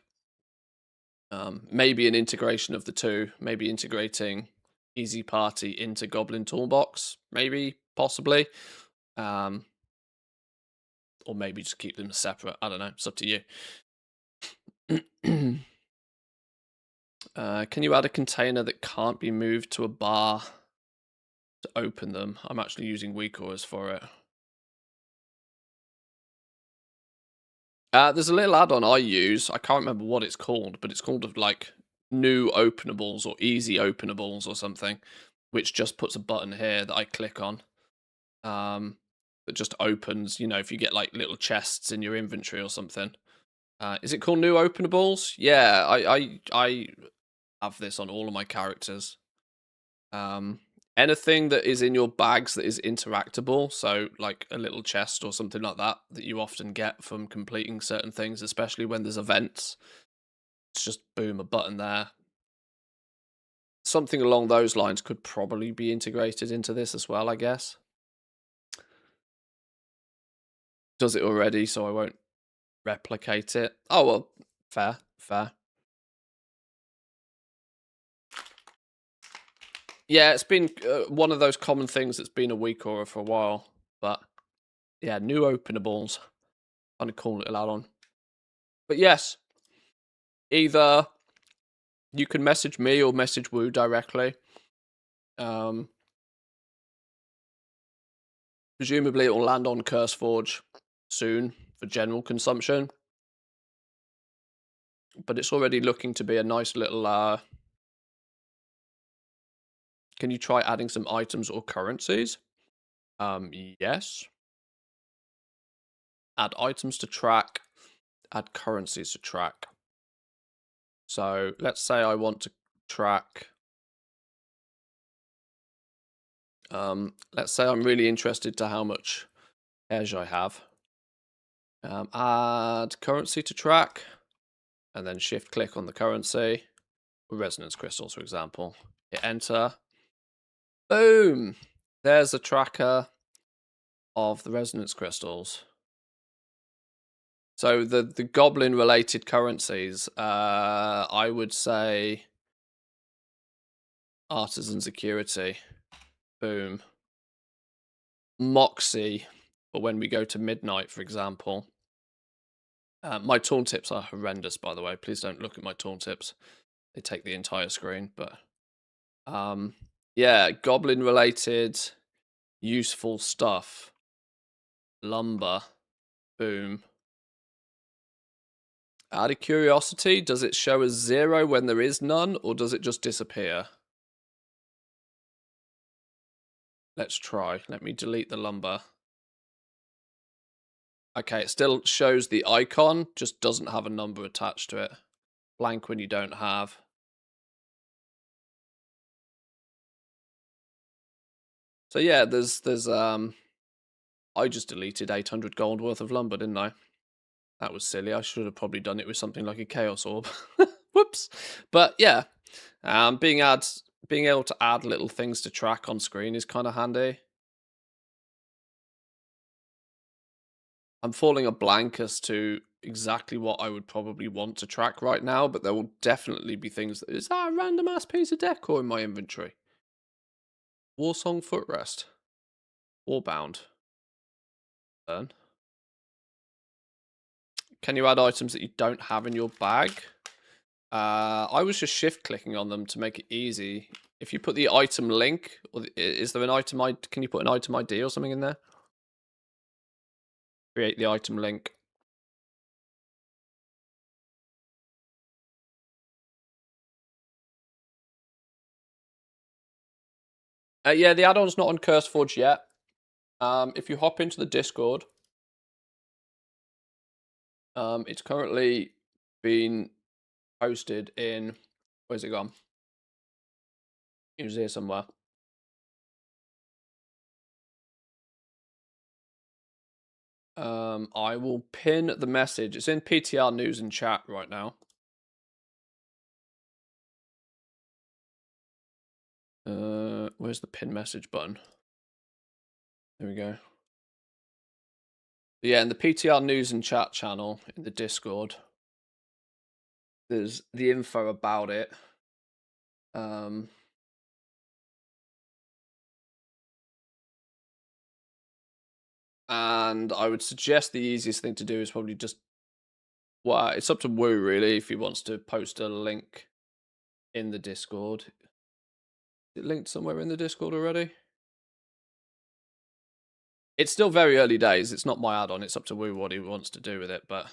Maybe an integration of the two, maybe integrating Easy Party into Goblin Toolbox, maybe, possibly. Or maybe just keep them separate. I don't know. It's up to you. Can you add a container that can't be moved to a bar to open them? I'm actually using WeCores for it. There's a little add-on I use. I can't remember what it's called, but it's called like new openables or easy openables or something, which just puts a button here that I click on. That just opens, if you get like little chests in your inventory or something. Is it called new openables? Yeah, I have this on all of my characters. Anything that is in your bags that is interactable, so like a little chest or something like that you often get from completing certain things, especially when there's events. It's just boom, a button there. Something along those lines could probably be integrated into this as well, I guess. Does it already, so I won't replicate it. Oh, well, fair. Yeah, it's been one of those common things that's been a week or for a while, but yeah, new openables. Kind of cool little add-on. But yes, either you can message me or message Woo directly. Presumably it will land on CurseForge soon for general consumption. But it's already looking to be a nice little... Can you try adding some items or currencies? Yes. Add items to track. Add currencies to track. So let's say I want to track... let's say I'm really interested to how much edge I have. Add currency to track. And then shift click on the currency. Resonance crystals, for example. Hit enter. Boom! There's a tracker of the resonance crystals. So the goblin related currencies, I would say artisan security. Boom. Moxie, for when we go to midnight, for example. My tooltips are horrendous, by the way. Please don't look at my tooltips. They take the entire screen, but yeah, goblin related useful stuff. Lumber. Boom. Out of curiosity, does it show as 0 when there is none, or does it just disappear? Let's try. Let me delete the lumber. Okay, it still shows the icon, just doesn't have a number attached to it. Blank when you don't have. So yeah, there's I just deleted 800 gold worth of lumber, didn't I? That was silly. I should have probably done it with something like a chaos orb. Whoops. But yeah, being able to add little things to track on screen is kind of handy. I'm falling a blank as to exactly what I would probably want to track right now, but there will definitely be things that... Is that a random ass piece of decor in my inventory? Warsong footrest. Warbound. Burn. Can you add items that you don't have in your bag? I was just shift clicking on them to make it easy. If you put the item link, or is there an item ID? Can you put an item ID or something in there? Create the item link. Yeah, the add-on's not on CurseForge yet. If you hop into the Discord, it's currently been posted in... Where's it gone? He was here somewhere. I will pin the message. It's in PTR news and chat right now. Where's the pin message button? There we go. Yeah, in the PTR news and chat channel in the Discord, there's the info about it. And I would suggest the easiest thing to do is probably just, well, it's up to Woo really if he wants to post a link in the Discord. Is it linked somewhere in the Discord already? It's still very early days. It's not my add-on. It's up to Woo what he wants to do with it. But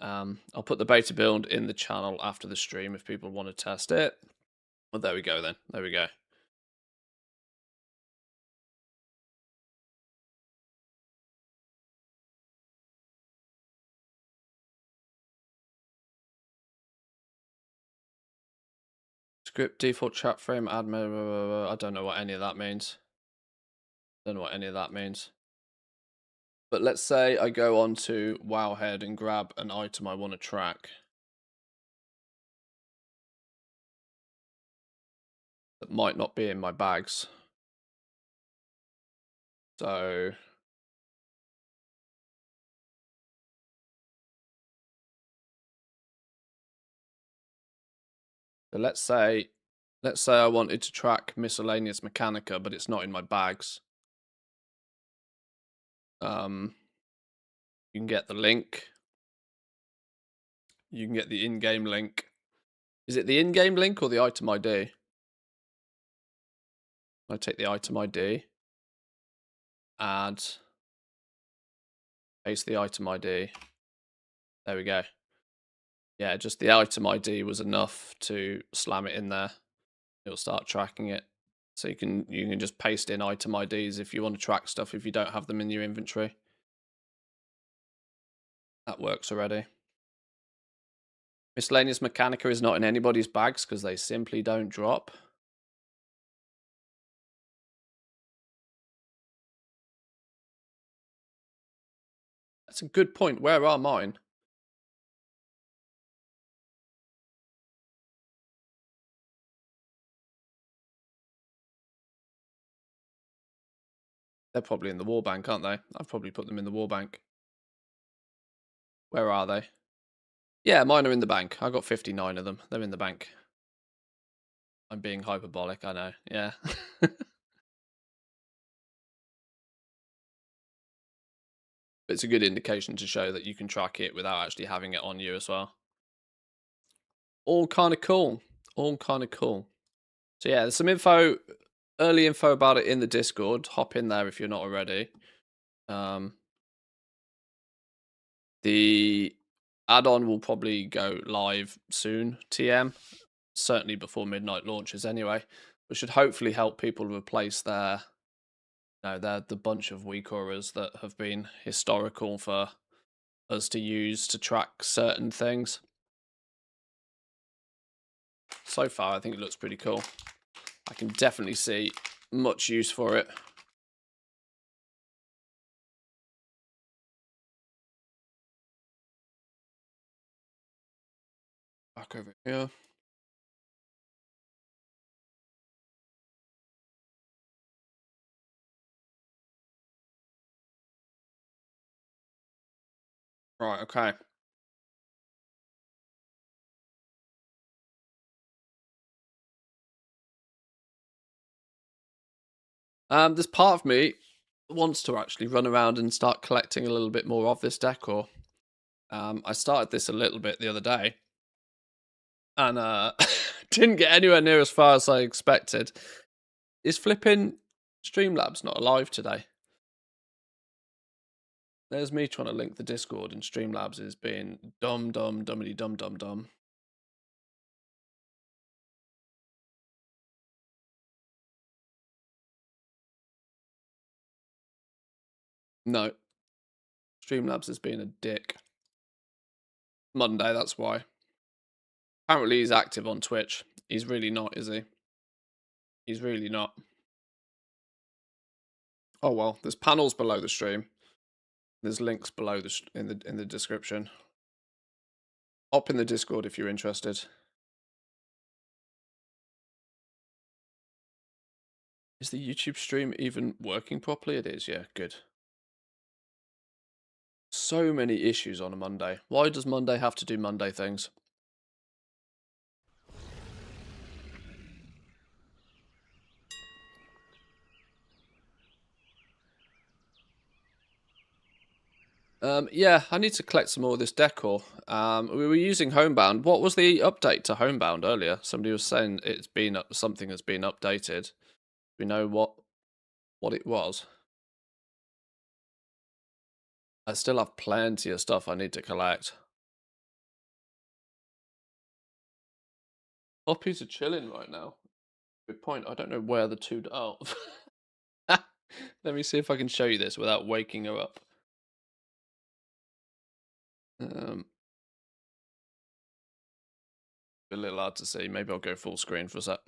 I'll put the beta build in the channel after the stream if people want to test it. Well, there we go then. There we go. Script default chat frame admin. I don't know what any of that means. Don't know what any of that means. But let's say I go on to Wowhead and grab an item I want to track. That might not be in my bags. So let's say I wanted to track miscellaneous mechanica, but it's not in my bags. You can get the link. You can get the in-game link. Is it the in-game link or the item ID? I take the item ID, add, paste the item ID. There we go. Yeah, just the item ID was enough to slam it in there. It'll start tracking it. So you can just paste in item IDs if you want to track stuff if you don't have them in your inventory. That works already. Miscellaneous Mechanica is not in anybody's bags because they simply don't drop. That's a good point. Where are mine? They're probably in the war bank, aren't they? I've probably put them in the war bank. Where are they? Yeah, mine are in the bank. I got 59 of them. They're in the bank. I'm being hyperbolic, I know. Yeah. It's a good indication to show that you can track it without actually having it on you as well. All kind of cool. All kind of cool. So yeah, there's some info, early info about it in the Discord. Hop in there if you're not already. The add-on will probably go live soon, TM. Certainly before midnight launches anyway. Which should hopefully help people replace their, the bunch of WeCorers that have been historical for us to use to track certain things. So far, I think it looks pretty cool. I can definitely see much use for it. Back over here. Right, okay. There's part of me that wants to actually run around and start collecting a little bit more of this decor. I started this a little bit the other day, and didn't get anywhere near as far as I expected. Is flipping Streamlabs not alive today? There's me trying to link the Discord, and Streamlabs is being dumb. No. Streamlabs is being a dick. Monday, that's why. Apparently he's active on Twitch. He's really not, is he? He's really not. Oh well, there's panels below the stream. There's links below in the description. Hop in the Discord if you're interested. Is the YouTube stream even working properly? It is, yeah, good. So many issues on a Monday. Why does Monday have to do Monday things? Yeah, I need to collect some more of this decor. We were using Homebound. What was the update to Homebound earlier? Somebody was saying it's been something has been updated. We know what it was. I still have plenty of stuff I need to collect. Puppies are chilling right now. Good point. I don't know where the two. Oh, let me see if I can show you this without waking her up. A little hard to see. Maybe I'll go full screen for a sec.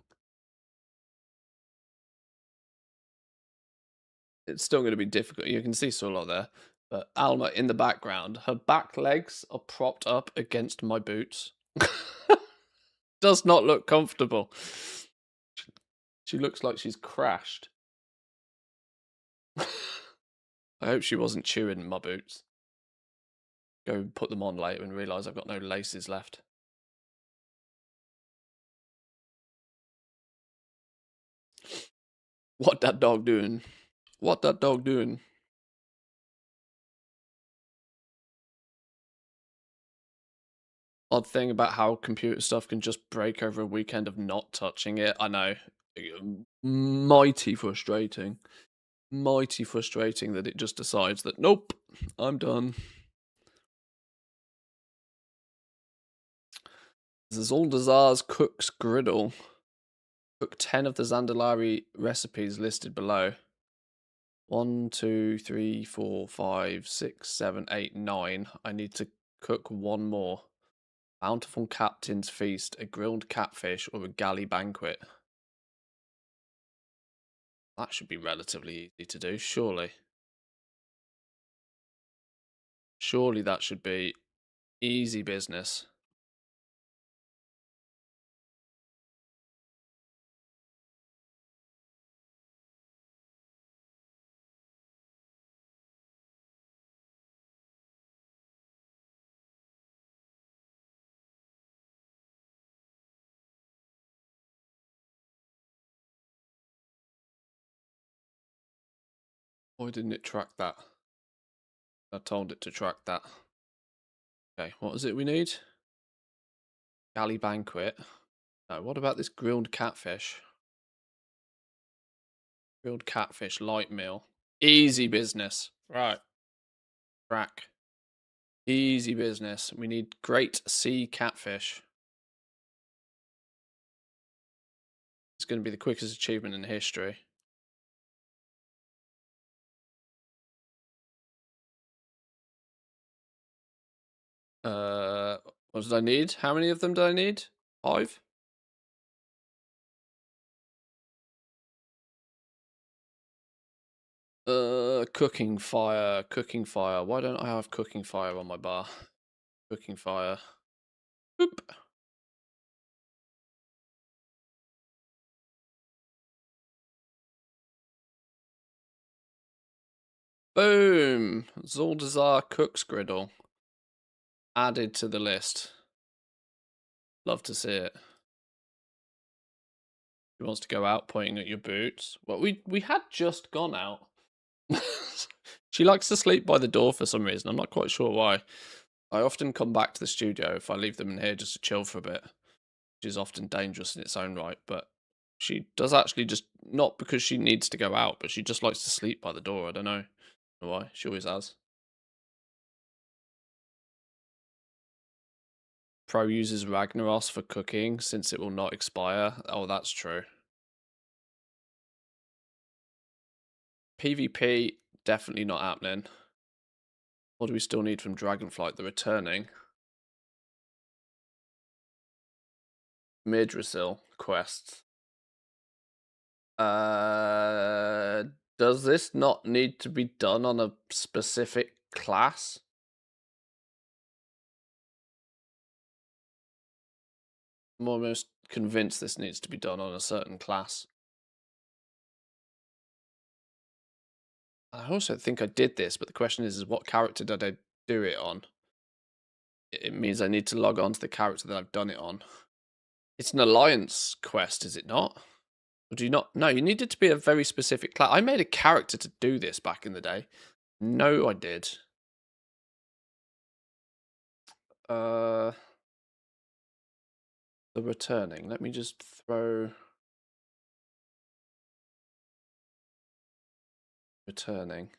It's still going to be difficult. You can see Sulot there. But Alma in the background, her back legs are propped up against my boots. Does not look comfortable. She looks like she's crashed. I hope she wasn't chewing my boots. Go put them on later and realise I've got no laces left. What that dog doing? What that dog doing? Odd thing about how computer stuff can just break over a weekend of not touching it. I know. Mighty frustrating. Mighty frustrating that it just decides that, nope, I'm done. Zoldazar's Cook's Griddle. Cook 10 of the Zandalari recipes listed below. 1, 2, 3, 4, 5, 6, 7, 8, 9. I need to cook one more. Bountiful Captain's Feast, a grilled catfish, or a galley banquet. That should be relatively easy to do, surely. Surely that should be easy business. Why didn't it track that? I told it to track that. Okay, what is it we need? Galley banquet. No, what about this grilled catfish? Grilled catfish light meal. Easy business. Right. Track. Easy business. We need great sea catfish. It's going to be the quickest achievement in history. What did I need? How many of them do I need? 5? Cooking fire. Cooking fire. Why don't I have cooking fire on my bar? Cooking fire. Boop. Boom! Zoldazar Cook's Griddle. Added to the list. Love to see it. She wants to go out pointing at your boots. Well, we had just gone out. She likes to sleep by the door for some reason. I'm not quite sure why. I often come back to the studio if I leave them in here just to chill for a bit, which is often dangerous in its own right. But she does actually just, not because she needs to go out, but she just likes to sleep by the door. I don't know why. She always has. Pro uses Ragnaros for cooking since it will not expire. Oh, that's true. PvP, definitely not happening. What do we still need from Dragonflight? The returning. Midrasil quests. Does this not need to be done on a specific class? I'm almost convinced this needs to be done on a certain class. I also think I did this, but the question is what character did I do it on? It means I need to log on to the character that I've done it on. It's an alliance quest, is it not? Or do you not? No, you need it to be a very specific class. I made a character to do this back in the day. No, I did. The returning. Let me just throw returning.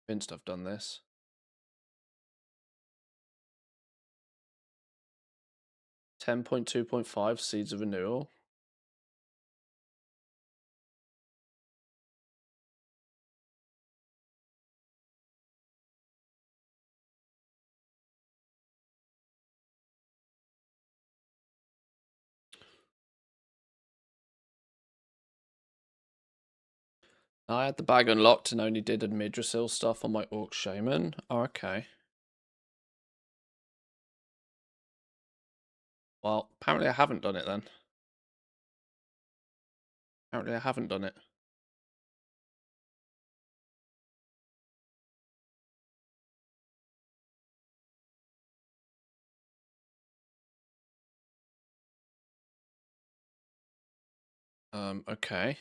Convinced I've done this. 10.2.5 Seeds of Renewal. I had the bag unlocked and only did Midrisil stuff on my Orc Shaman. Oh, okay. Well, apparently I haven't done it then. Apparently I haven't done it. Okay.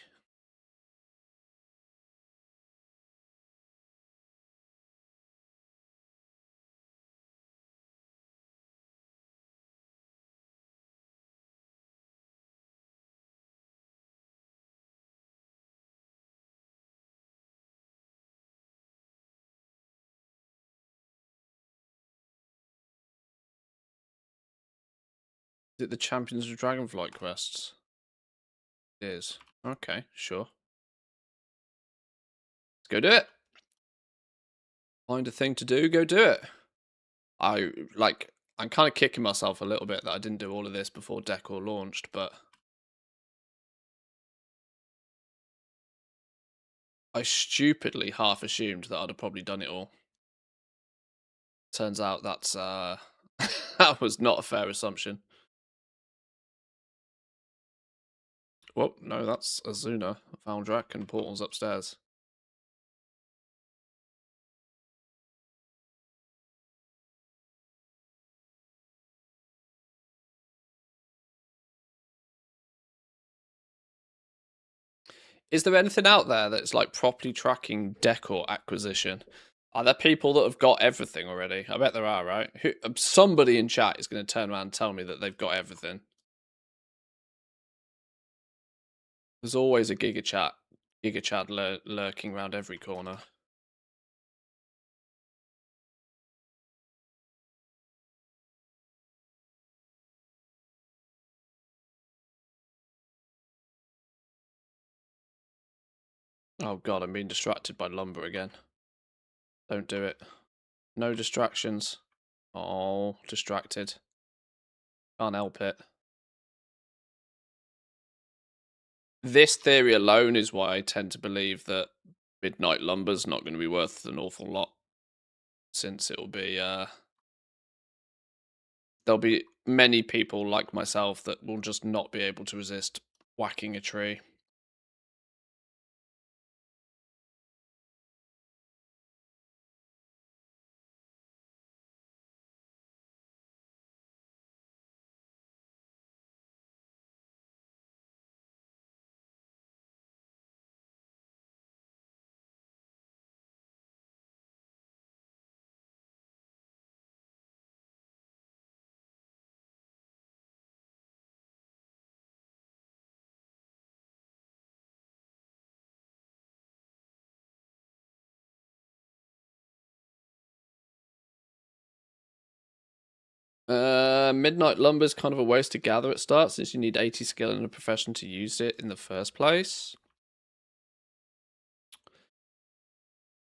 Is it the Champions of Dragonflight quests? It is. Okay, sure. Let's go do it. Find a thing to do, go do it. I'm kind of kicking myself a little bit that I didn't do all of this before Decor launched, but I stupidly half assumed that I'd have probably done it all. Turns out that's that was not a fair assumption. Well, no, that's Azuna, Valdrak, and portals upstairs. Is there anything out there that's like properly tracking Decor acquisition? Are there people that have got everything already? I bet there are, right? Somebody in chat is going to turn around and tell me that they've got everything. There's always a Giga Chad lurking around every corner. Oh god, I'm being distracted by lumber again. Don't do it. No distractions. Oh, distracted. Can't help it. This theory alone is why I tend to believe that Midnight Lumber's not going to be worth an awful lot, since it'll be there'll be many people like myself that will just not be able to resist whacking a tree. Midnight Lumber's kind of a waste to gather at start, since you need 80 skill and a profession to use it in the first place.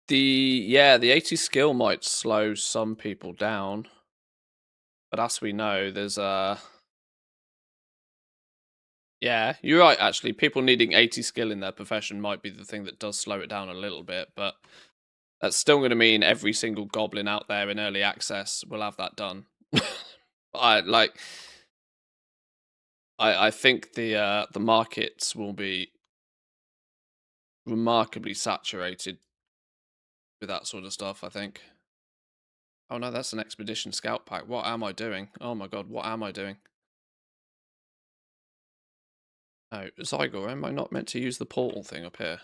The 80 skill might slow some people down, but as we know, there's Yeah, you're right, actually. People needing 80 skill in their profession might be the thing that does slow it down a little bit, but that's still going to mean every single goblin out there in early access will have that done. I like. I think the markets will be remarkably saturated with that sort of stuff. I think. Oh no, that's an expedition scout pack. What am I doing? Oh my god, what am I doing? Oh, Zygor, am I not meant to use the portal thing up here?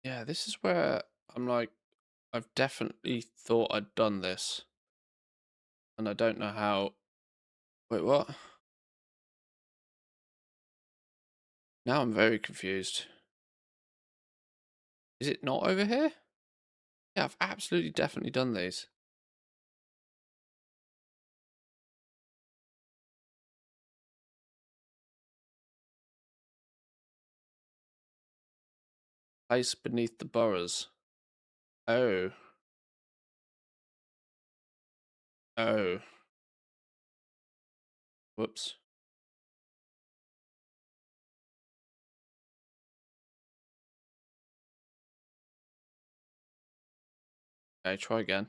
Yeah, this is where I'm like, I've definitely thought I'd done this. And I don't know how. Wait, what? Now I'm very confused. Is it not over here? Yeah, I've absolutely definitely done these. Place beneath the boroughs. Oh. Oh. Whoops. Okay, try again.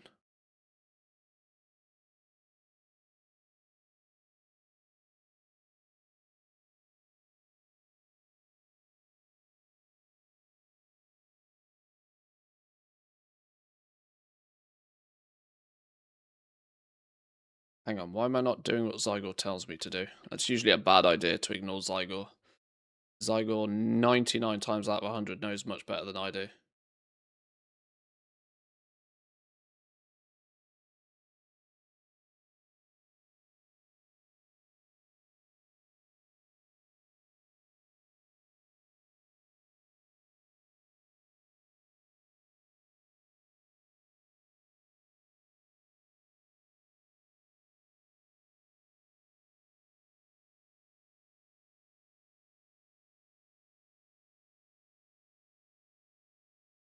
Hang on, why am I not doing what Zygor tells me to do? That's usually a bad idea to ignore Zygor. Zygor 99 times out of 100 knows much better than I do.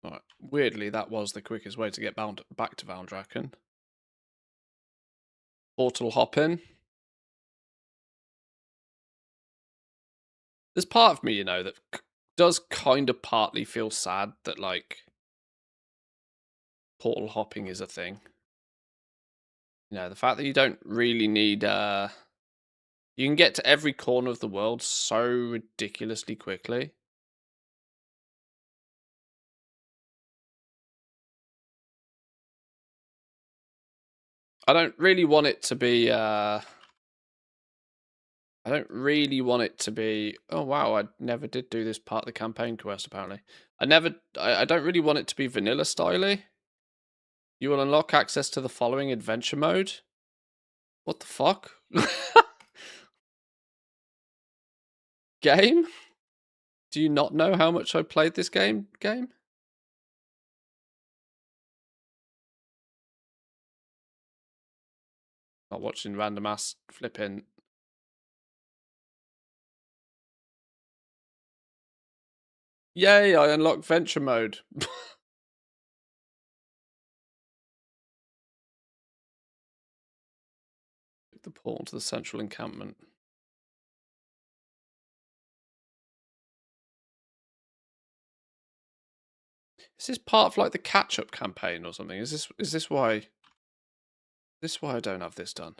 Right. Weirdly, that was the quickest way to get back to Valdraken. Portal hop in. There's part of me, you know, that does kind of partly feel sad that, like, portal hopping is a thing. You know, the fact that you don't really need, you can get to every corner of the world so ridiculously quickly. I don't really want it to be, I don't really want it to be. Oh wow! I never did do this part of the campaign quest. Apparently, I don't really want it to be vanilla styly. You will unlock access to the following adventure mode. What the fuck? Game? Do you not know how much I played this game? Not watching random ass flipping. Yay! I unlocked venture mode. The portal to the central encampment. Is this part of like the catch-up campaign or something? Is this why? This why I don't have this done?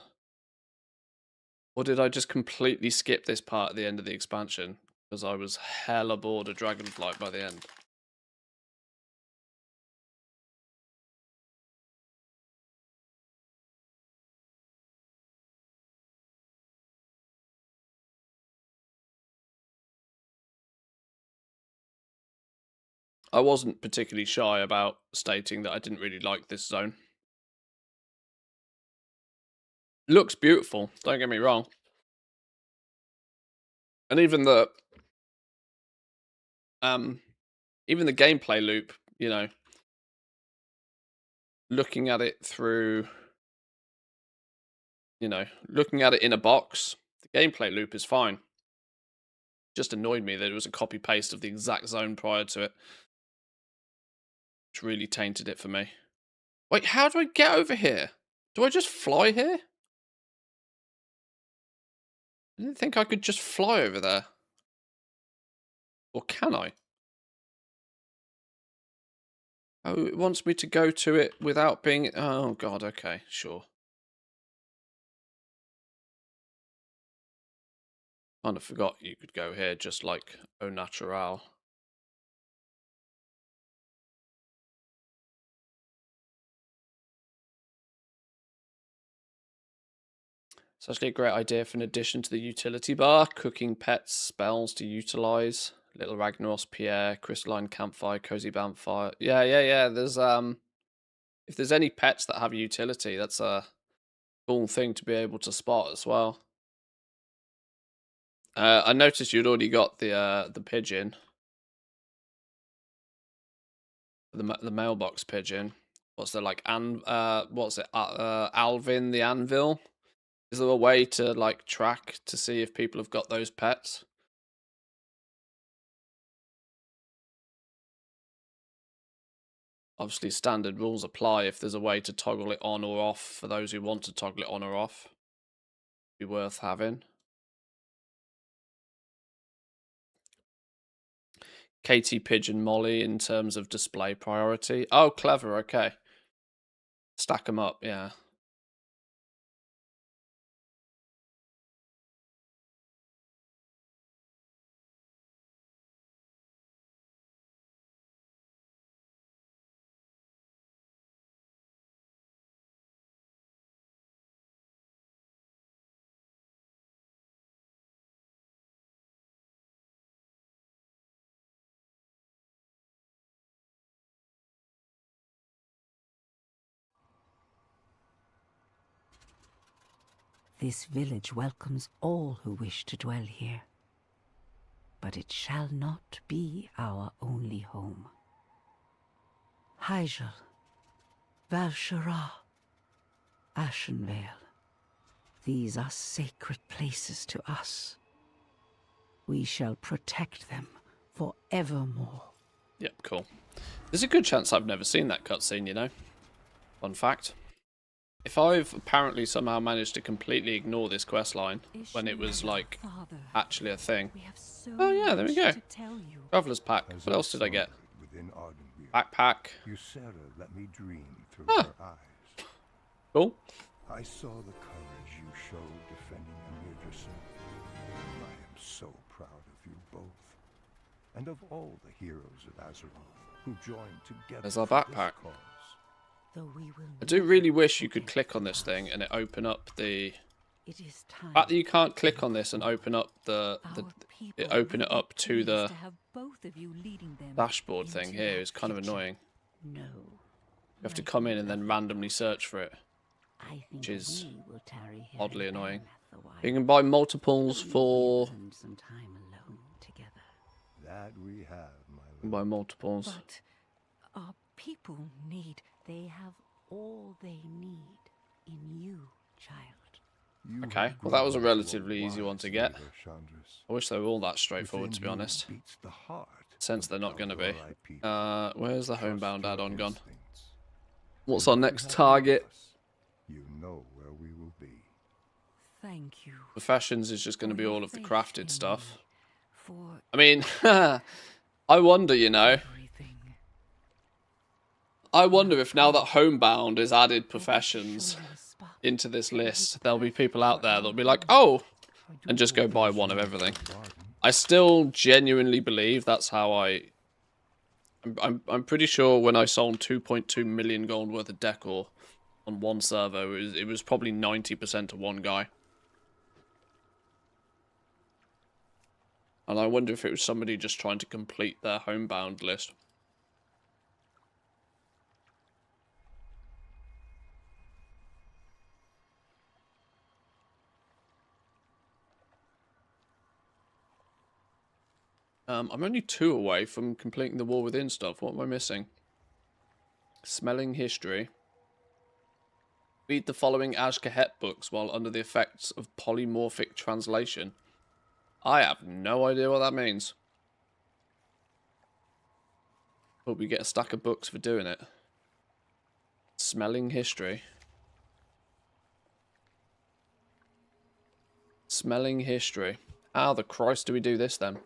Or did I just completely skip this part at the end of the expansion because I was hella bored of Dragonflight by the end? I wasn't particularly shy about stating that I didn't really like this zone. Looks beautiful, don't get me wrong. And even the gameplay loop, you know, looking at it through, you know, looking at it in a box, the gameplay loop is fine. Just annoyed me that it was a copy paste of the exact zone prior to it, which really tainted it for me. Wait, how do I get over here? Do I just fly here? I didn't think I could just fly over there. Or can I? Oh, it wants me to go to it without being... Oh, God, okay, sure. Kind of forgot you could go here, just like au natural. It's actually a great idea for an addition to the utility bar. Cooking pets, spells to utilize. Little Ragnaros, Pierre, Crystalline Campfire, Cozy Campfire. Yeah. There's if there's any pets that have utility, that's a cool thing to be able to spot as well. I noticed you'd already got the pigeon, the mailbox pigeon. What's there like? What's it? Alvin the Anvil. Is there a way to like track to see if people have got those pets? Obviously, standard rules apply if there's a way to toggle it on or off for those who want to toggle it on or off. Be worth having. Katie Pigeon Molly in terms of display priority. Oh, clever. Okay. Stack them up. Yeah. This village welcomes all who wish to dwell here. But it shall not be our only home. Hyjal, Val'Sharah, Ashenvale. These are sacred places to us. We shall protect them forevermore. Yep, cool. There's a good chance I've never seen that cutscene, you know? Fun fact. If I've apparently somehow managed to completely ignore this questline when it was, like, actually a thing. Oh yeah, there we go. Traveler's pack. What else did I get? Backpack. Let me dream through Huh. her eyes. Cool. I saw the courage you showed defending Amir. I am so proud of you both, and of all the heroes of Azeroth who joined together. There's our for this backpack. cause. I do really wish you could click on this thing and it open up the... It is time. fact that you can't click on this and open up open it up to the dashboard thing here is kind of annoying. No. You have to come in and then randomly search for it, which is oddly annoying. You can buy multiples for... Some time alone together. That we have, my you can buy multiples. But our people need. They have all they need in you, child. Okay, well that was a relatively easy one to get. I wish they were all that straightforward, to be honest. Since they're not going to be. Where's the homebound add-on gone? What's our next target? You know where we will be. Thank you. Professions is just going to be all of the crafted stuff. I mean, I wonder, you know. I wonder if now that Homebound has added professions into this list, there'll be people out there that'll be like, oh, and just go buy one of everything. I still genuinely believe that's how I'm pretty sure when I sold 2.2 million gold worth of Decor on one server, it was probably 90% to one guy. And I wonder if it was somebody just trying to complete their Homebound list. I'm only 2 away from completing the War Within stuff. What am I missing? Smelling history. Read the following Ashkahet books while under the effects of polymorphic translation. I have no idea what that means. Hope we get a stack of books for doing it. Smelling history. Smelling history. How the Christ do we do this then?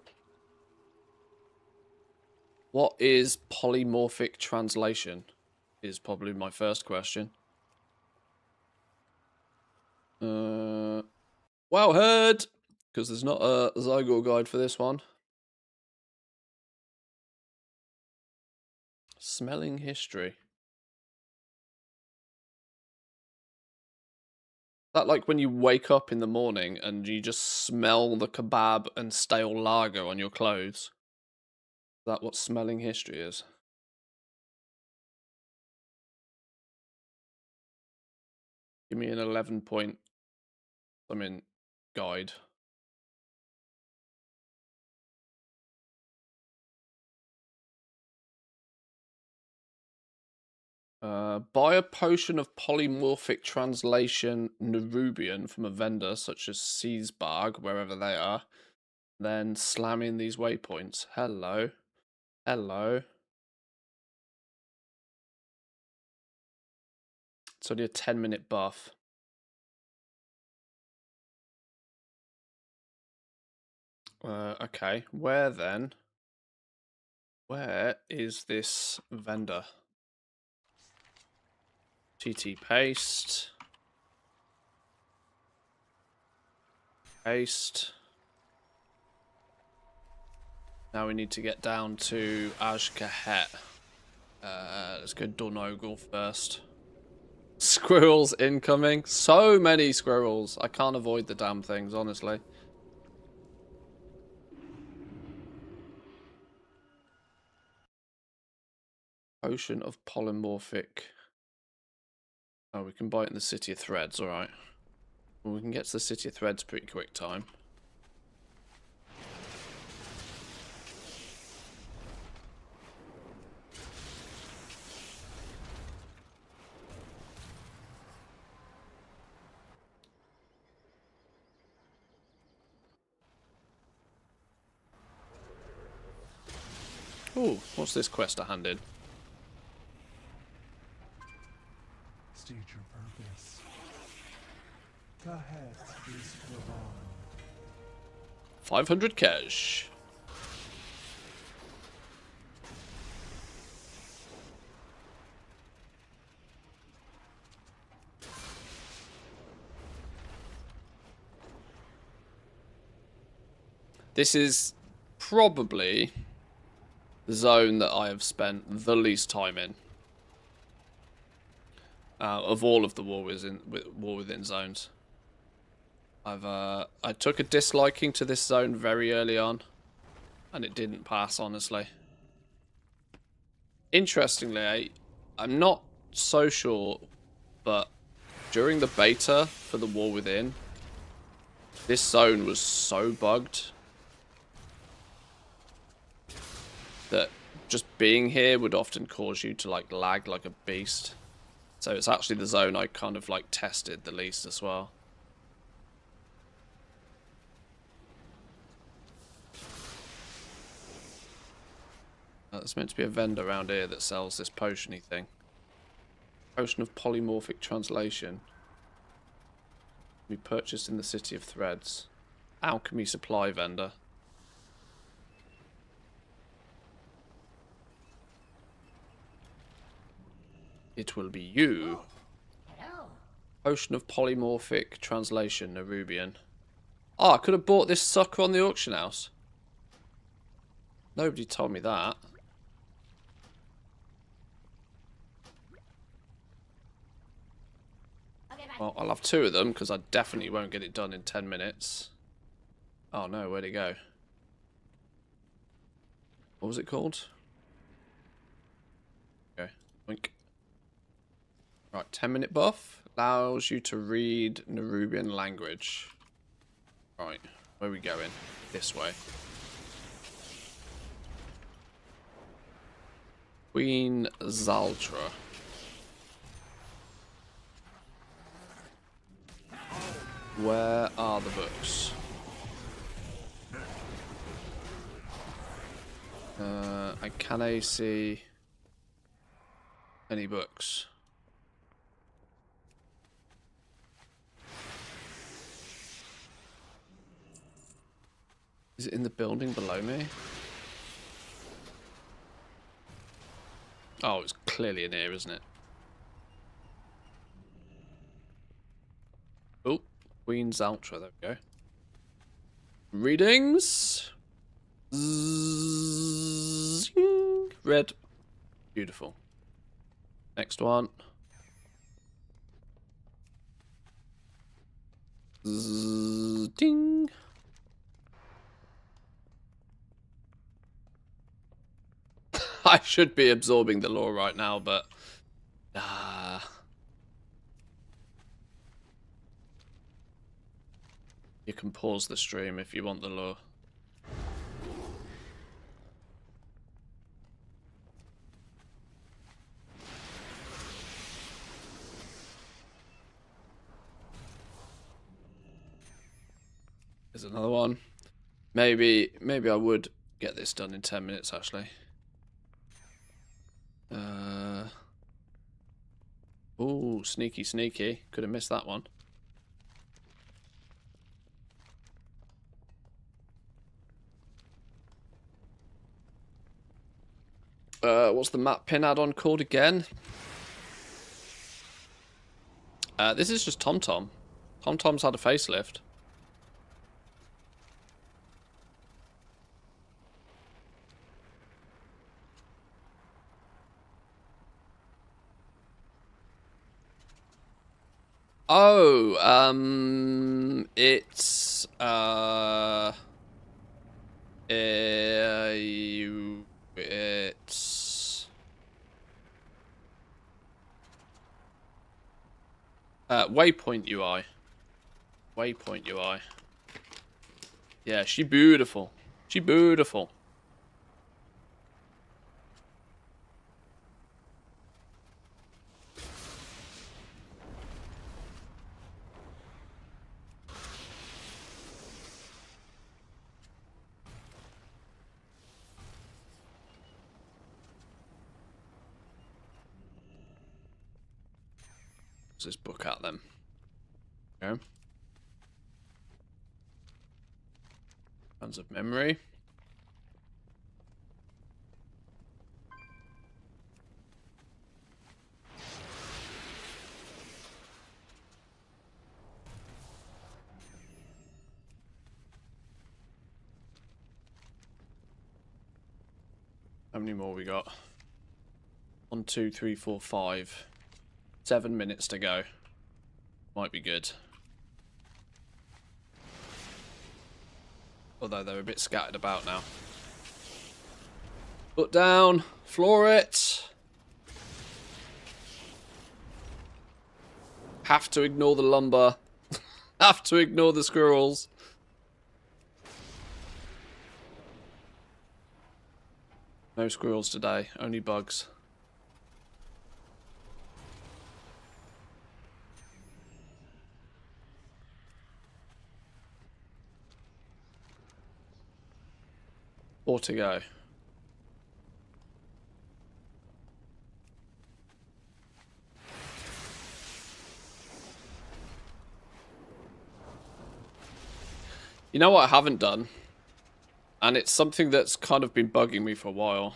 What is polymorphic translation? Is probably my first question. Well heard! Because there's not a Zygor guide for this one. Smelling history. Is that like when you wake up in the morning and you just smell the kebab and stale lager on your clothes? Is that what smelling history is? Give me an 11-point guide. Buy a potion of polymorphic translation Nerubian from a vendor such as Seesbarg, wherever they are. Then slam in these waypoints. Hello. Hello. It's only a 10-minute buff. Okay. Where then? Where is this vendor? TT paste. Paste. Now we need to get down to Ashkahet. Let's go Dornogal first. Squirrels incoming. So many squirrels. I can't avoid the damn things, honestly. Ocean of polymorphic. Oh, we can buy it in the City of Threads, alright. Well, we can get to the City of Threads pretty quick time. Oh, what's this quest I handed? State your purpose. Kahet is Kavan. 500 cash. This is probably the zone that I have spent the least time in. Of all of the War Within zones. I took a disliking to this zone very early on, and it didn't pass, honestly. Interestingly, I'm not so sure, but during the beta for the War Within, this zone was so bugged that just being here would often cause you to like lag like a beast. So it's actually the zone I kind of like tested the least as well. There's meant to be a vendor around here that sells this potion-y thing. Potion of polymorphic translation. We purchased in the City of Threads. Alchemy supply vendor. It will be you. Hello. Potion of polymorphic translation, Nerubian. Oh, I could have bought this sucker on the auction house. Nobody told me that. Okay, bye. Well, I'll have 2 of them because I definitely won't get it done in 10 minutes. Oh no, where'd it go? What was it called? Okay, wink. Right, 10-minute buff allows you to read Nerubian language. Right, where are we going? This way. Queen Zaltra. Where are the books? Can I see any books? Is it in the building below me? Oh, it's clearly in here, isn't it? Oh, Queen's Ultra, there we go. Readings. Zing. Red. Beautiful. Next one. Ding. I should be absorbing the lore right now, but you can pause the stream if you want the lore. There's another one. Maybe I would get this done in 10 minutes actually. Oh, sneaky. Could have missed that one. What's the map pin add-on called again? This is just TomTom. TomTom's had a facelift. Oh, it's Waypoint UI. Waypoint UI. Yeah, she beautiful. She beautiful. This book at them. Okay. Tons of memory. How many more we got? 1, 2, 3, 4, 5. 7 minutes to go. Might be good. Although they're a bit scattered about now. Put down. Floor it. Have to ignore the lumber. Have to ignore the squirrels. No squirrels today. Only bugs. Four to go. You know what I haven't done? And it's something that's kind of been bugging me for a while.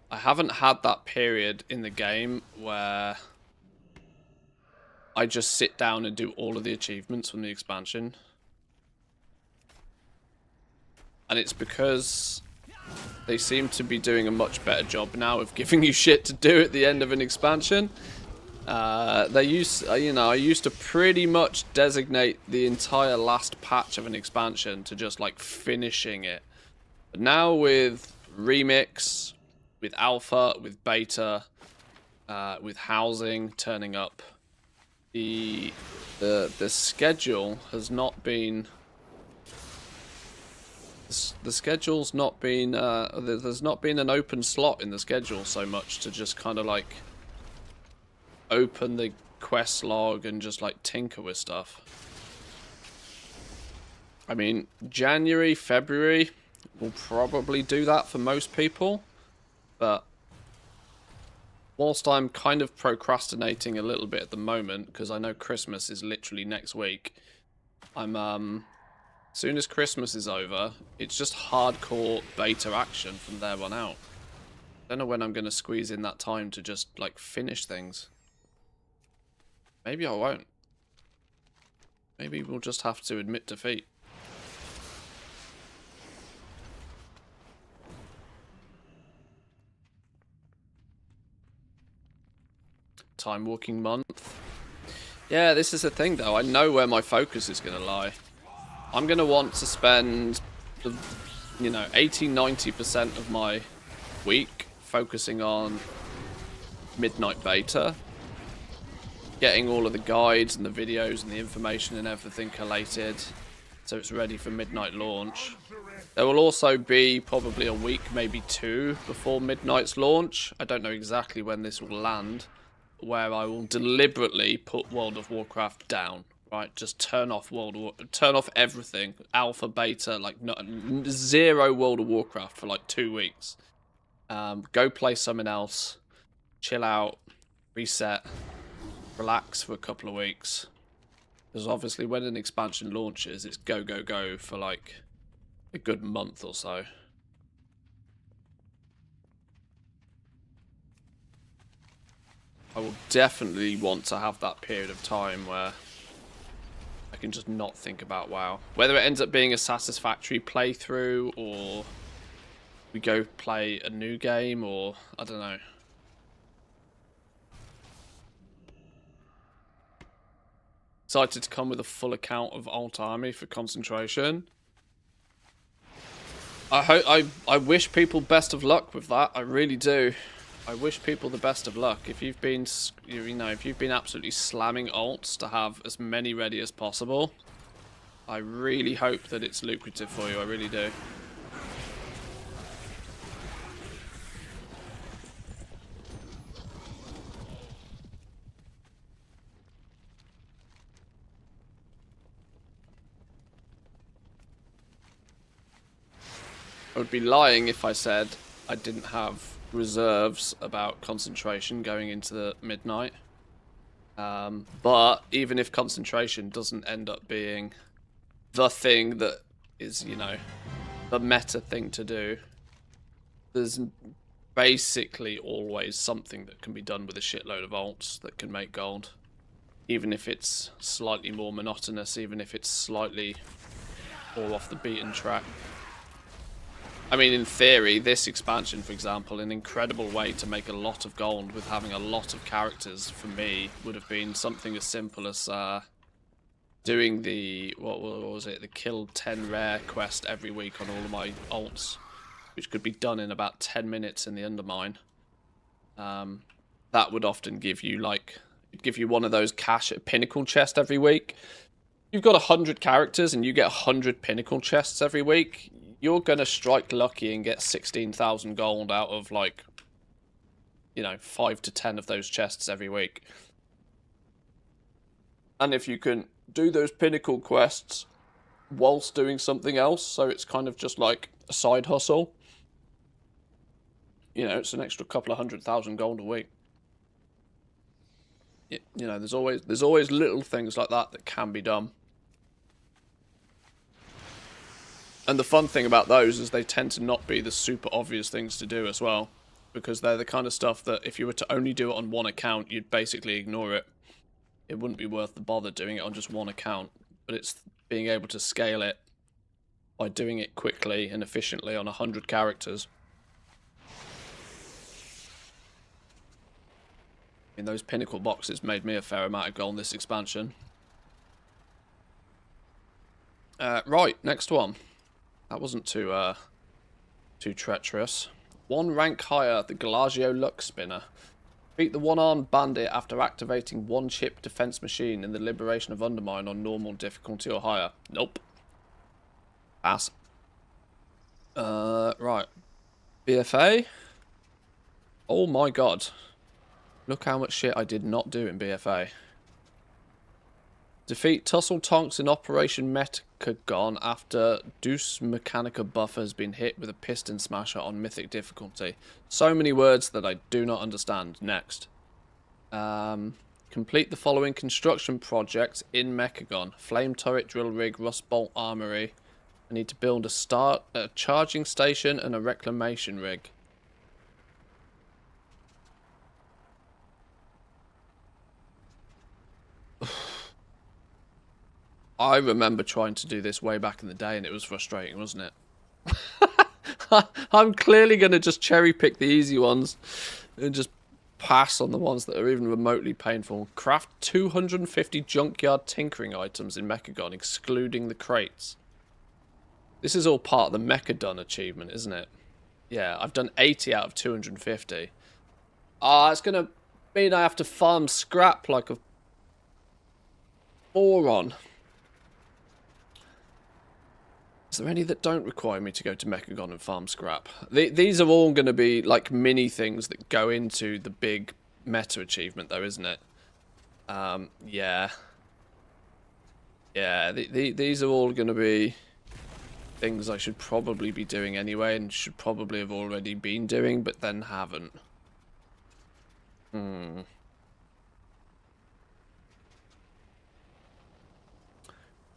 I haven't had that period in the game where I just sit down and do all of the achievements from the expansion. And it's because they seem to be doing a much better job now of giving you shit to do at the end of an expansion. I used to pretty much designate the entire last patch of an expansion to just like finishing it. But now with Remix, with Alpha, with Beta, with housing turning up, the schedule has not been. The schedule's not been, there's not been an open slot in the schedule so much to just kind of like open the quest log and just like tinker with stuff. I mean, January, February will probably do that for most people. But whilst I'm kind of procrastinating a little bit at the moment, because I know Christmas is literally next week, I'm, as soon as Christmas is over, it's just hardcore beta action from there on out. Don't know when I'm going to squeeze in that time to just, like, finish things. Maybe I won't. Maybe we'll just have to admit defeat. Time walking month. Yeah, this is the thing though. I know where my focus is going to lie. I'm going to want to spend, you know, 80-90% of my week focusing on Midnight Beta. Getting all of the guides and the videos and the information and everything collated so it's ready for Midnight launch. There will also be probably a week, maybe 2 before Midnight's launch. I don't know exactly when this will land, where I will deliberately put World of Warcraft down, right? Just turn off turn off everything, alpha, beta, like zero World of Warcraft for like 2 weeks. Go play something else, chill out, reset, relax for a couple of weeks. Because obviously when an expansion launches, it's go, go, go for like a good month or so. I will definitely want to have that period of time where I can just not think about WoW. Whether it ends up being a satisfactory playthrough or we go play a new game or I don't know. Excited to come with a full account of Alt Army for concentration. I wish people best of luck with that. I really do. I wish people the best of luck. If you've been, if you've been absolutely slamming alts to have as many ready as possible, I really hope that it's lucrative for you. I really do. I would be lying if I said I didn't have reserves about concentration going into the midnight. But even if concentration doesn't end up being the thing that is, you know, the meta thing to do, there's basically always something that can be done with a shitload of alts that can make gold. Even if it's slightly more monotonous, even if it's slightly more off the beaten track. I mean, in theory, this expansion, for example, an incredible way to make a lot of gold with having a lot of characters, for me, would have been something as simple as doing the, what was it, the kill 10 rare quest every week on all of my alts, which could be done in about 10 minutes in the Undermine. That would often give you, like, it'd give you one of those cash at Pinnacle chest every week. You've got 100 characters and you get 100 Pinnacle chests every week. You're going to strike lucky and get 16,000 gold out of, like, you know, 5 to 10 of those chests every week. And if you can do those Pinnacle quests whilst doing something else, so it's kind of just like a side hustle, you know, it's an extra couple of 100,000 gold a week. You know, there's always little things like that that can be done. And the fun thing about those is they tend to not be the super obvious things to do as well, because they're the kind of stuff that if you were to only do it on one account, you'd basically ignore it. It wouldn't be worth the bother doing it on just one account, but it's being able to scale it by doing it quickly and efficiently on 100 characters. I mean, those Pinnacle boxes made me a fair amount of gold in this expansion. Right, next one. That wasn't too treacherous. One rank higher, the Galagio Luck Spinner. Beat the one-armed bandit after activating one chip defense machine in the Liberation of Undermine on normal difficulty or higher. Nope. Pass. Right. BFA. Oh my god. Look how much shit I did not do in BFA. Defeat Tussle Tonks in Operation Mechagon after Deus Mechanica Buffer has been hit with a Piston Smasher on Mythic difficulty. So many words that I do not understand. Next. Complete the following construction projects in Mechagon. Flame Turret, Drill Rig, Rust Bolt Armory. I need to build a charging station and a reclamation rig. I remember trying to do this way back in the day and it was frustrating, wasn't it? I'm clearly going to just cherry pick the easy ones and just pass on the ones that are even remotely painful. Craft 250 junkyard tinkering items in Mechagon, excluding the crates. This is all part of the Mechadon achievement, isn't it? Yeah, I've done 80 out of 250. Ah, it's going to mean I have to farm scrap like a moron. Is there any that don't require me to go to Mechagon and farm scrap? These are all going to be like mini things that go into the big meta achievement though, isn't it? Yeah. Yeah, these are all going to be things I should probably be doing anyway and should probably have already been doing, but then haven't.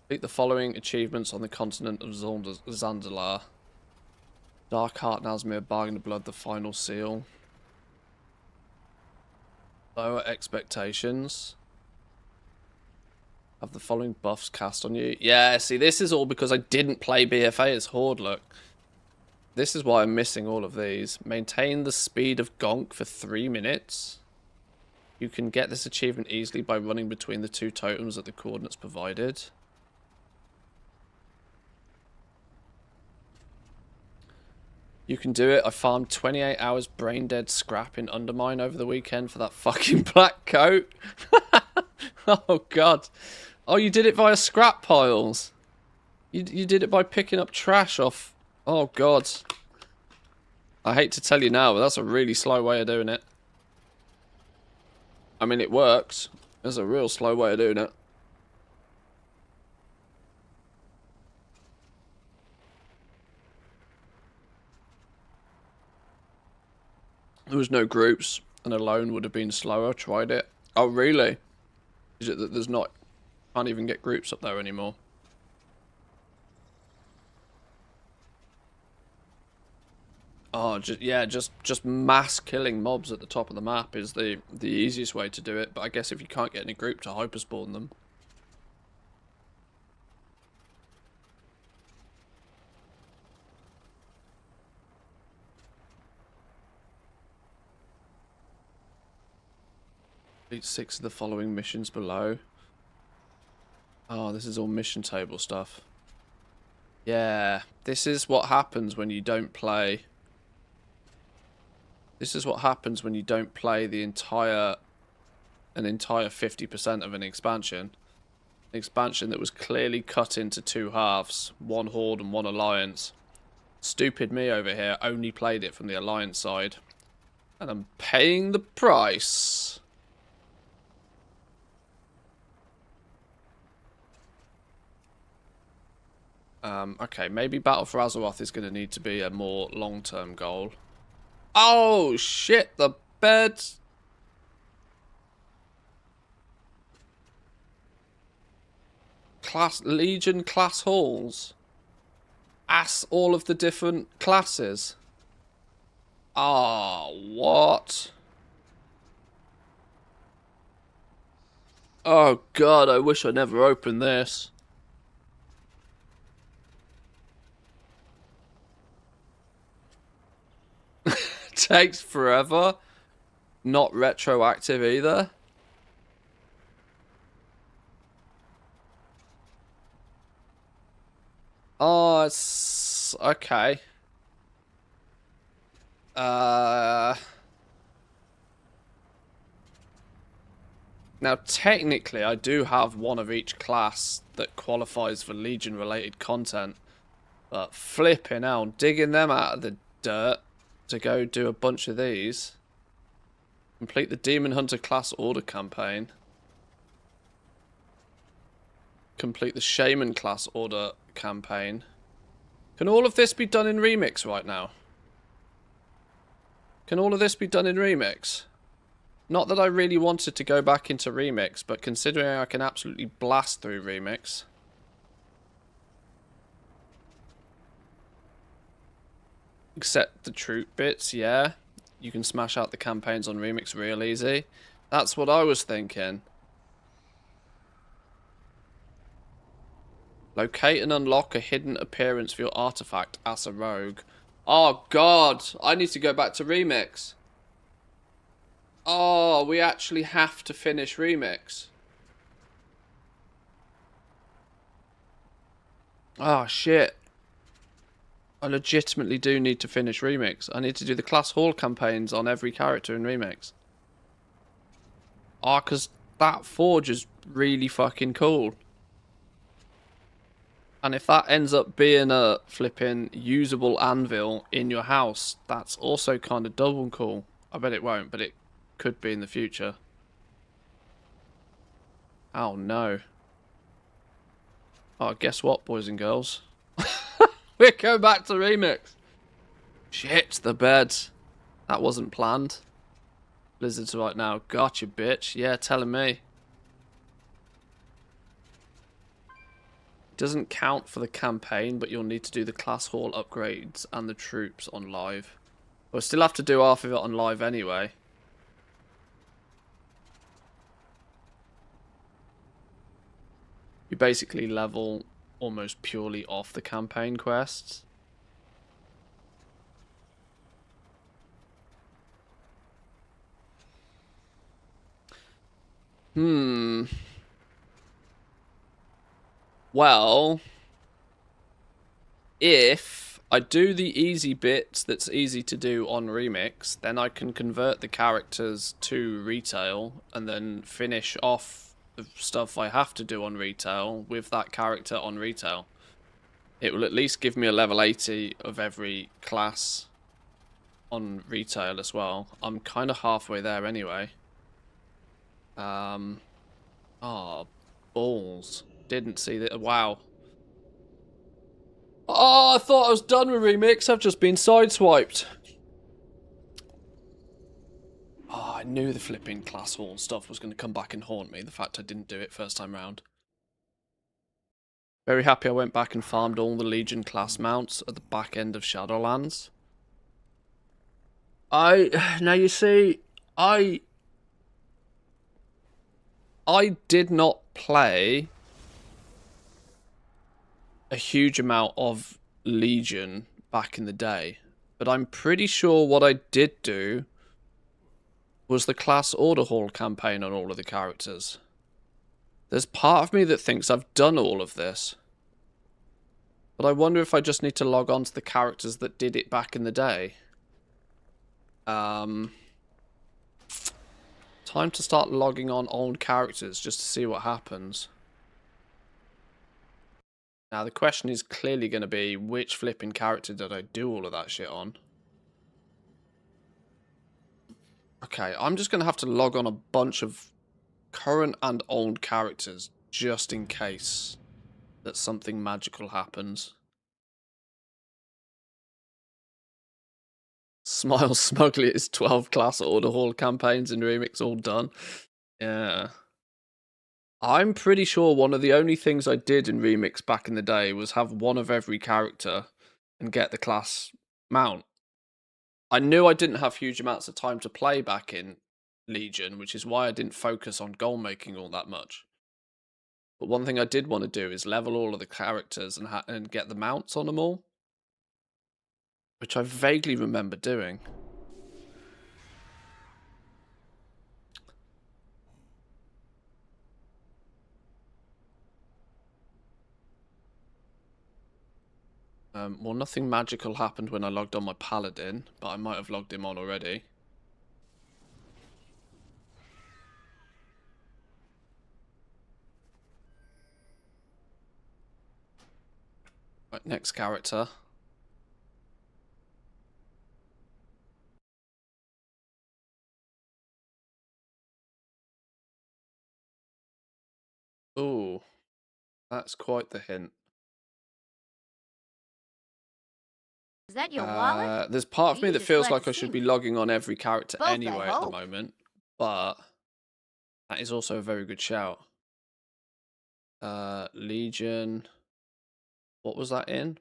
Complete the following achievements on the continent of Zandalar. Dark Heart, Nazmir, Bargain of Blood, the Final Seal. Lower expectations. Have the following buffs cast on you. Yeah, see, this is all because I didn't play BFA as Horde, look. This is why I'm missing all of these. Maintain the speed of Gonk for 3 minutes. You can get this achievement easily by running between the two totems at the coordinates provided. You can do it. I farmed 28 hours brain dead scrap in Undermine over the weekend for that fucking black coat. Oh god. Oh, you did it via scrap piles. You did it by picking up trash off. Oh god. I hate to tell you now, but that's a really slow way of doing it. I mean, it works. It's a real slow way of doing it. There was no groups, and alone would have been slower. Tried it. Oh, really? Is it that there's not... Can't even get groups up there anymore? Oh, just mass killing mobs at the top of the map is the easiest way to do it. But I guess if you can't get any group to hyperspawn them... Complete 6 of the following missions below. Oh, this is all mission table stuff. Yeah, this is what happens when you don't play. This is what happens when you don't play the entire 50% of an expansion. An expansion that was clearly cut into 2 halves, 1 Horde and 1 Alliance. Stupid me over here only played it from the Alliance side. And I'm paying the price. Okay, maybe Battle for Azeroth is going to need to be a more long-term goal. Oh, shit, the beds. Legion class halls. Ass all of the different classes. Ah, what? Oh, God, I wish I never opened this. Takes forever. Not retroactive either. Oh, it's okay. Now technically I do have one of each class that qualifies for Legion related content, but flipping out, digging them out of the dirt to go do a bunch of these. Complete the Demon Hunter class order campaign. complete the Shaman class order campaign. Can all of this be done in Remix right now? Can all of this be done in Remix? Not that I really wanted to go back into Remix, but considering I can absolutely blast through Remix. Except the troop bits, yeah. You can smash out the campaigns on Remix real easy. That's what I was thinking. Locate and unlock a hidden appearance for your artifact as a rogue. Oh god, I need to go back to Remix. Oh, we actually have to finish Remix. Oh shit. I legitimately do need to finish Remix. I need to do the Class Hall campaigns on every character in Remix. Ah, because that forge is really fucking cool. And if that ends up being a flipping usable anvil in your house, that's also kind of double cool. I bet it won't, but it could be in the future. Oh no. Oh, guess what, boys and girls? We're going back to Remix. Shit, the bed. That wasn't planned. Blizzard's right now. Gotcha, bitch. Yeah, telling me. Doesn't count for the campaign, but you'll need to do the class hall upgrades and the troops on live. We'll still have to do half of it on live anyway. You basically level almost purely off the campaign quests. Well, if I do the easy bits that's easy to do on Remix, then I can convert the characters to retail and then finish off the stuff I have to do on retail with that character on retail. It will at least give me a level 80 of every class on retail as well. I'm kind of halfway there anyway. Oh, balls. Didn't see that. Wow. Oh, I thought I was done with Remix. I've just been sideswiped. Oh, I knew the flipping class hall stuff was going to come back and haunt me. The fact I didn't do it first time round. Very happy I went back and farmed all the Legion class mounts at the back end of Shadowlands. Now you see, I did not play a huge amount of Legion back in the day, but I'm pretty sure what I did do was the class order hall campaign on all of the characters. There's part of me that thinks I've done all of this, but I wonder if I just need to log on to the characters that did it back in the day. Time to start logging on old characters just to see what happens. Now, the question is clearly going to be, which flipping character did I do all of that shit on? Okay, I'm just going to have to log on a bunch of current and old characters just in case that something magical happens. Smile smugly is 12 class order hall campaigns in Remix all done. Yeah. I'm pretty sure one of the only things I did in Remix back in the day was have one of every character and get the class mount. I knew I didn't have huge amounts of time to play back in Legion, which is why I didn't focus on goal making all that much. But one thing I did want to do is level all of the characters and get the mounts on them all, which I vaguely remember doing. Well, nothing magical happened when I logged on my paladin, but I might have logged him on already. Right, next character. Ooh. That's quite the hint. Is that your wallet? There's part of me that Jesus, feels glad like to I see should be me. logging on every character Both, I anyway at the hope. moment, but that is also a very good shout. Legion. What was that in?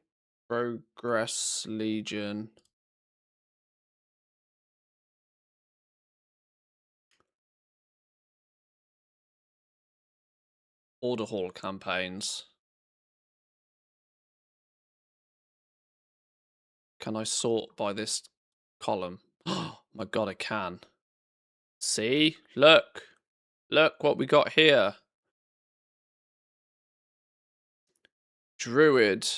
Progress Legion. Order Hall campaigns. Can I sort by this column? Oh my god, I can. See? Look. Look what we got here. Druid.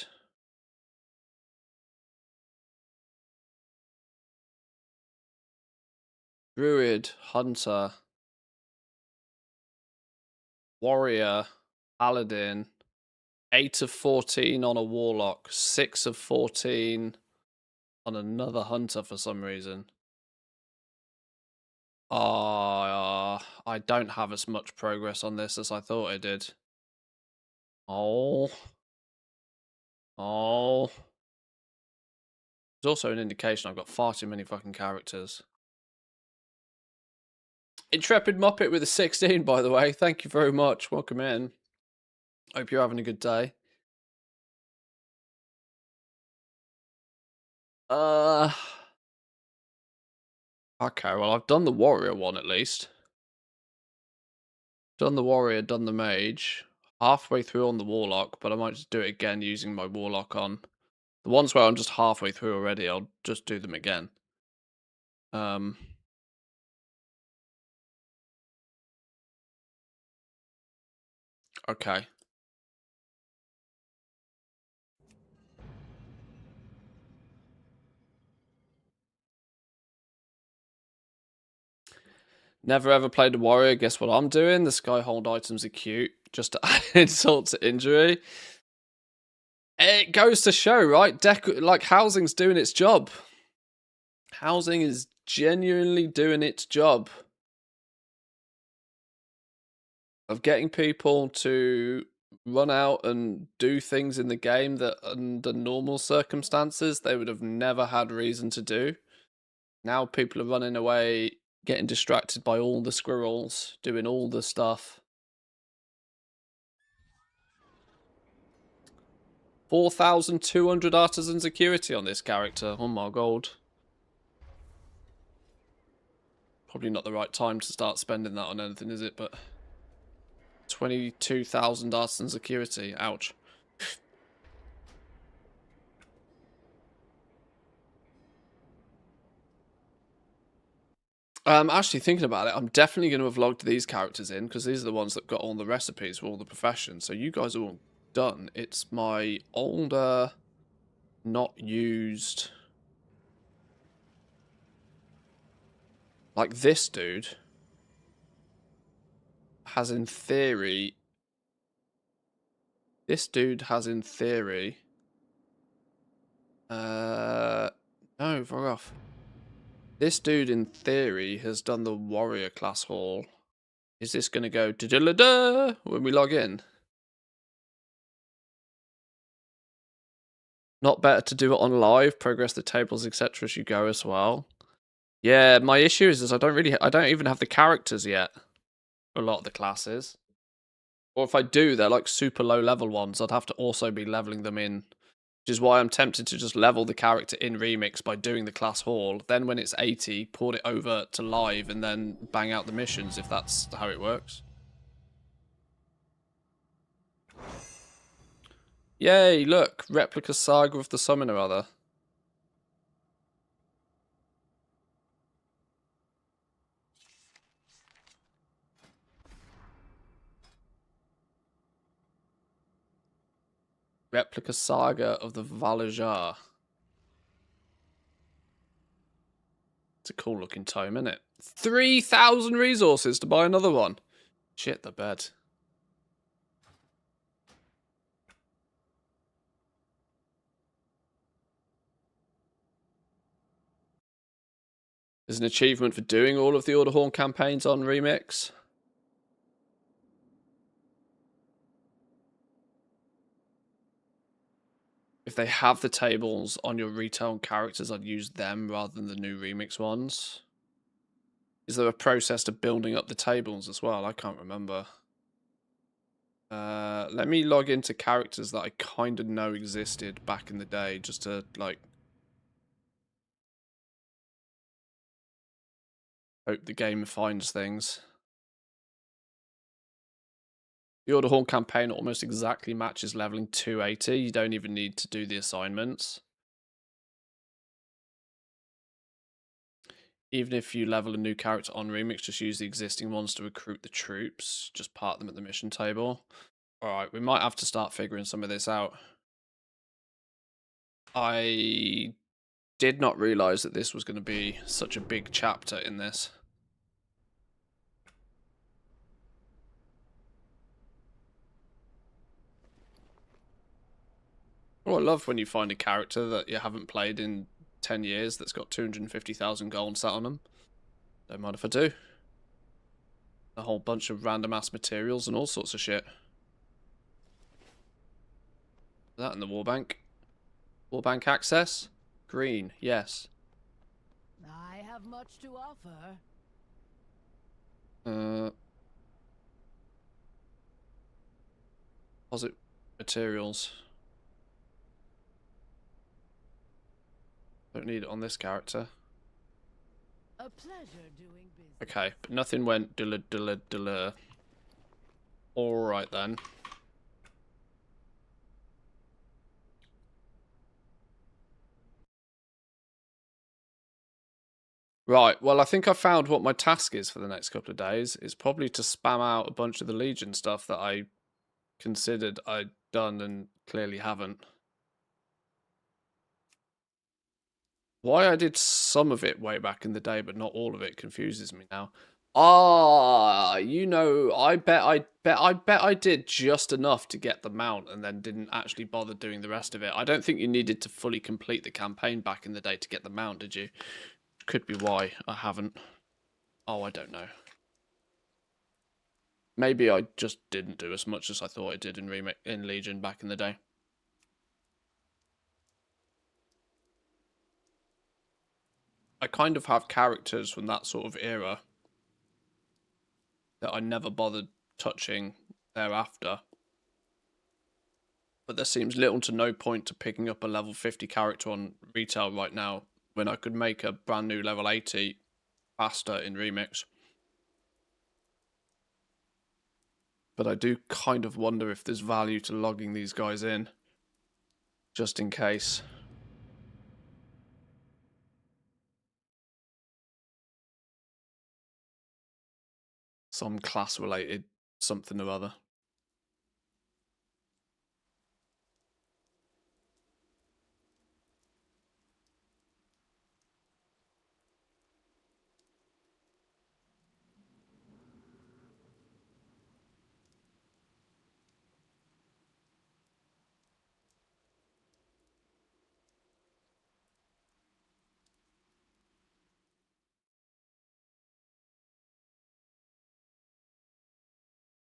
Druid. Hunter. Warrior. Paladin. 8 of 14 on a Warlock. 6 of 14 on another Hunter for some reason. I don't have as much progress on this as I thought I did. Oh. Oh. There's also an indication I've got far too many fucking characters. Intrepid Muppet with a 16, by the way. Thank you very much. Welcome in. Hope you're having a good day. Okay, well, I've done the warrior one at least. Done the warrior, done the mage. Halfway through on the warlock, but I might just do it again using my warlock on. The ones where I'm just halfway through already, I'll just do them again. Okay. Never ever played a warrior. Guess what I'm doing? The Skyhold items are cute. Just to add insult to injury. It goes to show, right? Like, housing's doing its job. Housing is genuinely doing its job of getting people to run out and do things in the game that under normal circumstances they would have never had reason to do. Now people are running away, getting distracted by all the squirrels, doing all the stuff. 4,200 artisan security on this character. Oh my god. Probably not the right time to start spending that on anything, is it? But 22,000 artisan security. Ouch. Actually, thinking about it, I'm definitely going to have logged these characters in because these are the ones that got all the recipes for all the professions. So you guys are all done. It's my older, not used, like this dude has in theory. This dude has in theory. No, fuck off. This dude, in theory, has done the warrior class haul. Is this going to go da-da-da-da when we log in? Not better to do it on live, progress the tables, etc. as you go as well. Yeah, my issue is I don't even have the characters yet for a lot of the classes. Or if I do, they're like super low level ones. I'd have to also be leveling them in. Which is why I'm tempted to just level the character in Remix by doing the class haul. Then when it's 80, port it over to live and then bang out the missions if that's how it works. Yay, look. Replica Saga of the Summon or other. Replica Saga of the Valajar. It's a cool looking tome, isn't it? 3,000 resources to buy another one. Shit the bed. There's an achievement for doing all of the Order Horn campaigns on Remix. If they have the tables on your retail characters, I'd use them rather than the new remix ones. Is there a process to building up the tables as well? I can't remember. Let me log into characters that I kind of know existed back in the day, just to, like, hope the game finds things. The Order Horn campaign almost exactly matches leveling 280. You don't even need to do the assignments. Even if you level a new character on Remix, just use the existing ones to recruit the troops. Just park them at the mission table. Alright, we might have to start figuring some of this out. I did not realise that this was going to be such a big chapter in this. Oh, I love when you find a character that you haven't played in 10 years that's got 250,000 gold sat on them. Don't mind if I do. A whole bunch of random ass materials and all sorts of shit. That in the warbank. Warbank access? Green, yes. I have much to offer. Deposit materials. Don't need it on this character. A pleasure doing business. Okay, but nothing went dilla. Alright then. Right, well I think I found what my task is for the next couple of days. It's probably to spam out a bunch of the Legion stuff that I considered I'd done and clearly haven't. Why I did some of it way back in the day, but not all of it, confuses me now. Ah, you know, I bet I did just enough to get the mount and then didn't actually bother doing the rest of it. I don't think you needed to fully complete the campaign back in the day to get the mount, did you? Could be why I haven't. Oh, I don't know. Maybe I just didn't do as much as I thought I did in Legion back in the day. I kind of have characters from that sort of era that I never bothered touching thereafter. But there seems little to no point to picking up a level 50 character on retail right now when I could make a brand new level 80 faster in Remix. But I do kind of wonder if there's value to logging these guys in, just in case. Some class-related something or other.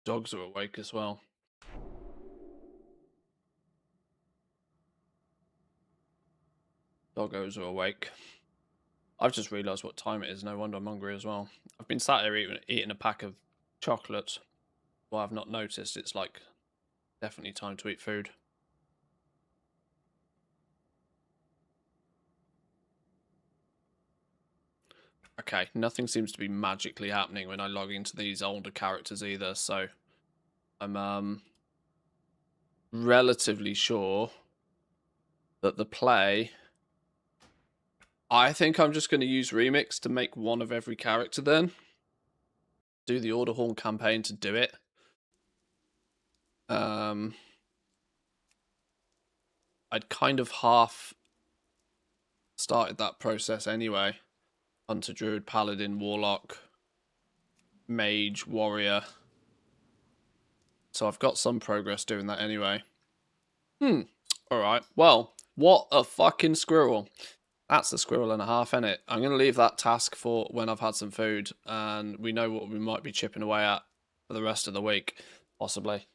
Dogs are awake as well. Doggos are awake. I've just realised what time it is. No wonder I'm hungry as well. I've been sat here eating a pack of chocolates. Well, I've not noticed. It's like definitely time to eat food. Okay, nothing seems to be magically happening when I log into these older characters either, so I'm relatively sure that the play... I think I'm just going to use Remix to make one of every character then. Do the Order Horn campaign to do it. I'd kind of half started that process anyway. Hunter, Druid, Paladin, Warlock, Mage, Warrior. So I've got some progress doing that anyway. Alright, well, what a fucking squirrel. That's a squirrel and a half, innit? I'm going to leave that task for when I've had some food and we know what we might be chipping away at for the rest of the week, possibly.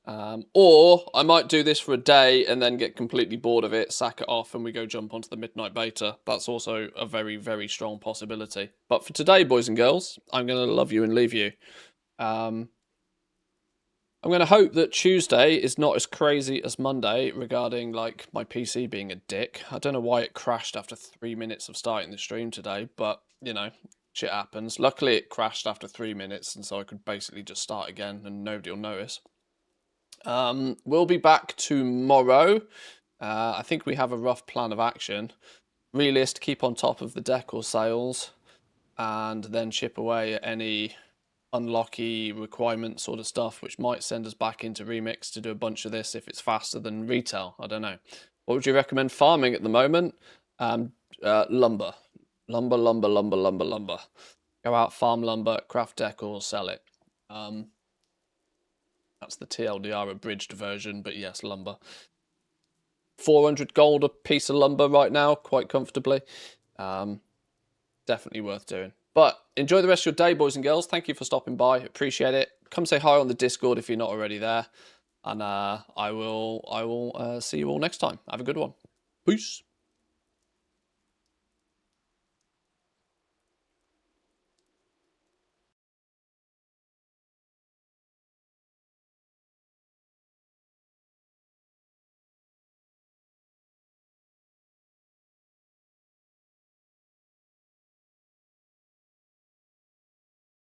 Or I might do this for a day and then get completely bored of it, sack it off, and we go jump onto the midnight beta. That's also a very, very strong possibility. But for today, boys and girls, I'm going to love you and leave you. I'm going to hope that Tuesday is not as crazy as Monday regarding like my PC being a dick. I don't know why it crashed after 3 minutes of starting the stream today, but you know, shit happens. Luckily, it crashed after 3 minutes, and so I could basically just start again and nobody will notice. We'll be back tomorrow. I think we have a rough plan of action. Realist, keep on top of the Decor sales, and then chip away at any unlocky requirement sort of stuff, which might send us back into Remix to do a bunch of this if it's faster than retail. I don't know. What would you recommend farming at the moment? Lumber. Lumber. Go out, farm lumber, craft decor, sell it. That's the TLDR abridged version, but yes, lumber. 400 gold a piece of lumber right now, quite comfortably. Definitely worth doing. But enjoy the rest of your day, boys and girls. Thank you for stopping by. Appreciate it. Come say hi on the Discord if you're not already there. And I will see you all next time. Have a good one. Peace.